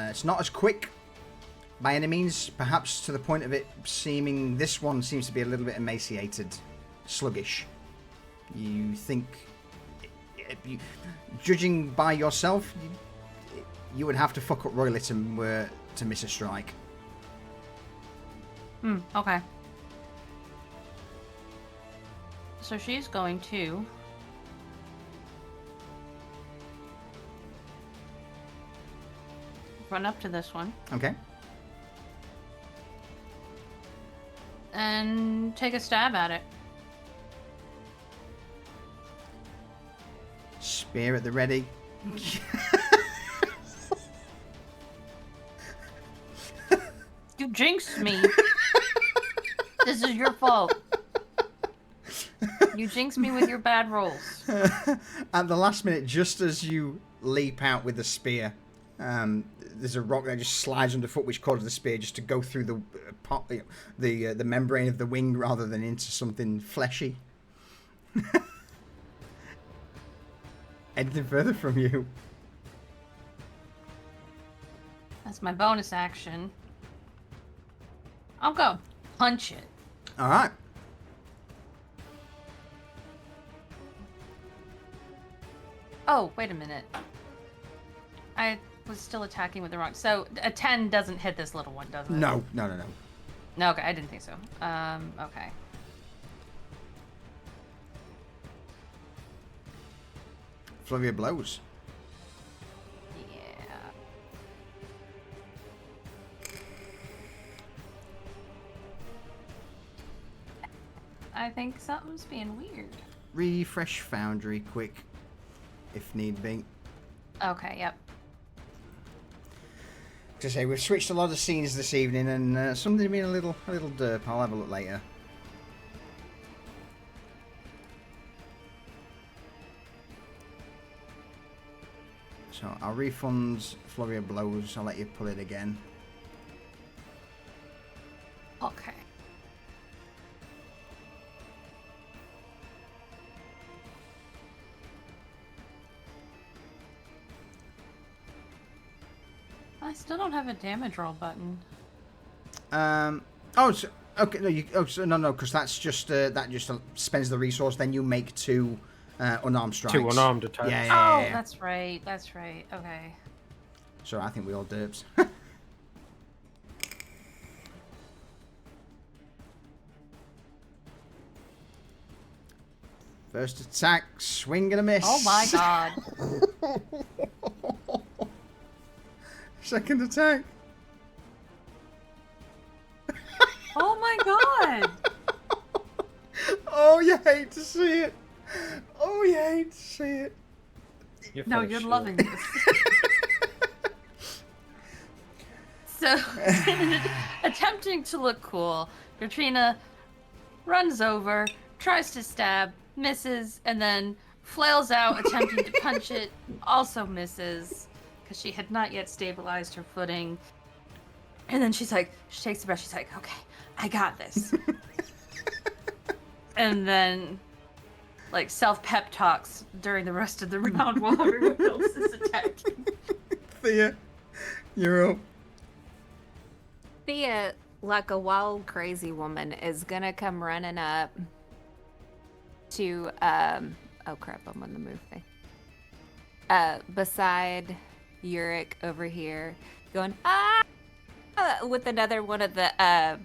It's not as quick by any means, perhaps to the point of it seeming this one seems to be a little bit emaciated, sluggish. You think, judging by yourself, you would have to fuck up royally to miss a strike. Okay. So she's going to run up to this one Okay. and take a stab at it. Spear at the ready. You jinxed me. This is your fault. You jinxed me with your bad rolls. At the last minute, just as you leap out with the spear, there's a rock that just slides underfoot, which causes the spear just to go through the membrane of the wing rather than into something fleshy. Anything further from you? That's my bonus action. I'll go punch it. All right. Oh, wait a minute. I was still attacking with the wrong. So a 10 doesn't hit this little one, does it? No. No, okay, I didn't think so. Okay. Flurry of blows. Yeah. I think something's being weird. Refresh Foundry quick, if need be. Okay, yep. To say, we've switched a lot of scenes this evening, and something being a little derp. I'll have a look later. So I'll refund Flurry of Blows. I'll let you pull it again. Okay. I still don't have a damage roll button. Oh, so, okay. No, no, because that's just that just spends the resource. Then you make two unarmed strikes. Two unarmed attacks. Yeah. That's right. That's right. Okay. So I think we all derps. First attack, swing and a miss. Oh my god. Second attack. Oh my god. Oh, you hate to see it. Oh, you hate to see it. No, you're loving this. So, attempting to look cool, Katrina runs over, tries to stab, misses, and then flails out, attempting to punch it, also misses, because she had not yet stabilized her footing. And then she takes a breath, she's like, okay, I got this. And then, self-pep talks during the rest of the round while everyone else is attacking. Thea, you're up. Thea, like a wild, crazy woman, is gonna come running up to, oh crap, I'm on the move thing. Beside Yurik over here, going, with another one of the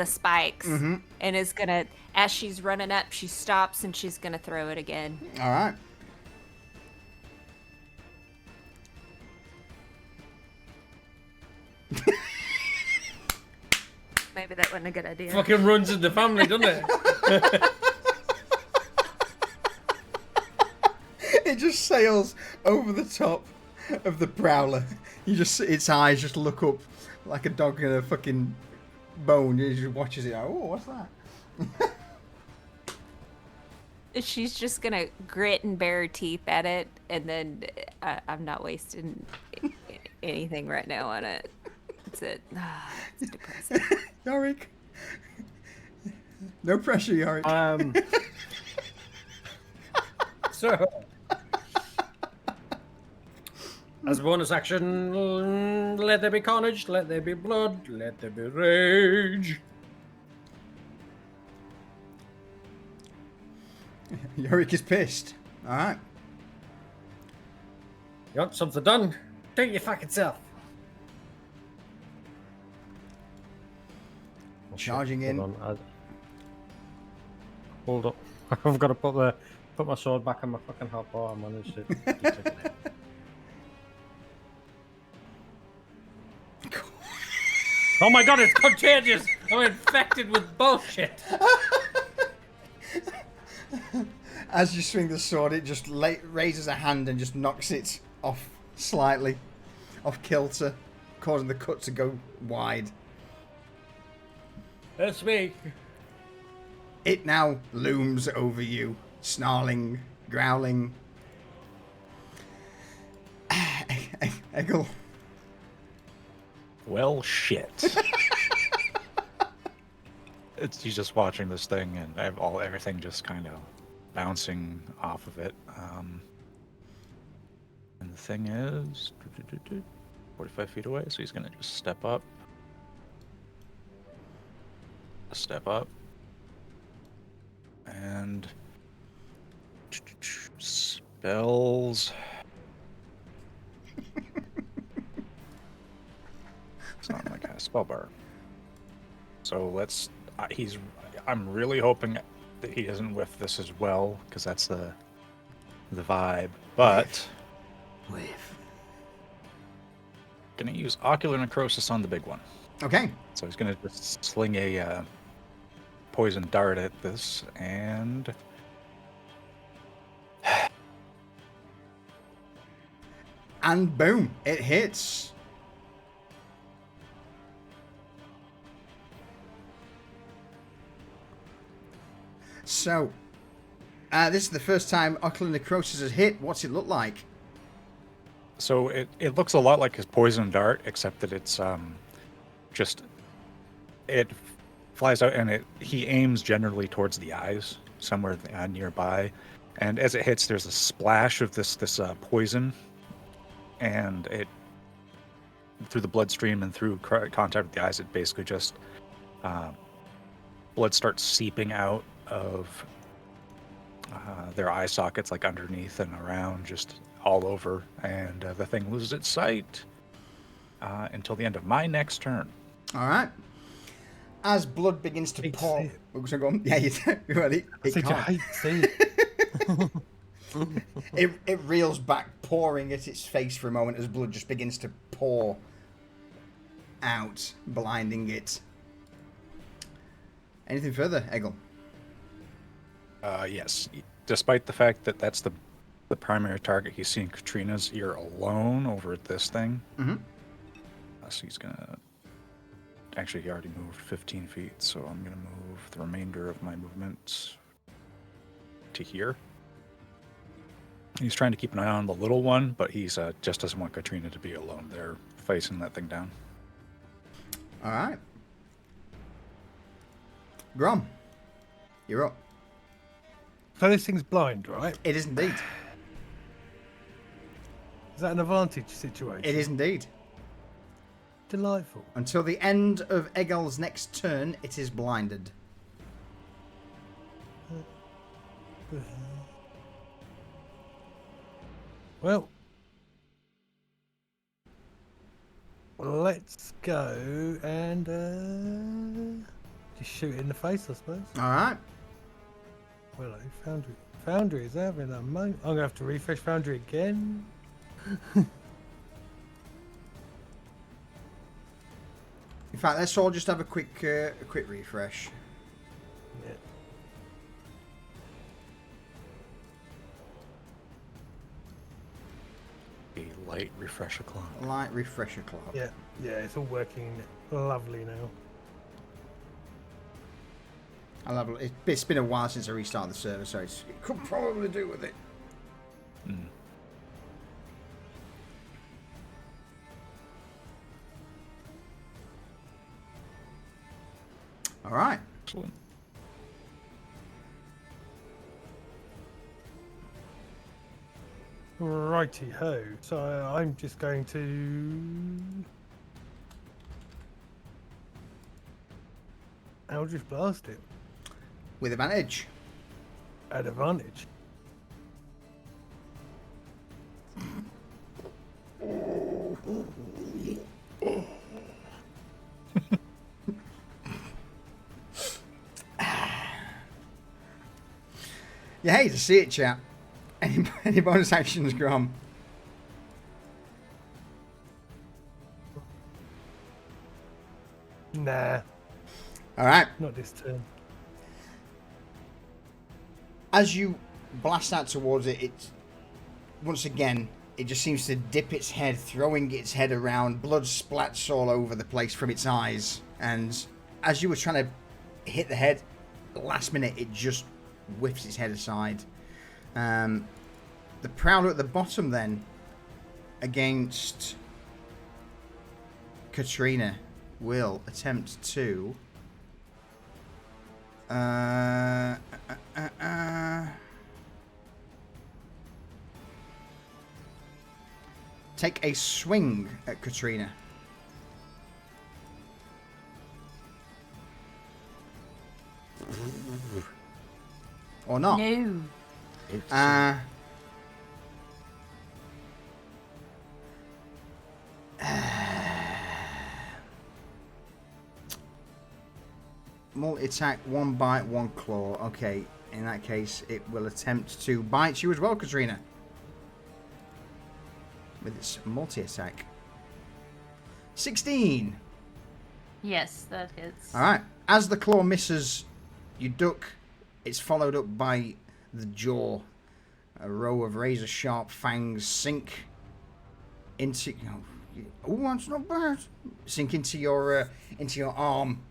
spikes, and is gonna, as she's running up, she stops and she's gonna throw it again. All right. Maybe that wasn't a good idea. Fucking runs in the family, doesn't it? It just sails over the top of the prowler. Its eyes just look up like a dog in a fucking bone. It just watches it. Oh, what's that? She's just gonna grit and bare her teeth at it, and then I'm not wasting anything right now on it. It's depressing. Yorick. No pressure, Yorick. So, as a bonus action, let there be carnage, let there be blood, let there be rage. Yorick is pissed. Alright. You want something done? Do it your fucking self. Charging in. Hold up. I've got to put my sword back on my fucking hot bar. I managed to take it out. Oh my god, it's contagious! I'm infected with bullshit! As you swing the sword, it just raises a hand and just knocks it off slightly, off kilter, causing the cut to go wide. That's me. It now looms over you, snarling, growling. Eggle. Well, shit. He's just watching this thing, and everything just kind of bouncing off of it. And the thing is 45 feet away, so he's gonna just step up. And spells. It's not my kind of spell bar. So let's. I'm really hoping that he doesn't whiff this as well, because that's the vibe. But Whiff. Gonna use ocular necrosis on the big one. Okay. So he's gonna just sling a poison dart at this, and And boom, it hits. So, this is the first time ocular necrosis has hit. What's it look like? so it looks a lot like his poison dart, except that it's just it flies out and he aims generally towards the eyes, somewhere nearby, and as it hits, there's a splash of this poison, and it through the bloodstream and through contact with the eyes, it basically just blood starts seeping out of their eye sockets, like underneath and around, just all over, and the thing loses its sight until the end of my next turn. All right. As blood begins to pour. see Oh, so go on. Yeah, you ready? I said you hate to see it. It reels back, pouring at its face for a moment as blood just begins to pour out, blinding it. Anything further, Eggle? Yes. Despite the fact that that's the primary target, he's seeing Katrina's ear alone over at this thing. Mm-hmm. So he's gonna. Actually, he already moved 15 feet, so I'm gonna move the remainder of my movement to here. He's trying to keep an eye on the little one, but he's just doesn't want Katrina to be alone there facing that thing down. All right. Grom, you're up. So this thing's blind, right? It is indeed. Is that an advantage situation? It is indeed. Delightful. Until the end of Eggle's next turn, it is blinded. Well, let's go and just shoot it in the face, I suppose. All right. Well, Foundry. Foundry is having a moment. I'm gonna have to refresh Foundry again. In fact, let's all just have a quick refresh. Yeah. light refresher claw. Light refresher claw. Yeah, it's all working lovely now. I'll have it's been a while since I restarted the server, so it could probably do with it. Mm. All right. Excellent. Righty ho. So I'm just going to Eldritch Blast it With advantage. at advantage. You hate to see it, chap. Any bonus actions, Grom? Nah, All right. not this turn. As you blast out towards it, once again, it just seems to dip its head, throwing its head around. Blood splats all over the place from its eyes. And as you were trying to hit the head, the last minute, it just whiffs its head aside. The Prowler at the bottom then, against Katrina, will attempt to... take a swing at Katrina. Or not. No. Multi-attack, 1 bite, 1 claw. Okay, in that case, it will attempt to bite you as well, Katrina. With its multi-attack. 16! Yes, that hits. Alright, as the claw misses, you duck. It's followed up by the jaw. A row of razor-sharp fangs sink into... Oh, that's not bad. Sink into your arm,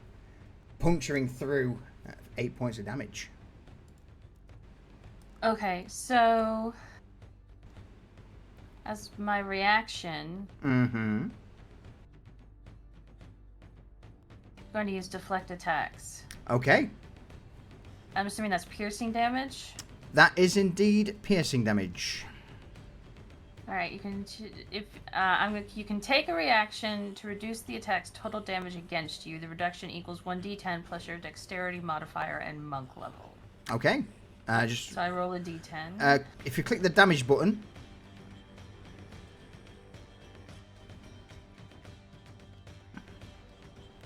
puncturing through 8 points of damage. Okay, so as my reaction, Mm-hmm. I'm going to use deflect attacks. Okay. I'm assuming that's piercing damage. That is indeed piercing damage. All right, you can you can take a reaction to reduce the attack's total damage against you. The reduction equals 1d10 plus your dexterity modifier and monk level. Okay. So I roll a d10. If you click the damage button.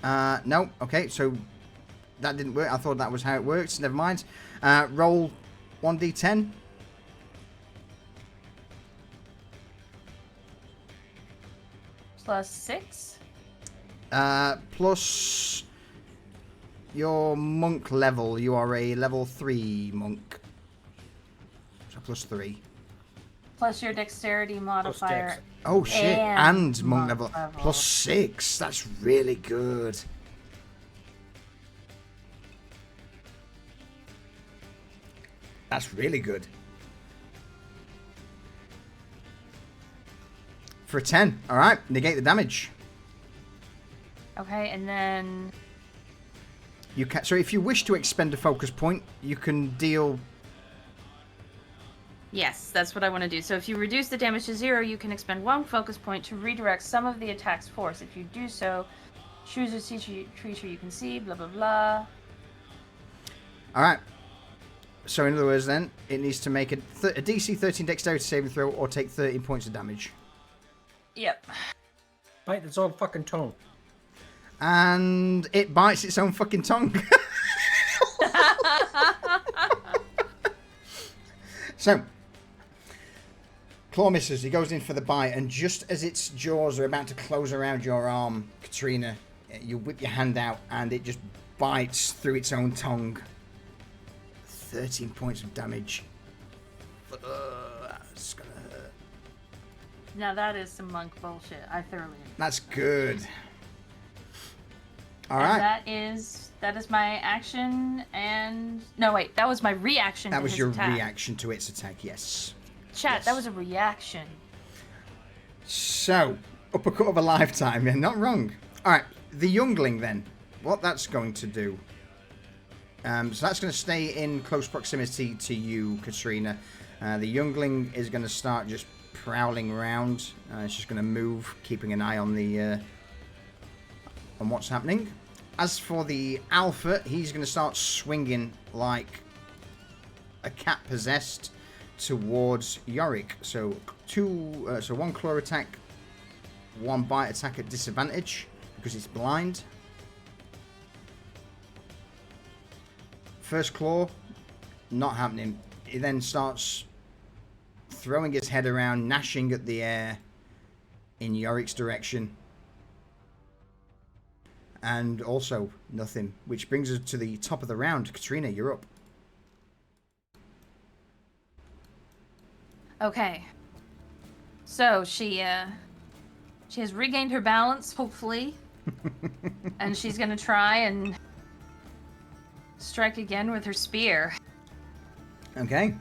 No. Okay, so that didn't work. I thought that was how it works. Never mind. Roll 1d10. Plus 6. Plus your monk level. You are a level 3 monk. So plus 3. Plus your dexterity modifier. dex. Oh shit! And monk monk level. level. Plus 6. That's really good. That's really good. For a 10. Alright, negate the damage. Okay, and then You can. So if you wish to expend a focus point, you can deal. yes, that's what I want to do. So if you reduce the damage to 0, you can expend 1 focus point to redirect some of the attack's force. If you do so, choose a creature you can see, blah blah blah. Alright. So in other words then, it needs to make a DC 13 dexterity saving throw or take 13 points of damage. Yep. Bite its own fucking tongue. And it bites its own fucking tongue. So, claw misses. He goes in for the bite, and just as its jaws are about to close around your arm, Katrina, you whip your hand out, and it just bites through its own tongue. 13 points of damage. That's gonna hurt. Now that is some monk bullshit. I thoroughly agree. That's good. All And right. that is my action and no wait, that was my reaction. That to was his your attack. reaction to its attack, yes. Chat, Yes. that was a reaction. So, uppercut of a lifetime, yeah, not wrong. Alright, the youngling then. What that's going to do. So that's going to stay in close proximity to you, Katrina. The youngling is going to start just prowling around. It's just going to move, keeping an eye on the on what's happening. As for the alpha, he's going to start swinging like a cat possessed towards Yorick. So one claw attack, one bite attack at disadvantage because it's blind. First claw, not happening. He then starts throwing his head around, gnashing at the air in Yorick's direction. And also nothing, which brings us to the top of the round. Katrina, you're up. Okay. So she has regained her balance, hopefully. And she's gonna try and strike again with her spear. Okay.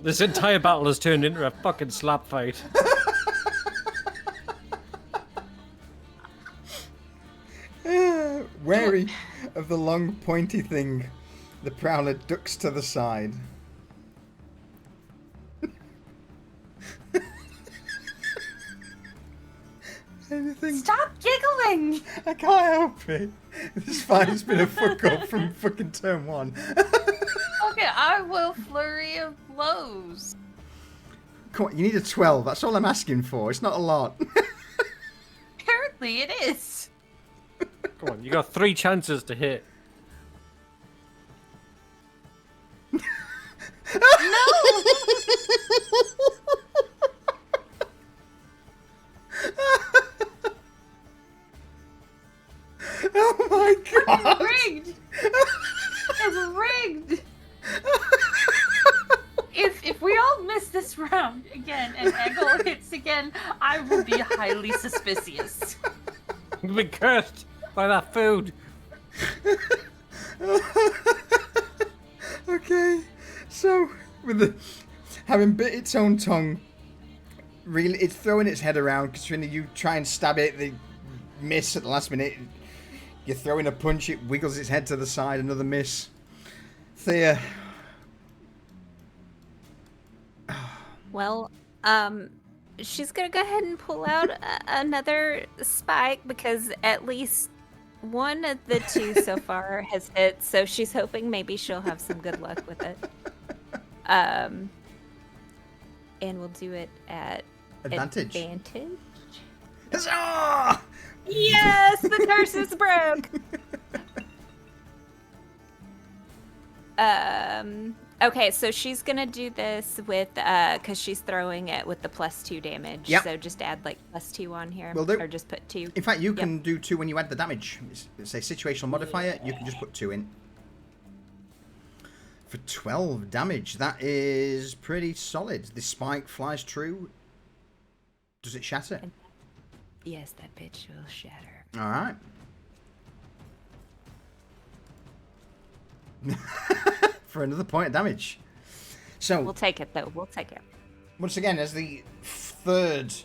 This entire battle has turned into a fucking slap fight. Wary of the long pointy thing, the prowler ducks to the side. Anything? Stop giggling! I can't help it. This fight's been a fuck up from fucking turn one. Okay, I will flurry of blows. Come on, you need a 12. That's all I'm asking for. It's not a lot. Apparently it is. Come on, you got 3 chances to hit. Oh my god! Rigged! It's rigged! If we all miss this round again and Eggle hits again, I will be highly suspicious. You've been cursed by that food. Okay, so with the having bit its own tongue, really, it's throwing its head around. Katrina, you try and stab it, they miss at the last minute. You're throwing a punch, it wiggles its head to the side, another miss. Thea. Well, she's gonna go ahead and pull out another spike because at least one of the 2 so far has hit, so she's hoping maybe she'll have some good luck with it. And we'll do it at Advantage. Huzzah! Yes, the curse is broke. Okay, so she's gonna do this with because she's throwing it with the +2 damage. Yep. So just add like +2 on here, Will do. or just put 2. In fact, you can do 2 when you add the damage. It's a situational modifier. You can just put 2 in. For 12 damage, that is pretty solid. The spike flies true. Does it shatter? Yes, that bitch will shatter. All right. For another point of damage. So We'll take it though. We'll take it. once again, as the 3rd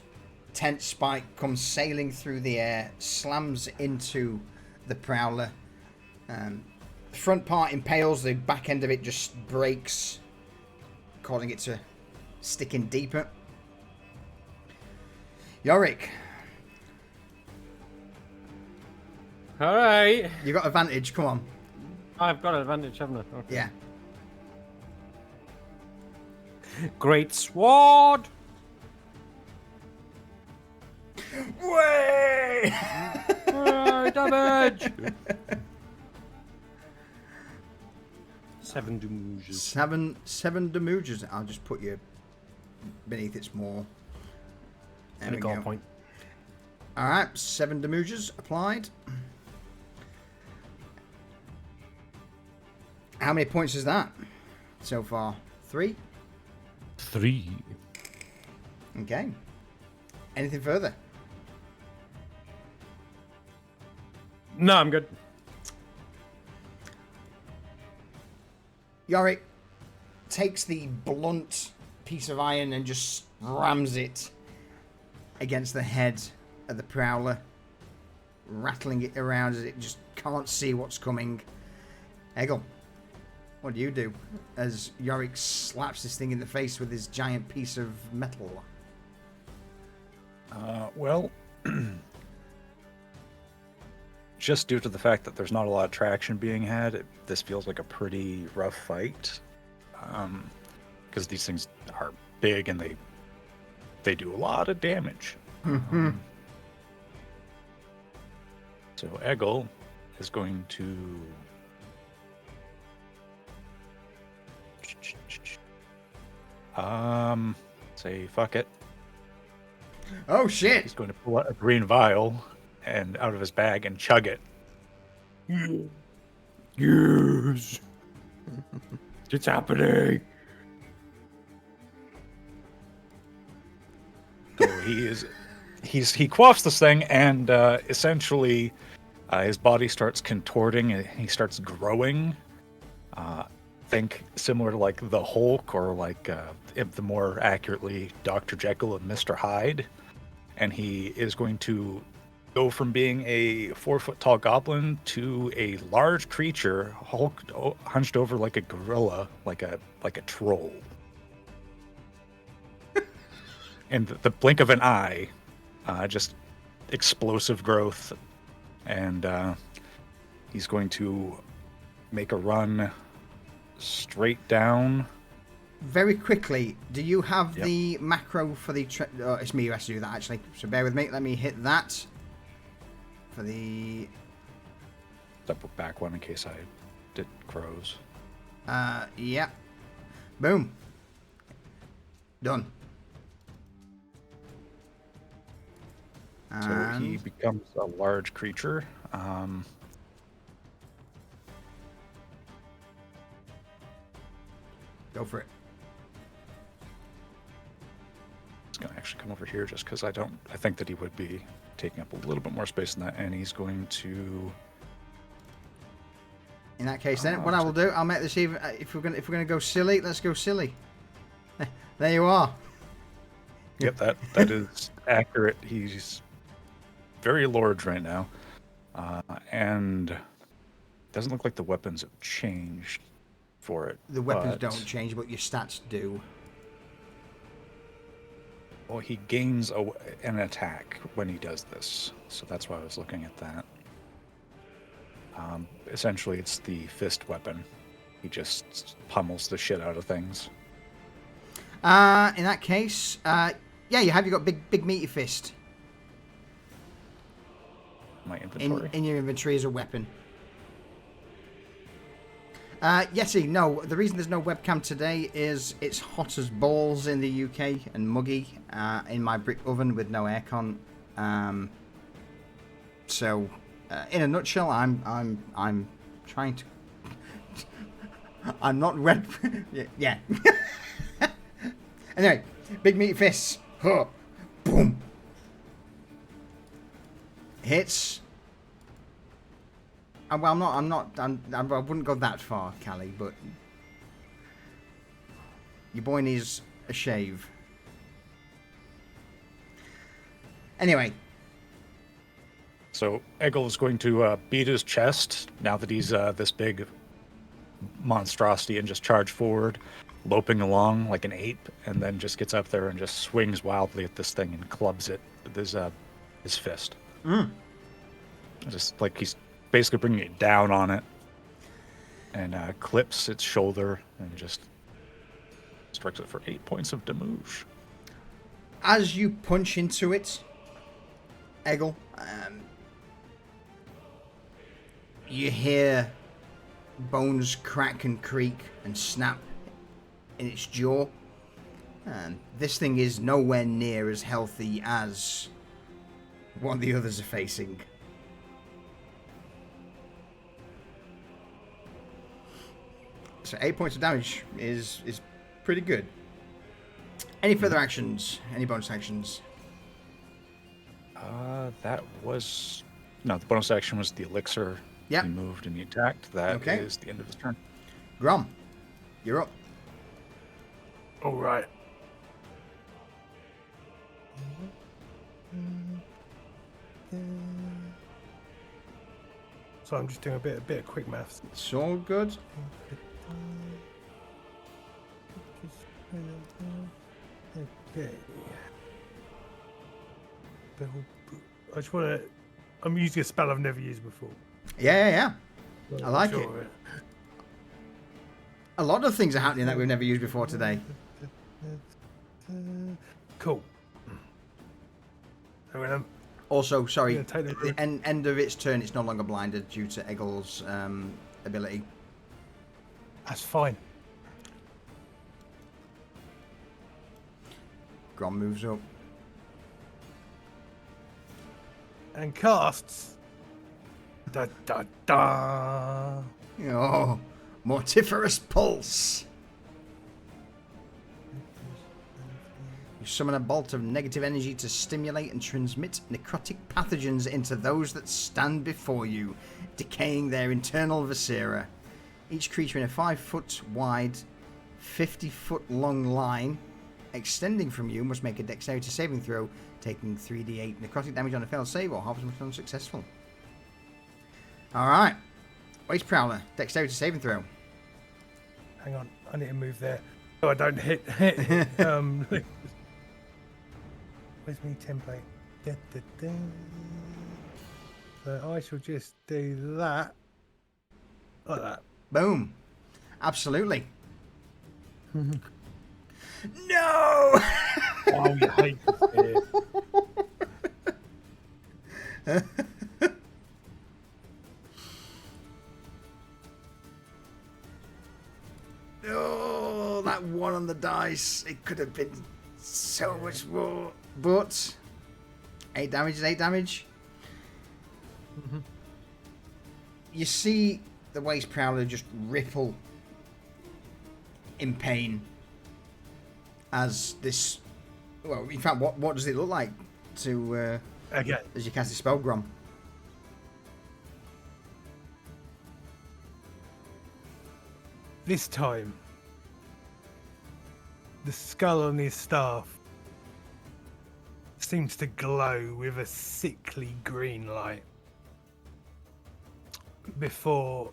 tent spike comes sailing through the air, slams into the prowler. The front part impales, the back end of it just breaks, causing it to stick in deeper. Yorick, Alright. you got advantage, come on. I've got an advantage, haven't I? Okay. Yeah. Great sword! Way! Damage! 7 damages. Seven damages. I'll just put you beneath its maw. There we Got a go. point. Alright, 7 damages applied. How many points is that so far? 3? 3. Okay. Anything further? No, I'm good. Yorick takes the blunt piece of iron and just rams it against the head of the prowler, rattling it around as it just can't see what's coming. Eggle, what do you do as Yorick slaps this thing in the face with his giant piece of metal? Well, just due to the fact that there's not a lot of traction being had, this feels like a pretty rough fight. Because these things are big and they do a lot of damage. So Eggle is going to say fuck it. Oh shit! He's going to pull out a green vial and out of his bag and chug it. Yes. It's happening. So he quaffs this thing and essentially his body starts contorting and he starts growing. Think similar to like the Hulk or like if the more accurately Dr. Jekyll and Mr. Hyde. And he is going to go from being a 4-foot tall goblin to a large creature hunched over like a gorilla, like a troll. In the blink of an eye, just explosive growth. And he's going to make a run straight down. Very quickly, do you have Yep. the macro for the... it's me who has to do that, actually. So bear with me. Let me hit that. For the... Step back one in case I did crows. Yeah. Boom. Done. So he becomes a large creature. Go for it. He's going to actually come over here just because I think that he would be taking up a little bit more space than that, and he's going to... In that case, then, what I will do, I'll make this even... If we're gonna go silly, let's go silly. There you are. Yep, that is accurate. He's very large right now. And doesn't look like the weapons have changed for it. The weapons but- don't change, but your stats do. Well, he gains an attack when he does this, so that's why I was looking at that. Essentially, it's the fist weapon. He just pummels the shit out of things. In that case, yeah, you got big meaty fist My inventory. in your inventory as a weapon. Yeti, no. The reason there's no webcam today is it's hot as balls in the UK and muggy in my brick oven with no aircon. So, in a nutshell, I'm trying to. I'm not web. Yeah. Anyway, big meaty fists. Huh. Boom. Hits. Well, I wouldn't go that far, Callie, but your boy needs a shave. Anyway. So Eggle is going to beat his chest now that he's this big monstrosity and just charge forward, loping along like an ape, and then just gets up there and just swings wildly at this thing and clubs it with his fist. Just like he's basically bringing it down on it, and clips its shoulder and just strikes it for 8 points of damage. As you punch into it, Eggle, you hear bones crack and creak and snap in its jaw. This thing is nowhere near as healthy as what the others are facing. So 8 points of damage is pretty good. Any further actions? Any bonus actions? That was... No, the bonus action was the elixir. Yep. He moved and he attacked. That Okay. is the end of his turn. Grom, you're up. All right. So I'm just doing a bit of quick maths. It's all good. Okay. I just want to. I'm using a spell I've never used before. Yeah. I like it. Sure. A lot of things are happening that we've never used before today. Cool. I'm gonna Also, sorry, Yeah, take that. the end of its turn, it's no longer blinded due to Eggle's ability. That's fine. Grom moves up. And casts. Da da da. Oh, Mortiferous Pulse. You summon a bolt of negative energy to stimulate and transmit necrotic pathogens into those that stand before you, decaying their internal viscera. Each creature in a 5-foot wide, 50-foot long line extending from you must make a dexterity saving throw, taking 3d8 necrotic damage on a failed save or half as much on successful. Alright. Waste Prowler, dexterity saving throw. Hang on, I need to move there so I don't hit. Where's my template? Da, da, da. So I shall just do that. Like that. Boom. Absolutely. No! Oh, you hate this bit. Oh, that one on the dice. It could have been so much more. But 8 damage is 8 damage. You see the Waste Prowler just ripple in pain as this... Well, in fact, what does it look like to Okay. as you cast the spell, Grom? This time, the skull on his staff seems to glow with a sickly green light before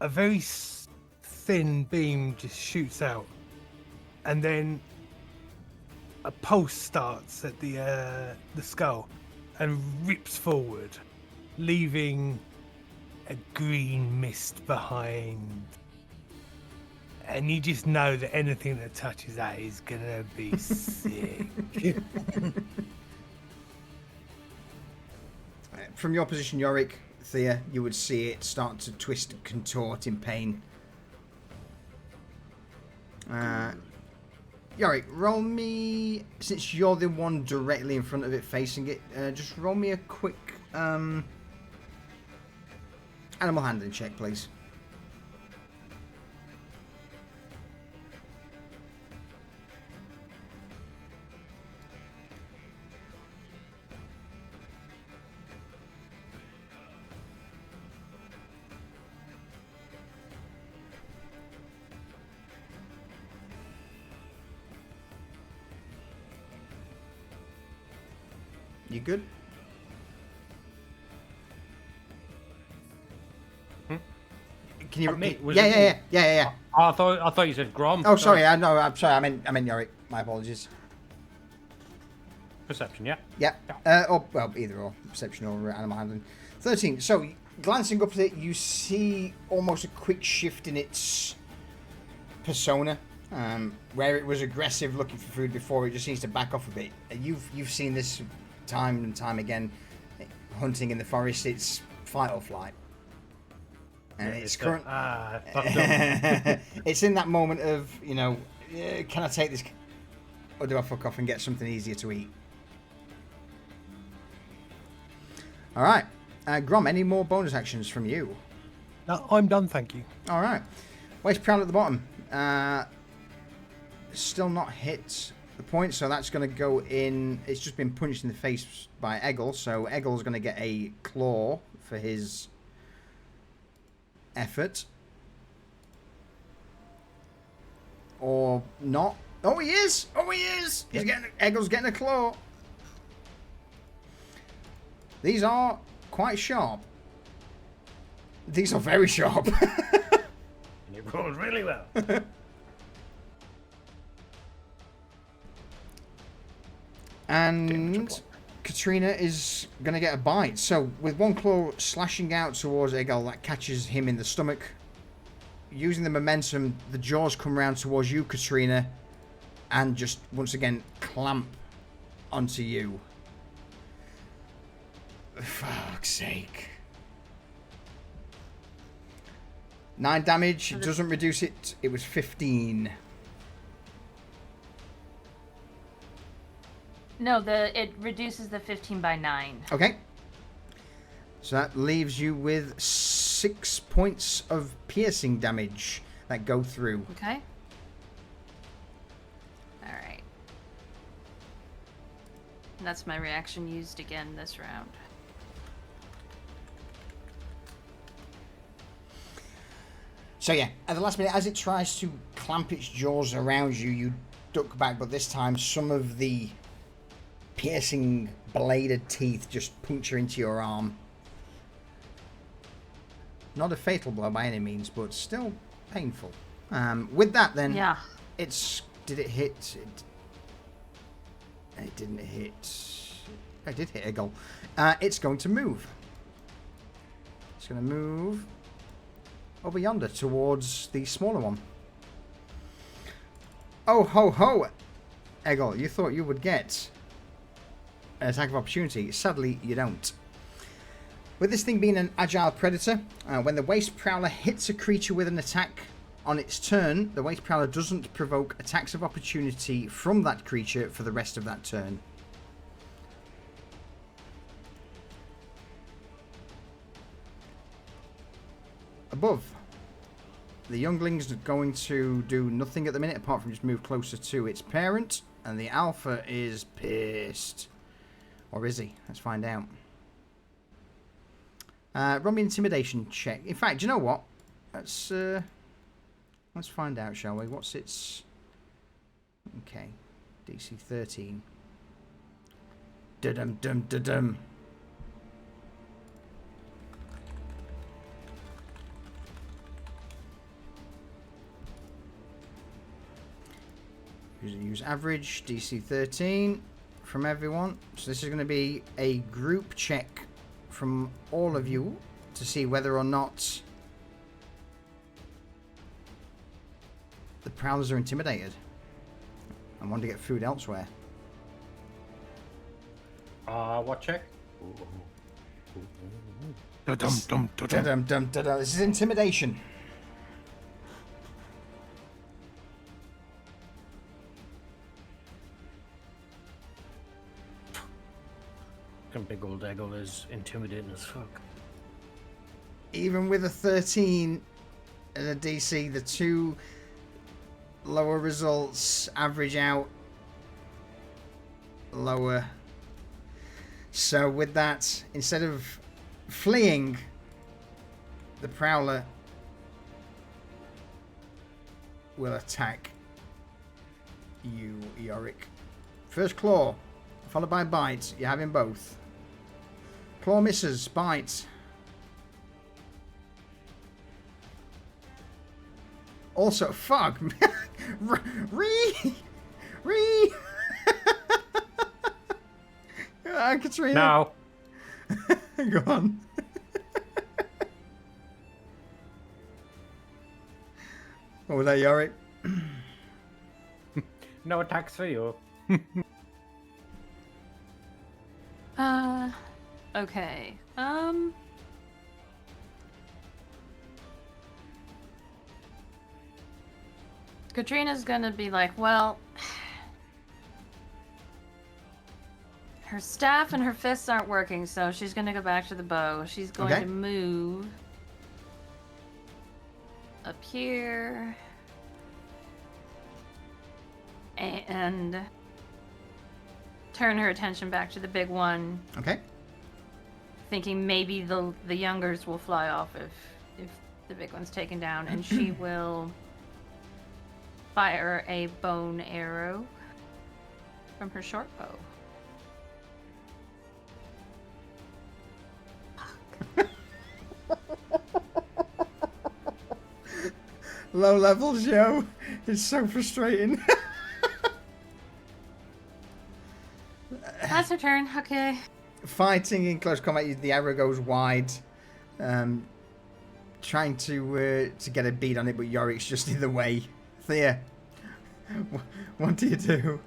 a very thin beam just shoots out, and then a pulse starts at the skull and rips forward, leaving a green mist behind. And you just know that anything that touches that is gonna be sick. From your position, Yorick, Thea, you would see it start to twist and contort in pain. Yorick, roll me, since you're the one directly in front of it facing it, just roll me a quick animal handling check, please. You good? Can you? Me? Was Yeah, it yeah. Oh, I thought you said Grom. Oh, sorry. I'm sorry. I meant Yorick. My apologies. Perception, yeah. Yeah. Or well, either or, perception or animal handling. 13. So, glancing up at it, you see almost a quick shift in its persona. Where it was aggressive, looking for food before, it just seems to back off a bit. You've seen this time and time again, hunting in the forest. It's fight or flight, and it's current. It's in that moment of, you know, can I take this, or do I fuck off and get something easier to eat? All right, Grom. Any more bonus actions from you? I'm done, thank you. All right. Waste Prowler at the bottom. Still not hit the point, so that's going to go in. It's just been punched in the face by Eggle, so Eggle's going to get a claw for his effort. Or not. Oh, he is! Oh, he is! Eggle's getting a claw. These are quite sharp. These are very sharp. And it rolls really well. And Katrina is going to get a bite. So with one claw slashing out towards Eggle, that catches him in the stomach. Using the momentum, the jaws come round towards you, Katrina, and just once again clamp onto you. For fuck's sake. 9 damage, doesn't reduce it. It was 15. No, it reduces the 15 by 9. Okay. So that leaves you with 6 points of piercing damage that go through. Okay. All right. And that's my reaction used again this round. So yeah, at the last minute, as it tries to clamp its jaws around you, you duck back, but this time some of the piercing bladed teeth just puncture into your arm. Not a fatal blow by any means, but still painful. With that then, Yeah. did it hit? It didn't hit. I did hit Eggle. It's going to move. It's going to move over yonder towards the smaller one. Oh ho ho, Eggle! You thought you would get an attack of opportunity. Sadly, you don't. With this thing being an agile predator, when the Waste Prowler hits a creature with an attack on its turn, the Waste Prowler doesn't provoke attacks of opportunity from that creature for the rest of that turn. Above, the youngling's going to do nothing at the minute apart from just move closer to its parent, and the alpha is pissed. Or is he? Let's find out. Run me an intimidation check. In fact, do you know what? Let's find out, shall we? What's its... Okay. DC 13. Da-dum dum da-dum. Use average, DC 13 from everyone. So this is going to be a group check from all of you to see whether or not the Prowlers are intimidated and want to get food elsewhere. What check? Da-dum-dum, da-dum. Da-dum-dum-da-dum. This is intimidation. Big old Eggle is intimidating as fuck. Even with a 13 and a DC, the two lower results average out lower. So with that, instead of fleeing, the Prowler will attack you, Yorick. First claw, followed by bite. You're having both. Claw misses, bite. Also, fuck. Katrina. Now. Go on. What was that, Yorick? No attacks for you. Okay. Katrina's gonna be like, well, her staff and her fists aren't working, so she's gonna go back to the bow. She's going Okay. to move up here. And turn her attention back to the big one, Okay. thinking maybe the youngers will fly off if the big one's taken down, and she will fire a bone arrow from her short bow. Low levels, yo. It's so frustrating. That's her turn. Okay. Fighting in close combat, the arrow goes wide. Trying to get a bead on it, but Yorick's just in the way. Thea, what do you do?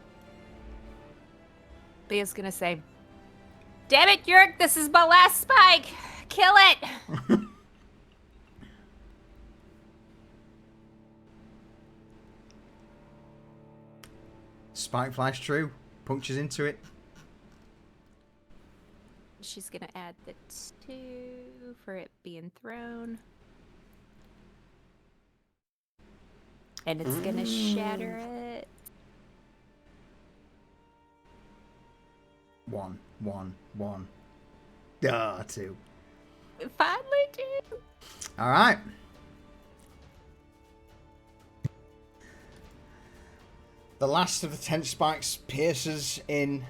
Thea's gonna say, "Damn it, Yorick, this is my last spike! Kill it!" Spike flies true. Punctures into it. She's gonna add the 2 for it being thrown. And it's gonna shatter it. 1, 1, 1. 2. We finally do. Alright. The last of the tent spikes pierces in,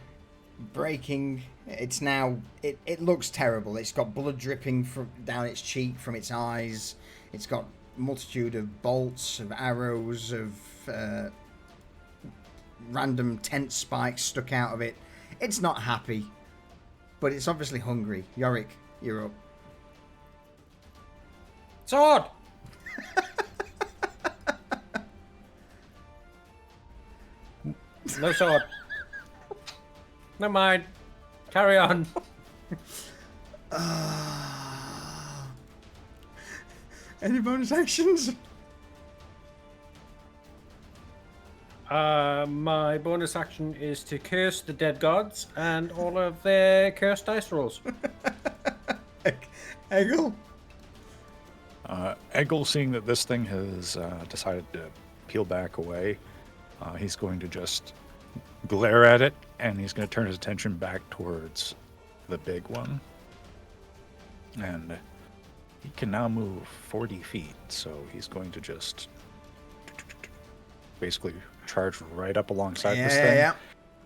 breaking. It's now, it looks terrible. It's got blood dripping from down its cheek from its eyes. It's got a multitude of bolts, of arrows, of random tent spikes stuck out of it. It's not happy, but it's obviously hungry. Yorick, you're up. Sword! No sword. Never mind. Carry on. Any bonus actions? My bonus action is to curse the dead gods and all of their cursed dice rolls. Eggle? Eggle, seeing that this thing has decided to peel back away, he's going to just glare at it, and he's going to turn his attention back towards the big one. And he can now move 40 feet, so he's going to just basically charge right up alongside this thing. Yeah.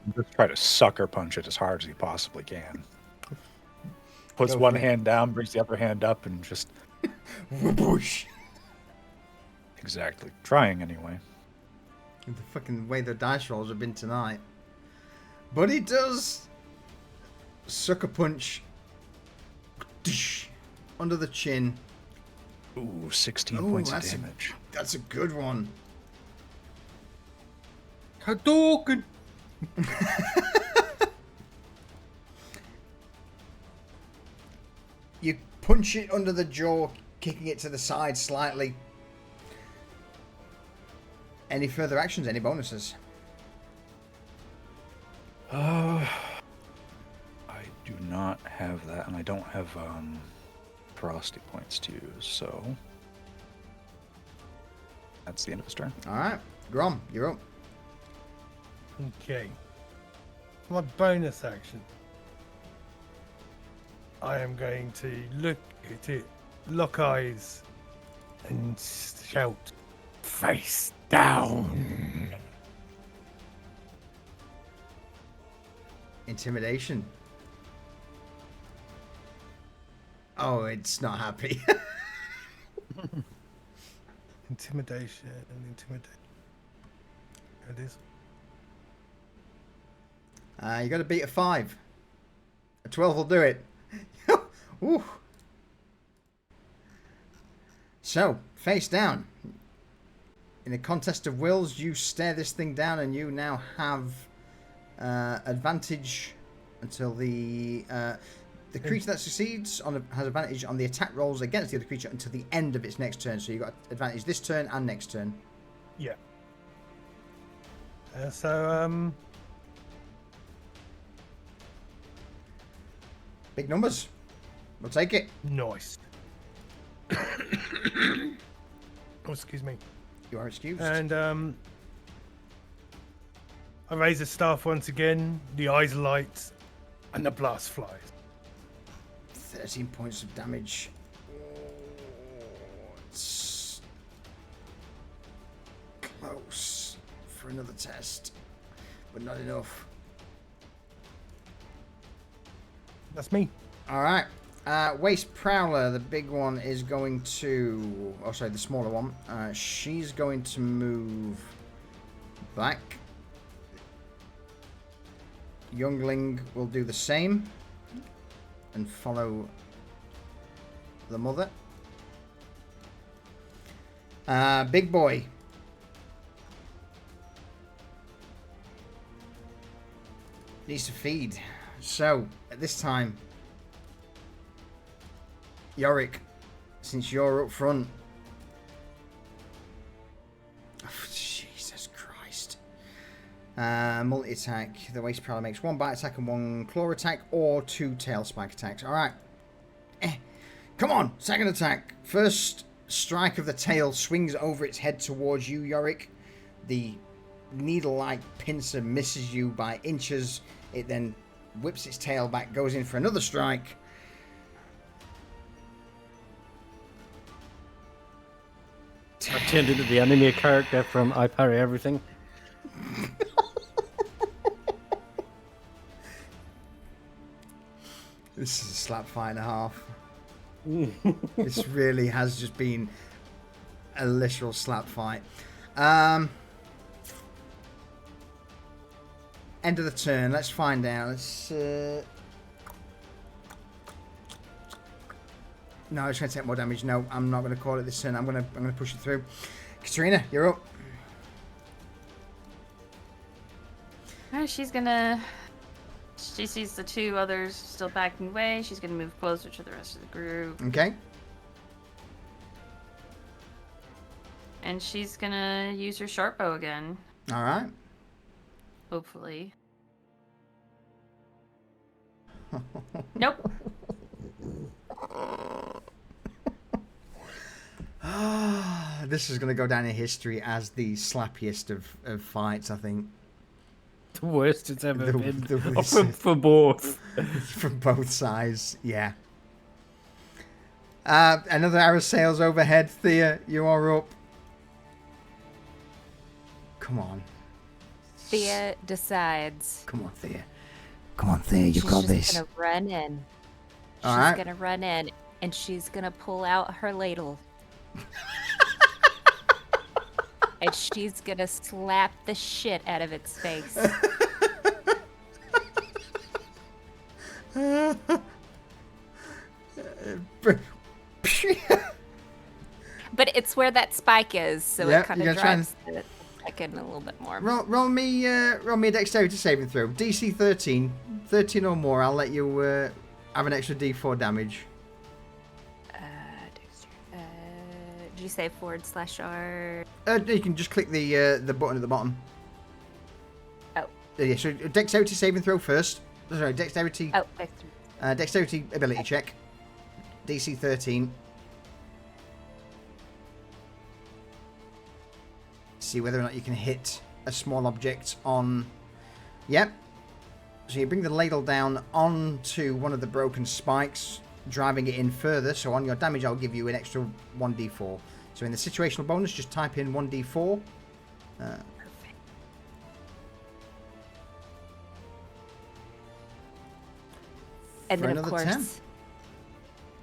And just try to sucker punch it as hard as he possibly can. Puts Go one for it. hand down, brings the other hand up, and just... Whoosh. Exactly. Trying anyway. The fucking way the dice rolls have been tonight. But he does sucker punch under the chin. Ooh, 16 Ooh, points of that's damage. That's a good one. Hadouken! You punch it under the jaw, kicking it to the side slightly. Any further actions? Any bonuses? I do not have that, and I don't have ferocity points to use, so that's the end of his turn. Alright. Grom, you're up. Okay. For my bonus action, I am going to look at it, lock eyes, and shout, "Face down!" Intimidation. Oh, it's not happy. Intimidation. It is. You got to beat a 5. A 12 will do it. Ooh. So, face down. In a contest of wills, you stare this thing down, and you now have advantage until the creature that succeeds has advantage on the attack rolls against the other creature until the end of its next turn. So you got advantage this turn and next turn. Yeah. So Big numbers. We'll take it. nice. Oh, excuse me. You are excused. And I raise the staff once again. The eyes light, and the blast flies. 13 points of damage. It's close for another test, but not enough. That's me. All right. Waste Prowler, the big one, is going to... Oh, sorry, the smaller one. She's going to move back. Youngling will do the same and follow the mother. Big boy. Needs to feed. So, at this time, Yorick, since you're up front. Oh, Jesus Christ. Multi-attack. The Waste Prowler makes 1 bite attack and 1 claw attack, or 2 tail spike attacks. Alright. Come on, second attack. First strike of the tail swings over its head towards you, Yorick. The needle-like pincer misses you by inches. It then whips its tail back, goes in for another strike. I turned into the anime character from I Parry Everything. This is a slap fight and a half. This really has just been a literal slap fight. End of the turn. Let's find out. Let's. No, it's going to take more damage. No, I'm not going to call it this turn. I'm going to push it through. Katrina, you're up. She's gonna. She sees the 2 others still backing away. She's gonna move closer to the rest of the group. Okay. And she's gonna use her sharp bow again. All right. Hopefully. Nope. This is going to go down in history as the slappiest of fights, I think. The worst it's ever been. The For both. From both sides, yeah. Another arrow sails overhead. Thea, you are up. Come on. Thea decides. Come on, Thea. Come on, Thea, you've got She's this. just gonna run in. All She's right. gonna run in, and she's gonna pull out her ladle. And she's gonna slap the shit out of its face. But it's where that spike is, so Yeah, it kind you're of gonna drives the spike in a little bit more. roll me a dexterity saving throw. DC 13. 13 or more, I'll let you have an extra D4 damage. Did you say /R? You can just click the button at the bottom. Oh. Yeah, so dexterity saving throw first. Sorry, dexterity. Oh, extra. Dexterity ability check. DC 13. See whether or not you can hit a small object on... Yep. So you bring the ladle down onto one of the broken spikes, driving it in further. So on your damage, I'll give you an extra 1d4. So in the situational bonus, just type in 1d4. Perfect. And For then, of another course, 10.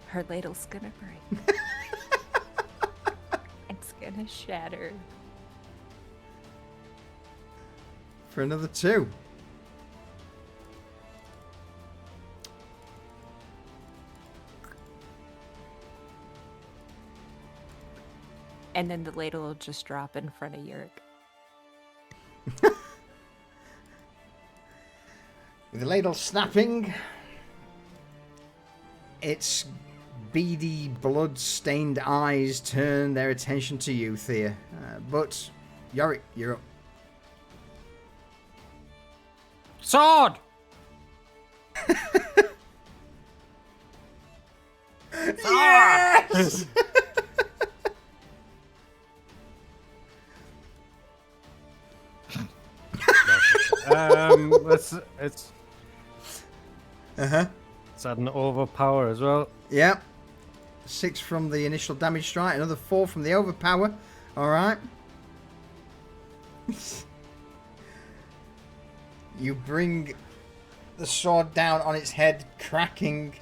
her ladle's gonna break. It's gonna shatter. For another 2. And then the ladle will just drop in front of Yurik. With the ladle snapping, its beady, blood-stained eyes turn their attention to you, Thea. But, Yorick, you're up. Sword! Yes! It's Uh-huh. it's at an overpower as well. Yep. 6 from the initial damage strike, another 4 from the overpower. Alright. You bring the sword down on its head, cracking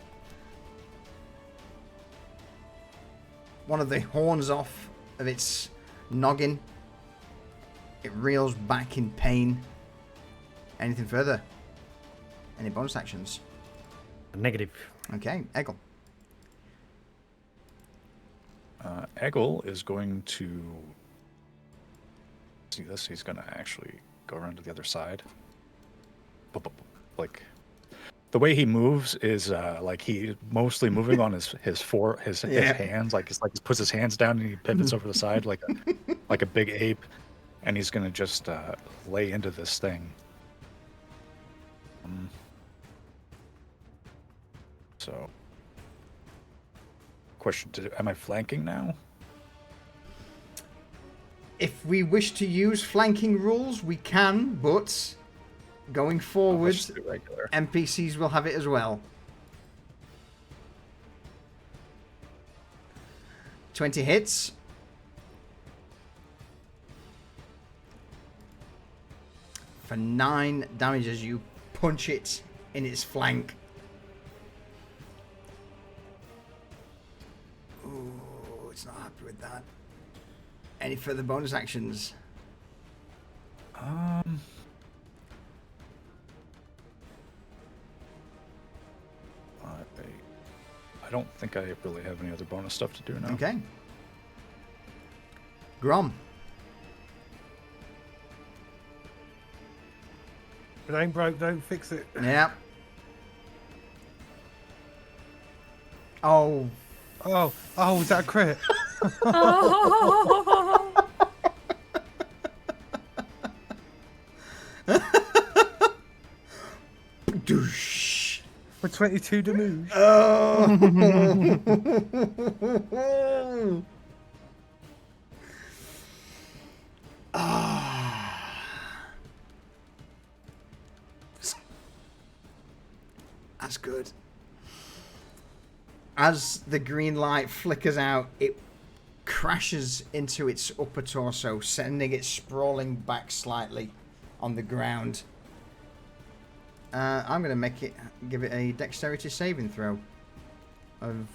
one of the horns off of its noggin. It reels back in pain. Anything further? Any bonus actions? Negative. Okay, Eggle. Eggle is going to see this. He's going to actually go around to the other side. Like the way he moves is like he mostly moving on his hands. Like he puts his hands down and he pivots over the side like a big ape, and he's going to just lay into this thing. So, question: am I flanking now? If we wish to use flanking rules, we can, but going forward, Let's do regular. NPCs will have it as well. 20 hits. For 9 damage as you punch it in its flank. Ooh, it's not happy with that. Any further bonus actions? I don't think I really have any other bonus stuff to do now. Okay. Grom. If it ain't broke, don't fix it. Yeah. Oh. Oh, was that a crit? Douche. For 22 damage. Oh. That's good. As the green light flickers out, it crashes into its upper torso, sending it sprawling back slightly on the ground. I'm going to give it a dexterity saving throw of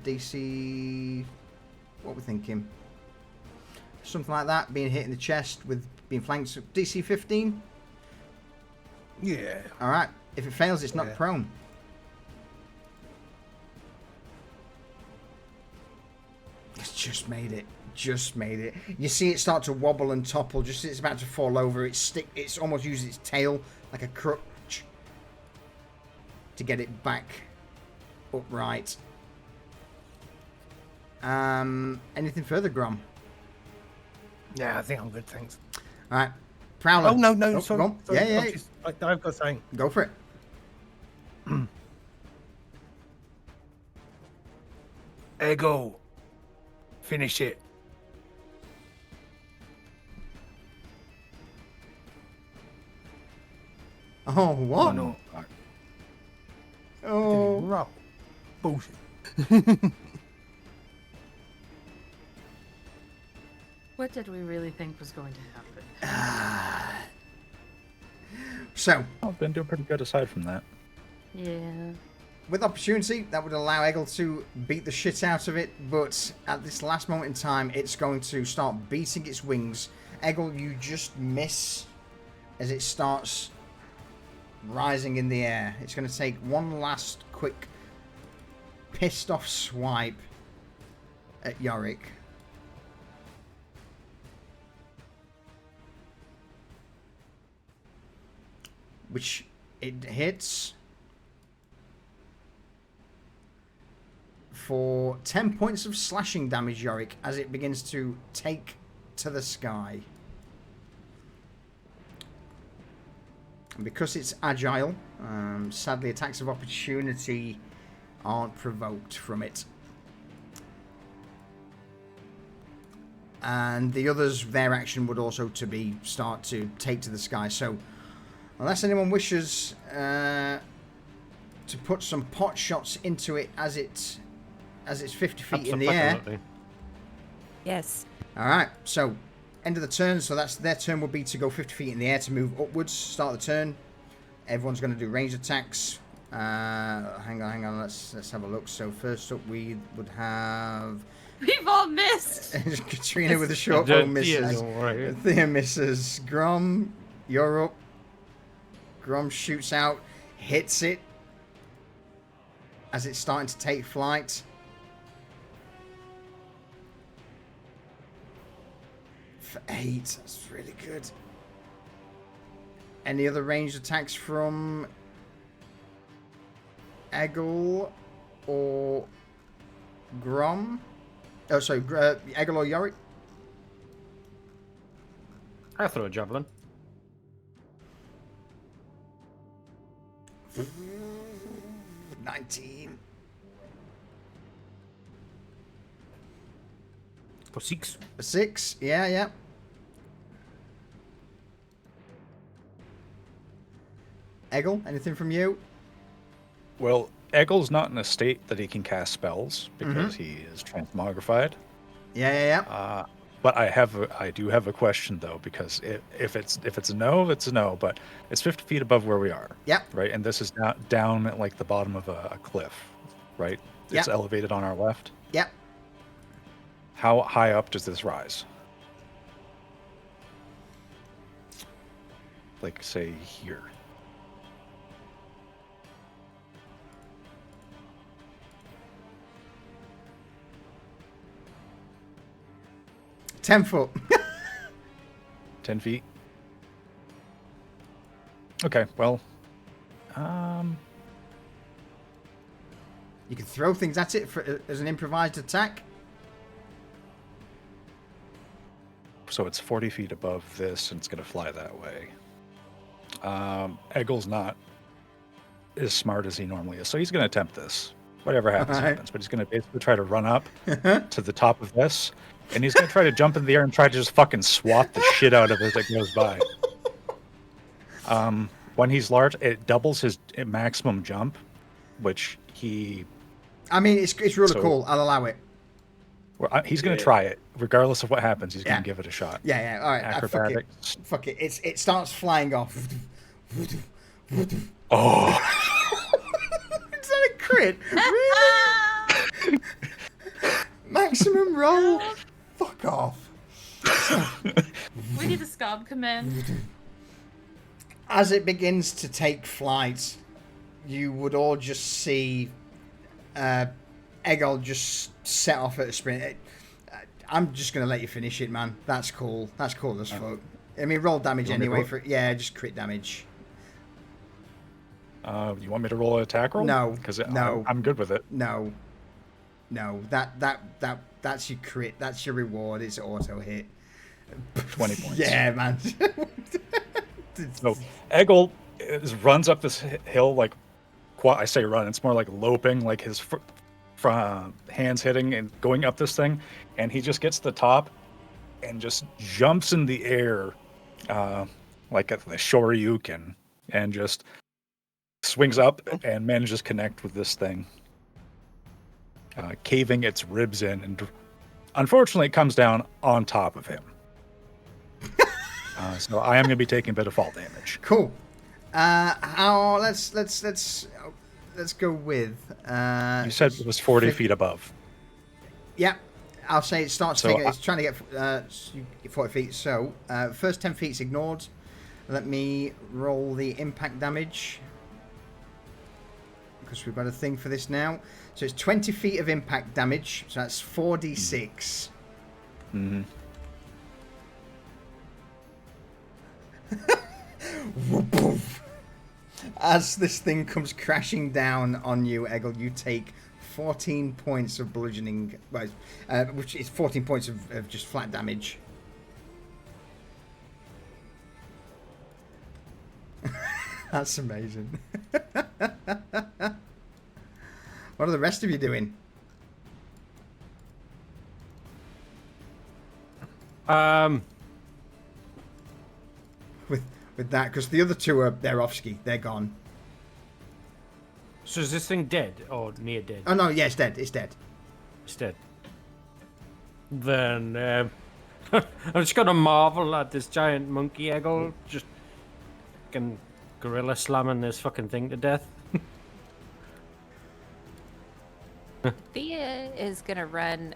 DC. What we're thinking? Something like that, being hit in the chest with being flanked. DC 15? Yeah. Alright. If it fails, it's not prone. It's just made it. Just made it. You see it start to wobble and topple just as it's about to fall over. It's almost using its tail like a crutch to get it back upright. Anything further, Grom? Yeah, I think I'm good, thanks. Alright. Prowler. Oh, no, sorry. Go on. Sorry. Yeah. I've got something. Go for it. Ego. Finish it. Oh, what? Oh, no. Oh. Rough. Bullshit. What did we really think was going to happen? So, I've been doing pretty good aside from that. Yeah. with opportunity, that would allow Eggle to beat the shit out of it, but at this last moment in time, it's going to start beating its wings. Eggle, you just miss as it starts rising in the air. It's going to take one last quick pissed off swipe at Yorick. Which it hits for 10 points of slashing damage, Yorick, as it begins to take to the sky. And because it's agile, sadly attacks of opportunity aren't provoked from it. And the others, their action would also start to take to the sky. So Unless anyone wishes to put some pot shots into it as it's 50 feet in the air. Absolutely. Yes. All right, so end of the turn. So that's their turn would be to go 50 feet in the air to move upwards. Start the turn. Everyone's going to do ranged attacks. Hang on. Let's have a look. So first up, we would have We've all missed. Katrina with a short bow misses. don't worry. Thea misses. Grom, you're up. Grom shoots out, hits it as it's starting to take flight. For 8, that's really good. Any other ranged attacks from Eggle or Grom? Oh, sorry, Eggle or Yorick? I'll throw a javelin. Ooh, 19. For 6. A 6, yeah. Eggle, anything from you? Well, Eggle's not in a state that he can cast spells because he is transmogrified. Yeah. But I do have a question though, because if it's a no, it's a no. But it's 50 feet above where we are. Yep. Right, and this is down at like the bottom of a cliff, right? It's Yep. elevated on our left. Yep. How high up does this rise? Like, say here. Ten foot. 10 feet. Okay, well, You can throw things at it as an improvised attack. so it's 40 feet above this, and it's going to fly that way. Eggle's not as smart as he normally is, so he's going to attempt this. Whatever happens, Alright. happens. But he's going to basically try to run up to the top of this, and he's going to try to jump in the air and try to just fucking swat the shit out of it as it goes by. When he's large, it doubles his maximum jump, which he... I mean, it's really So- cool. I'll allow it. Well, he's going to try it. Regardless of what happens, he's Yeah. going to give it a shot. Yeah. All right. Acrobatics. Fuck it. It starts flying off. Oh! Is that a crit? Really? Maximum roll? Fuck off. We need a scob command. As it begins to take flight, you would all just see Eggle just set off at a sprint. I'm just going to let you finish it, man. That's cool. That's cool as fuck. I mean, roll damage You want me to anyway. roll? Yeah, just crit damage. You want me to roll an attack roll? No, Because no. I'm good with it. No. That's your crit. That's your reward. It's auto hit. 20 points. Yeah, man. So Eggle runs up this hill like, I say run. It's more like loping, like his hands hitting and going up this thing, and he just gets to the top and just jumps in the air, like at the Shoryuken, and just swings up and manages to connect with this thing, caving its ribs in, and unfortunately it comes down on top of him. So I am going to be taking a bit of fall damage. Cool. Let's go with. You said it was 40 feet above. Yeah, I'll say it starts. So It's trying to get 40 feet. So first 10 feet's ignored. Let me roll the impact damage because we've got a thing for this now. So it's 20 feet of impact damage. So that's 4d6. Mm-hmm. As this thing comes crashing down on you, Eggle, you take 14 points of bludgeoning, which is 14 points of just flat damage. That's amazing. What are the rest of you doing? with that, because the other two they're off ski. They're gone. So is this thing dead or near dead? Oh no, yeah, it's dead. It's dead. It's dead. Then I'm just gonna marvel at this giant monkey eggle just fucking gorilla slamming this fucking thing to death. Thea is gonna run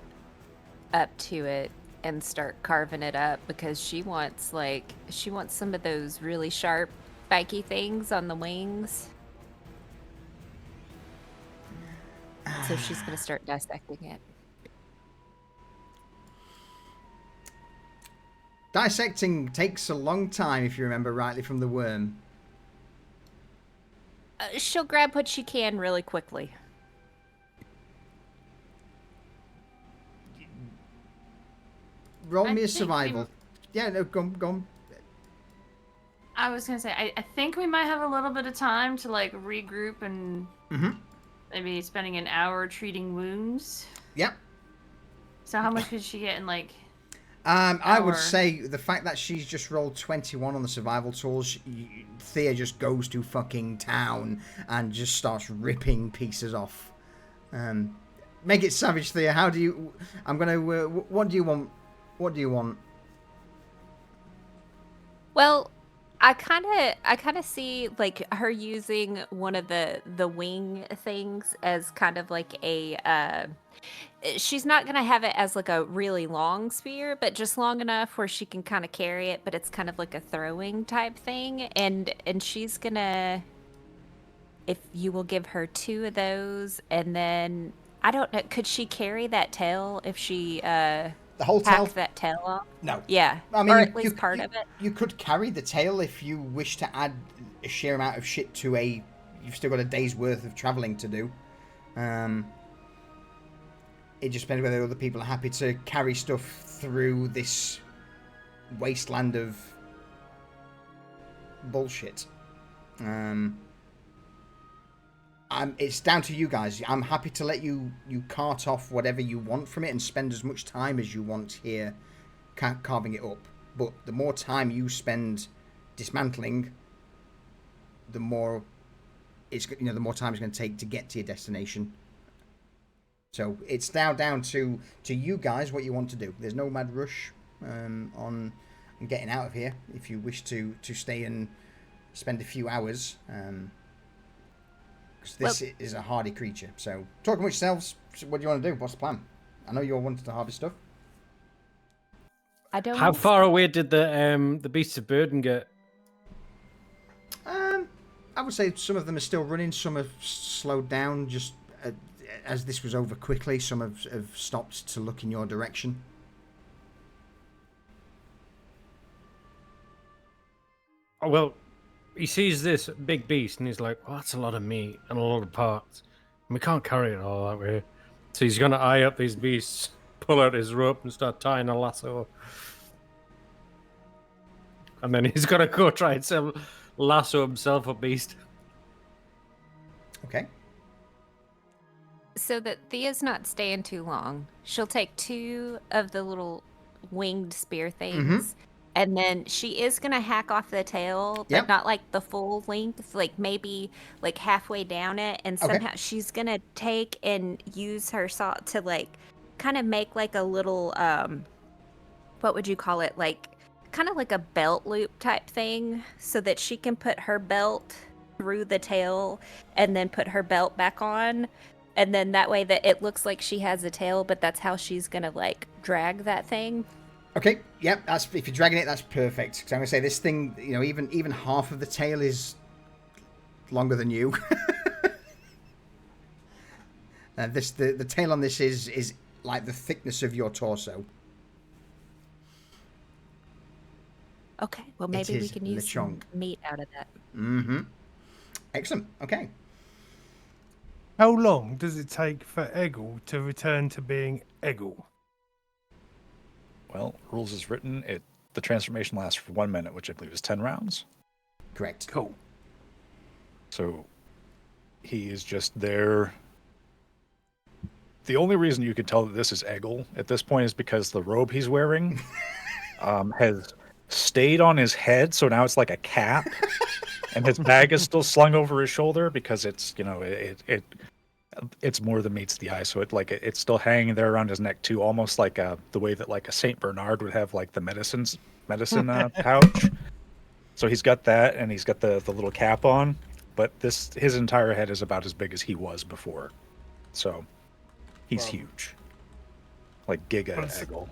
up to it and start carving it up because she wants some of those really sharp, spiky things on the wings. So she's gonna start dissecting it. Dissecting takes a long time, if you remember rightly from the worm. She'll grab what she can really quickly. Roll I me a think survival. Yeah, no, go on. I was gonna say, I think we might have a little bit of time to like regroup and maybe spending an hour treating wounds. Yep. So how much could she get in like? I would hour? say the fact that she's just rolled 21 on the survival tools, Thea just goes to fucking town and just starts ripping pieces off. Make it savage, Thea. How do you? I'm gonna. What do you want? What do you want? Well, I kind of see like her using one of the wing things as kind of like a she's not gonna have it as like a really long spear, but just long enough where she can kind of carry it, but it's kind of like a throwing type thing, and she's gonna, if you will give her 2 of those, and then I don't know, could she carry that tail if she The whole tail? hacked that tail off? No. Yeah, I mean, or at least part of it. You could carry the tail if you wish to add a sheer amount of shit to a. You've still got a day's worth of travelling to do. It just depends whether other people are happy to carry stuff through this wasteland of bullshit. It's down to you guys. I'm happy to let you cart off whatever you want from it and spend as much time as you want here carving it up. But the more time you spend dismantling, the more the more time it's going to take to get to your destination. So it's now down to you guys what you want to do. There's no mad rush on getting out of here. If you wish to stay and spend a few hours. This is a hardy creature. So, talk amongst yourselves. What do you want to do? What's the plan? I know you all wanted to harvest stuff. I don't. How far away did the beasts of burden get? I would say some of them are still running. Some have slowed down. Just as this was over quickly, some have stopped to look in your direction. Oh, well, he sees this big beast and he's like, "Oh, that's a lot of meat and a lot of parts. And we can't carry it all that way." So he's gonna eye up these beasts, pull out his rope, and start tying a lasso. And then he's gonna go try and lasso himself a beast. Okay. So that Thea's not staying too long. She'll take 2 of the little winged spear things. And then she is going to hack off the tail, but not like the full length, like maybe like halfway down it. And somehow she's going to take and use her saw to like kind of make like a little, what would you call it? Like kind of like a belt loop type thing so that she can put her belt through the tail and then put her belt back on. And then that way that it looks like she has a tail, but that's how she's going to like drag that thing. Okay, yep, that's if you're dragging it, that's perfect. Because I'm gonna say this thing, even half of the tail is longer than you. The tail on this is like the thickness of your torso. Okay, well maybe we can use some meat out of that. Excellent. Okay. How long does it take for Eggle to return to being Eggle? Well, rules is written. The transformation lasts for 1 minute, which I believe is 10 rounds. Correct. Cool. So he is just there. The only reason you could tell that this is Eggle at this point is because the robe he's wearing has stayed on his head, so now it's like a cap, and his bag is still slung over his shoulder because it's it's more than meets the eye. So it's still hanging there around his neck too, almost like the way that like a Saint Bernard would have like the medicine pouch. So he's got that, and he's got the little cap on, but his entire head is about as big as he was before. So he's huge, like Giga Eggle.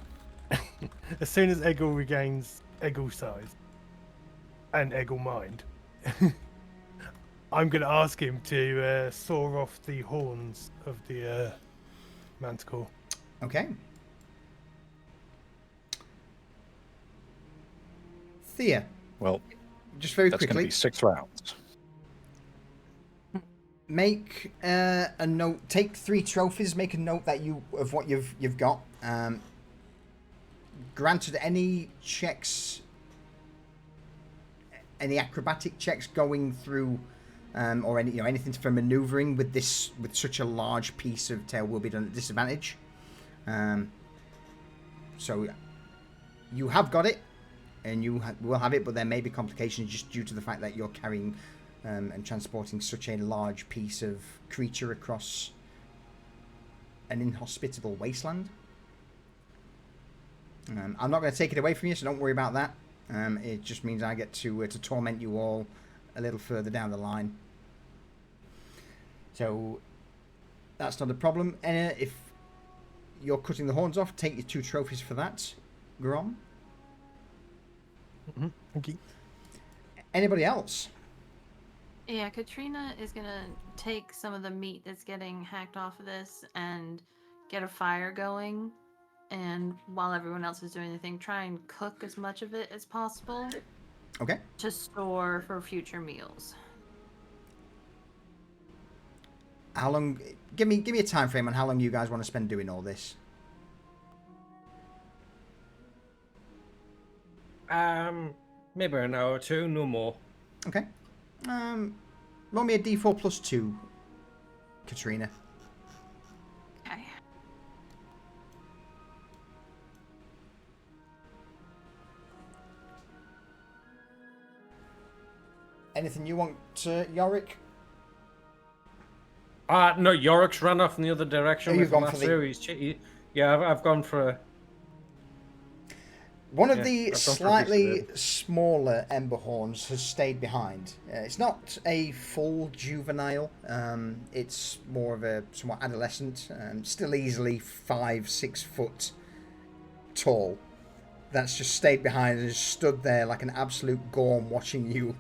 As soon as Eggle regains Eggle size and Eggle mind, I'm going to ask him to saw off the horns of the manticore. Okay. Thea, Well, just very that's going to quickly, be 6 rounds. make a note. Take 3 trophies. Make a note that of what you've got. Granted, any checks, any acrobatic checks going through, or anything for maneuvering with such a large piece of tail will be done at disadvantage. So you have got it, and you will have it, but there may be complications just due to the fact that you're carrying and transporting such a large piece of creature across an inhospitable wasteland. I'm not going to take it away from you, so don't worry about that. It just means I get to torment you all a little further down the line. So that's not a problem. If you're cutting the horns off, take your 2 trophies for that, Grom. Mm-hmm. Thank you. Anybody else? Yeah, Katrina is gonna take some of the meat that's getting hacked off of this and get a fire going. And while everyone else is doing the thing, try and cook as much of it as possible. Okay. To store for future meals. How long? Give me a time frame on how long you guys want to spend doing all this. Maybe an hour or 2, no more. Okay. Roll me a D4 plus 2, Katrina. Okay. Anything you want, Yorick? No, Yorick's run off in the other direction. Oh, you've with gone for the- lasso. Yeah, I've gone for a... One of Yeah, the I've gone for a slightly piece smaller ember horns has stayed behind. It's not a full juvenile. It's more of a somewhat adolescent. Still easily 5-6 foot tall. That's just stayed behind and just stood there like an absolute gorm watching you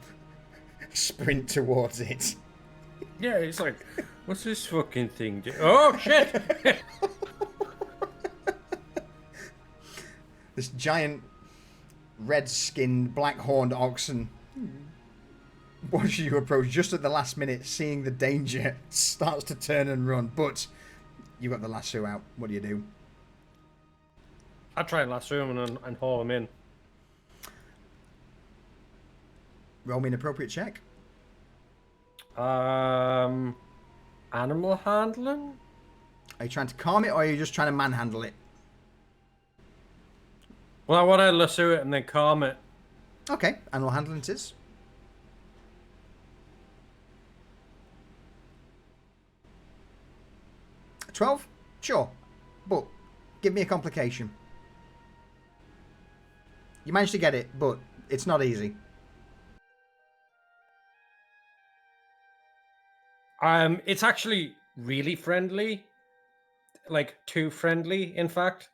sprint towards it. Yeah, it's like, what's this fucking thing do? Oh, shit! This giant red-skinned, black-horned oxen watches you approach just at the last minute, seeing the danger, starts to turn and run, but you got the lasso out. What do you do? I try and lasso him and haul him in. Roll me an appropriate check. Animal handling? Are you trying to calm it, or are you just trying to manhandle it? Well, I want to lasso it and then calm it. Okay, animal handling it is. $12? Sure. But give me a complication. You managed to get it, but it's not easy. It's actually really friendly. Like, too friendly, in fact.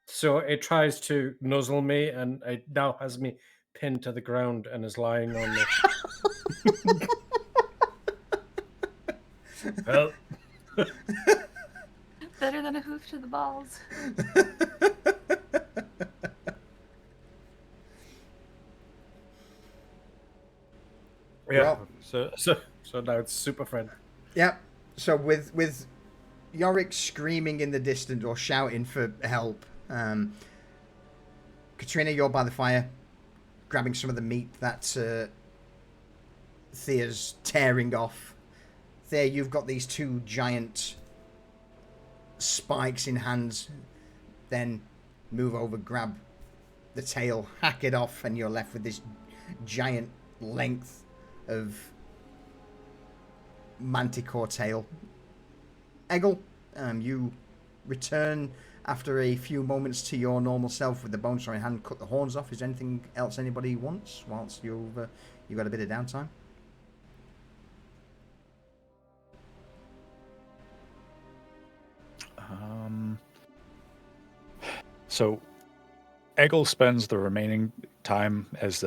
So it tries to nuzzle me, and it now has me pinned to the ground and is lying on me. Help. Better than a hoof to the balls. Yeah. Well. So now it's super friendly. Yep. So with Yorick screaming in the distance or shouting for help, Katrina, you're by the fire, grabbing some of the meat that Thea's tearing off. Thea, you've got these 2 giant spikes in hands. Then move over, grab the tail, hack it off, and you're left with this giant length of manticore tail. Eggle, you return after a few moments to your normal self with the bone saw in hand, cut the horns off. Is there anything else anybody wants whilst you've got a bit of downtime? So Eggle spends the remaining time as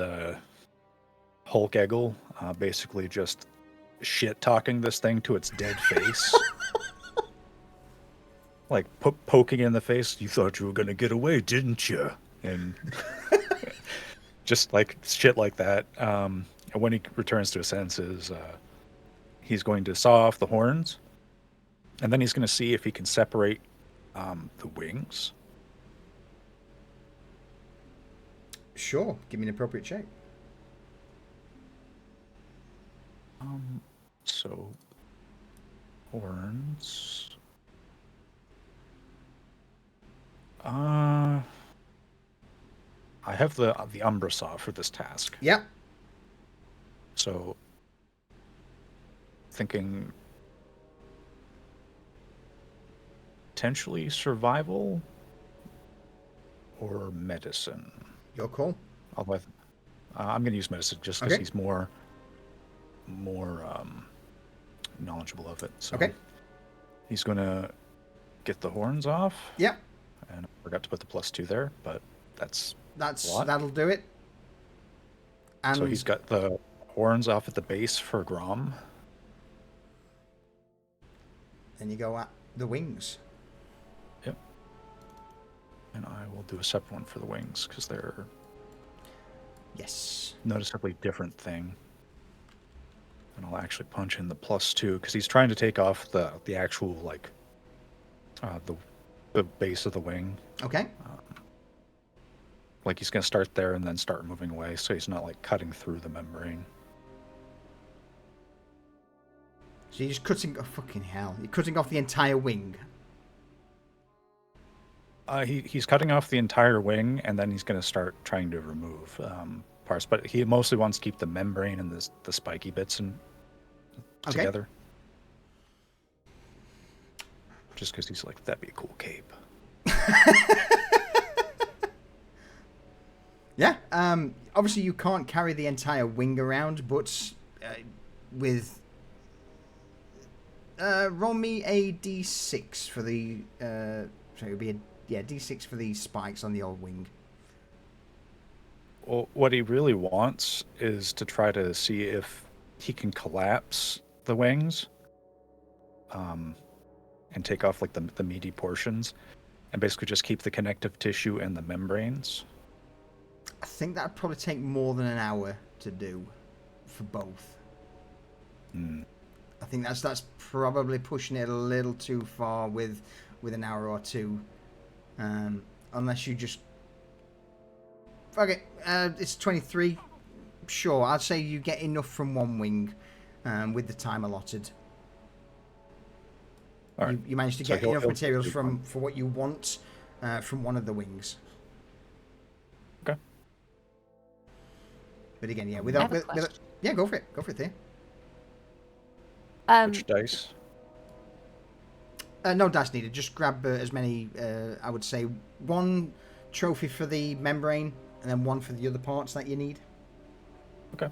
Hulk Eggle, basically just shit talking this thing to its dead face. Like poking it in the face. You thought you were gonna get away, didn't you? And just like shit like that. And when he returns to his senses, he's going to saw off the horns, and then he's going to see if he can separate the wings. Sure, give me an appropriate check. So horns. I have the Umbra saw for this task. Yep. So thinking potentially survival or medicine. Your call. I'm going to use medicine just because he's more knowledgeable of it. So Okay. He's going to get the horns off. Yep. And I forgot to put the +2 there, but that'll do it. And so he's got the horns off at the base for Grom. Then you go at the wings. Yep. And I will do a separate one for the wings because they're noticeably different thing. And I'll actually punch in the +2 because he's trying to take off the actual like the base of the wing. Okay. Like he's gonna start there and then start moving away, so he's not like cutting through the membrane. So you're just cutting. Oh, fucking hell! You're cutting off the entire wing. He's cutting off the entire wing, and then he's gonna start trying to remove parts. But he mostly wants to keep the membrane and the spiky bits together. Just because he's like, that'd be a cool cape. Yeah. Obviously, you can't carry the entire wing around, but with roll me a d6 for the. So it would be a d6 for the spikes on the old wing. Well, what he really wants is to try to see if he can collapse the wings, and take off like the meaty portions, and basically just keep the connective tissue and the membranes. I think that'd probably take more than an hour to do for both. I think that's probably pushing it a little too far with an hour or two, unless you just fuck it. It's 23. Sure, I'd say you get enough from one wing, with the time allotted. All right. You managed to get enough materials for what you want from one of the wings. Okay. But again, yeah, yeah, go for it. Go for it, there. Which dice? No dice needed. Just grab as many. I would say one trophy for the membrane, and then one for the other parts that you need. Okay.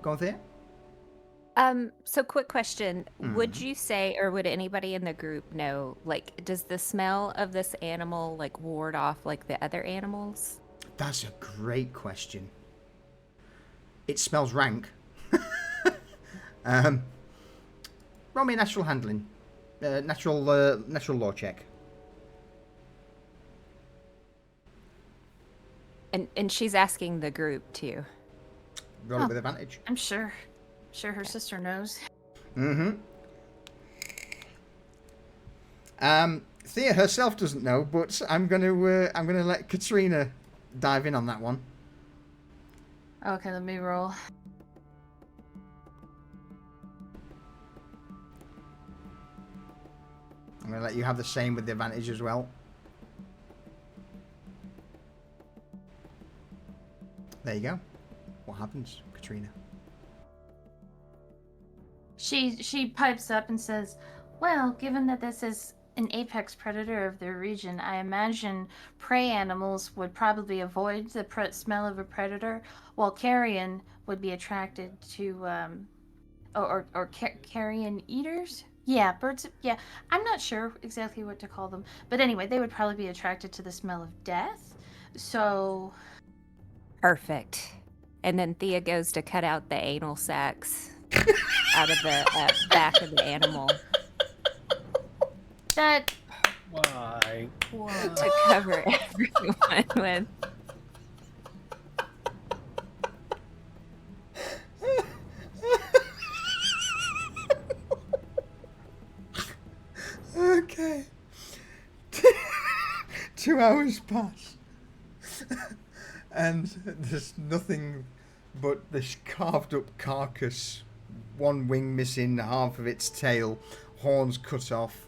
Go on, there. So quick question. Would you say, or would anybody in the group know, like, does the smell of this animal, like, ward off, like, the other animals? That's a great question. It smells rank. Roll me a natural handling. Natural law check. And she's asking the group, too. Roll it with advantage. I'm sure her sister knows. Thea herself doesn't know, but I'm gonna let Katrina dive in on that one. Okay, let me roll. I'm gonna let you have the same with the advantage as well. There you go. What happens, Katrina? She pipes up and says, "Well, given that this is an apex predator of their region, I imagine prey animals would probably avoid the smell of a predator, while carrion would be attracted to, carrion eaters? Yeah, birds. Yeah, I'm not sure exactly what to call them, but anyway, they would probably be attracted to the smell of death. So, Perfect. And then Thea goes to cut out the anal sacs out of the back of the animal that Why? to cover everyone with. Okay. 2 hours pass. And there's nothing but this carved up carcass, one wing missing, half of its tail, horns cut off,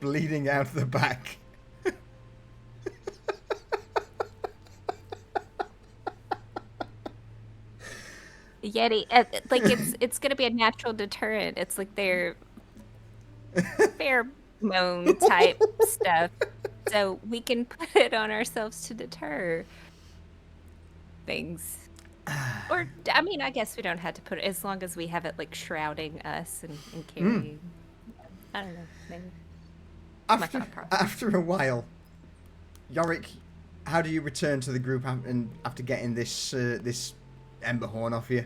bleeding out the back. Yeti, like it's gonna be a natural deterrent. It's like their pheromone type stuff, so we can put it on ourselves to deter things. Or I mean, I guess we don't have to put it as long as we have it like shrouding us and carrying. I don't know. Maybe. After a while, Yorick, how do you return to the group after getting this this ember horn off you?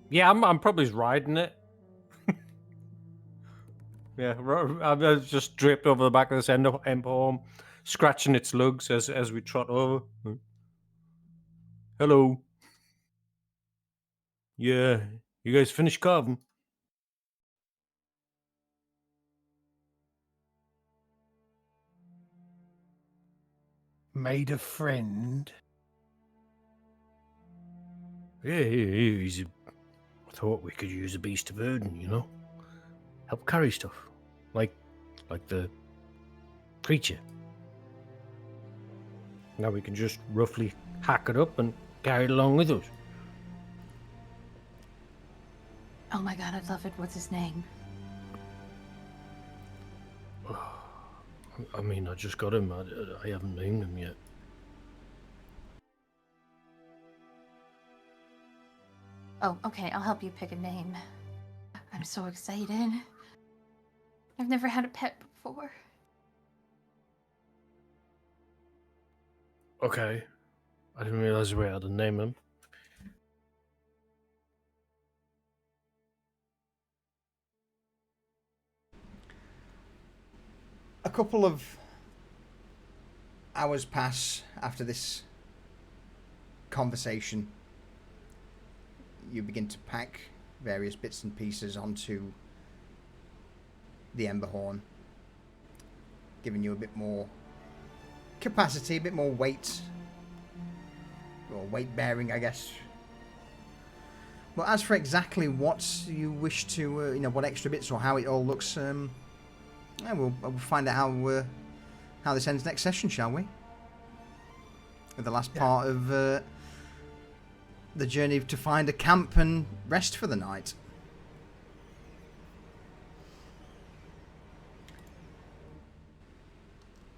Yeah, I'm probably just riding it. Yeah, I've just draped over the back of this ember horn, scratching its lugs as we trot over. Hello. Yeah, you guys finished carving? Made a friend. Yeah, easy. I thought we could use a beast of burden, you know? Help carry stuff. Like the creature. Now we can just roughly hack it up and carry it along with us. oh my god, I love it. What's his name? I mean, I just got him. I haven't named him yet. Oh, okay, I'll help you pick a name. I'm so excited. I've never had a pet before. Okay. I didn't realize we had to name him. A couple of hours pass after this conversation. You begin to pack various bits and pieces onto the ember horn, giving you a bit more capacity, a bit more weight, or weight bearing, I guess. But as for exactly what you wish to, what extra bits or how it all looks, we'll find out how this ends next session, shall we? With the last part of the journey to find a camp and rest for the night.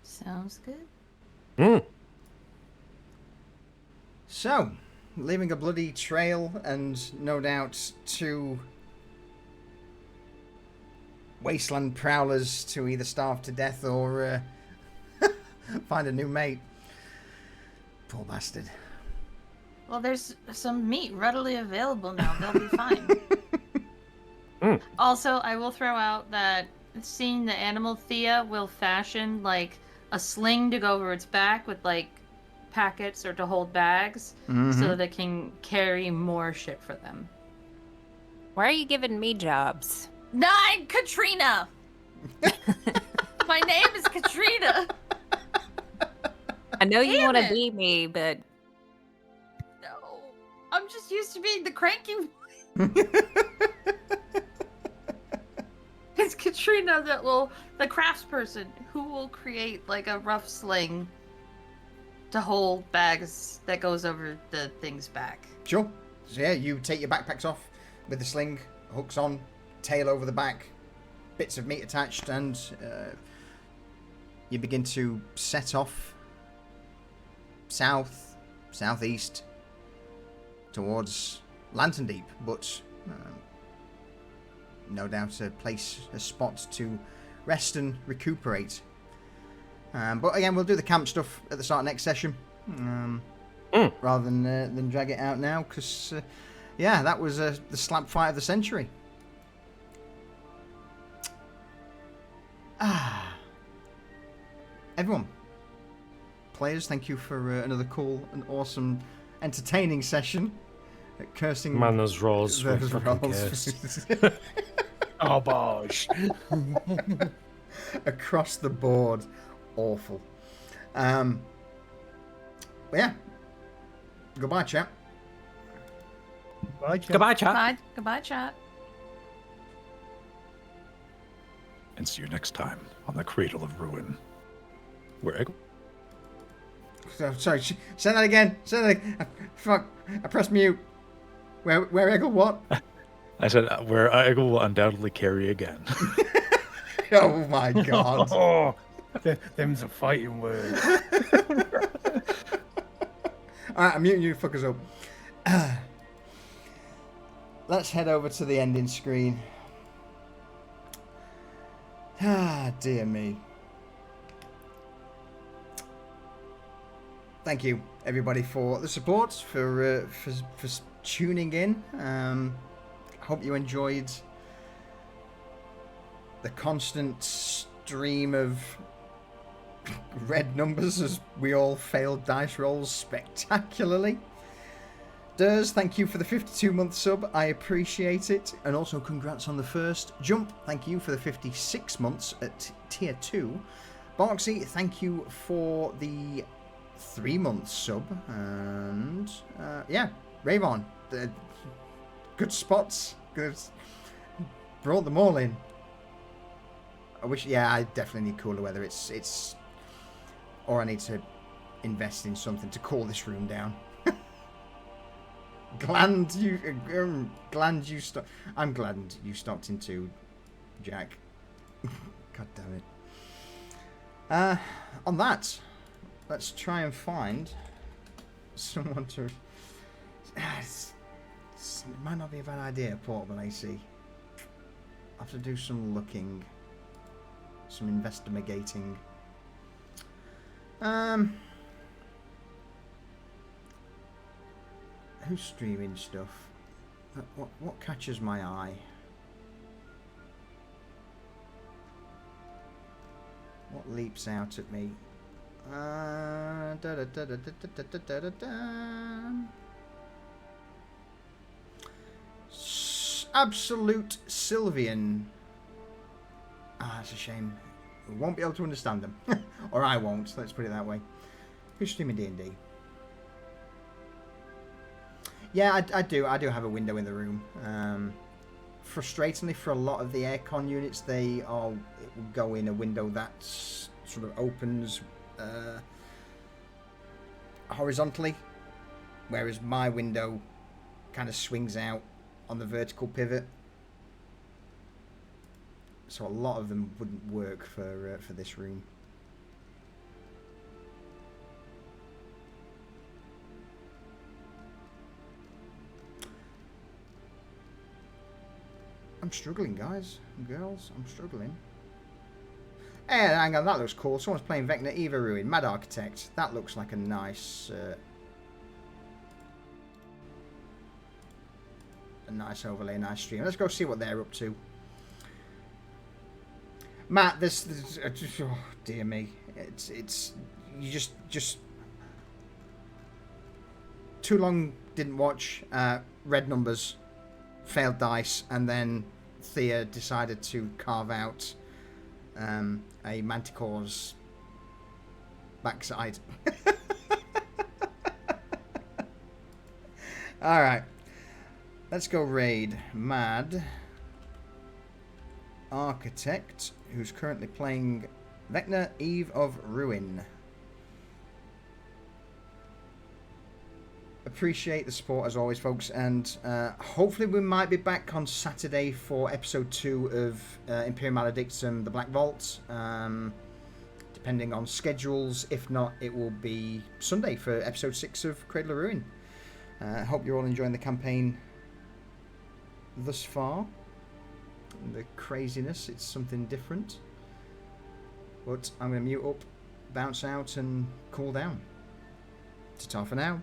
Sounds good. So, leaving a bloody trail and no doubt 2 wasteland prowlers to either starve to death or find a new mate. Poor bastard. Well, there's some meat readily available now. They'll be fine. Also, I will throw out that seeing the animal, Thea will fashion like a sling to go over its back with like packets or to hold bags so that it can carry more shit for them. Why are you giving me jobs? I'm Katrina! My name is Katrina! I know you Damn want to it. be me, but No. I'm just used to being the cranky one. It's Katrina. Trina the craftsperson, who will create like a rough sling to hold bags that goes over the thing's back. Sure. So yeah, you take your backpacks off with the sling, hooks on, tail over the back, bits of meat attached, and you begin to set off southeast towards Lantern Deep, but no doubt a spot to rest and recuperate. But again, we'll do the camp stuff at the start of next session, rather than drag it out now, because yeah, that was the slap fight of the century. Everyone, players, thank you for another cool and awesome, entertaining session at cursing. Man, those rolls were those fucking rolls. cursed. Oh, bosh. Across the board, awful. But yeah, goodbye, chap. Bye, chat. Goodbye, chat. Goodbye, chat. And see you next time on the Cradle of Ruin. Where Egg? Sorry, say that again. Say that again. Fuck, I pressed mute. Where Eggle what? I said, where Egg will undoubtedly carry again. Oh my god. Oh, them's a fighting word. Alright, I'm muting you fuckers up. Let's head over to the ending screen. Ah, dear me. Thank you, everybody, for the support, for tuning in. Hope you enjoyed the constant stream of red numbers as we all failed dice rolls spectacularly. Durs, thank you for the 52-month sub. I appreciate it. And also congrats on the first jump. Thank you for the 56 months at tier 2. Boxy, thank you for the 3-month sub. And yeah, Ravon, good spots. Good. Brought them all in. I wish, yeah, I definitely need cooler weather. It's or I need to invest in something to cool this room down. I'm glad you stopped into Jack. God damn it. On that, let's try and find someone to. It might not be a bad idea, portable AC. I'll have to do some looking, some investigating. Who's streaming stuff? What catches my eye? What leaps out at me? Absolute Sylvian. Ah, it's a shame. We won't be able to understand them. Or I won't, let's put it that way. Who's streaming D&D? Yeah, I do have a window in the room. Frustratingly, for a lot of the aircon units, it will go in a window that sort of opens horizontally, whereas my window kind of swings out on the vertical pivot. So a lot of them wouldn't work for this room. I'm struggling, guys and girls. I'm struggling. Hey, hang on, that looks cool. Someone's playing Vecna Eva Ruin. Mad Architect. That looks like a nice overlay, nice stream. Let's go see what they're up to. Matt, this oh dear me. It's you just too long didn't watch red numbers, failed dice, and then Thea decided to carve out a manticore's backside. Alright. Let's go raid Mad Architect, who's currently playing Vecna Eve of Ruin. Appreciate the support as always, folks, and hopefully we might be back on Saturday for episode 2 of Imperium Maledictum, The Black Vault, depending on schedules. If not, it will be Sunday for episode 6 of Cradle of Ruin. Hope you're all enjoying the campaign thus far. The craziness, it's something different. But I'm going to mute up, bounce out, and cool down. Ta-ta for now.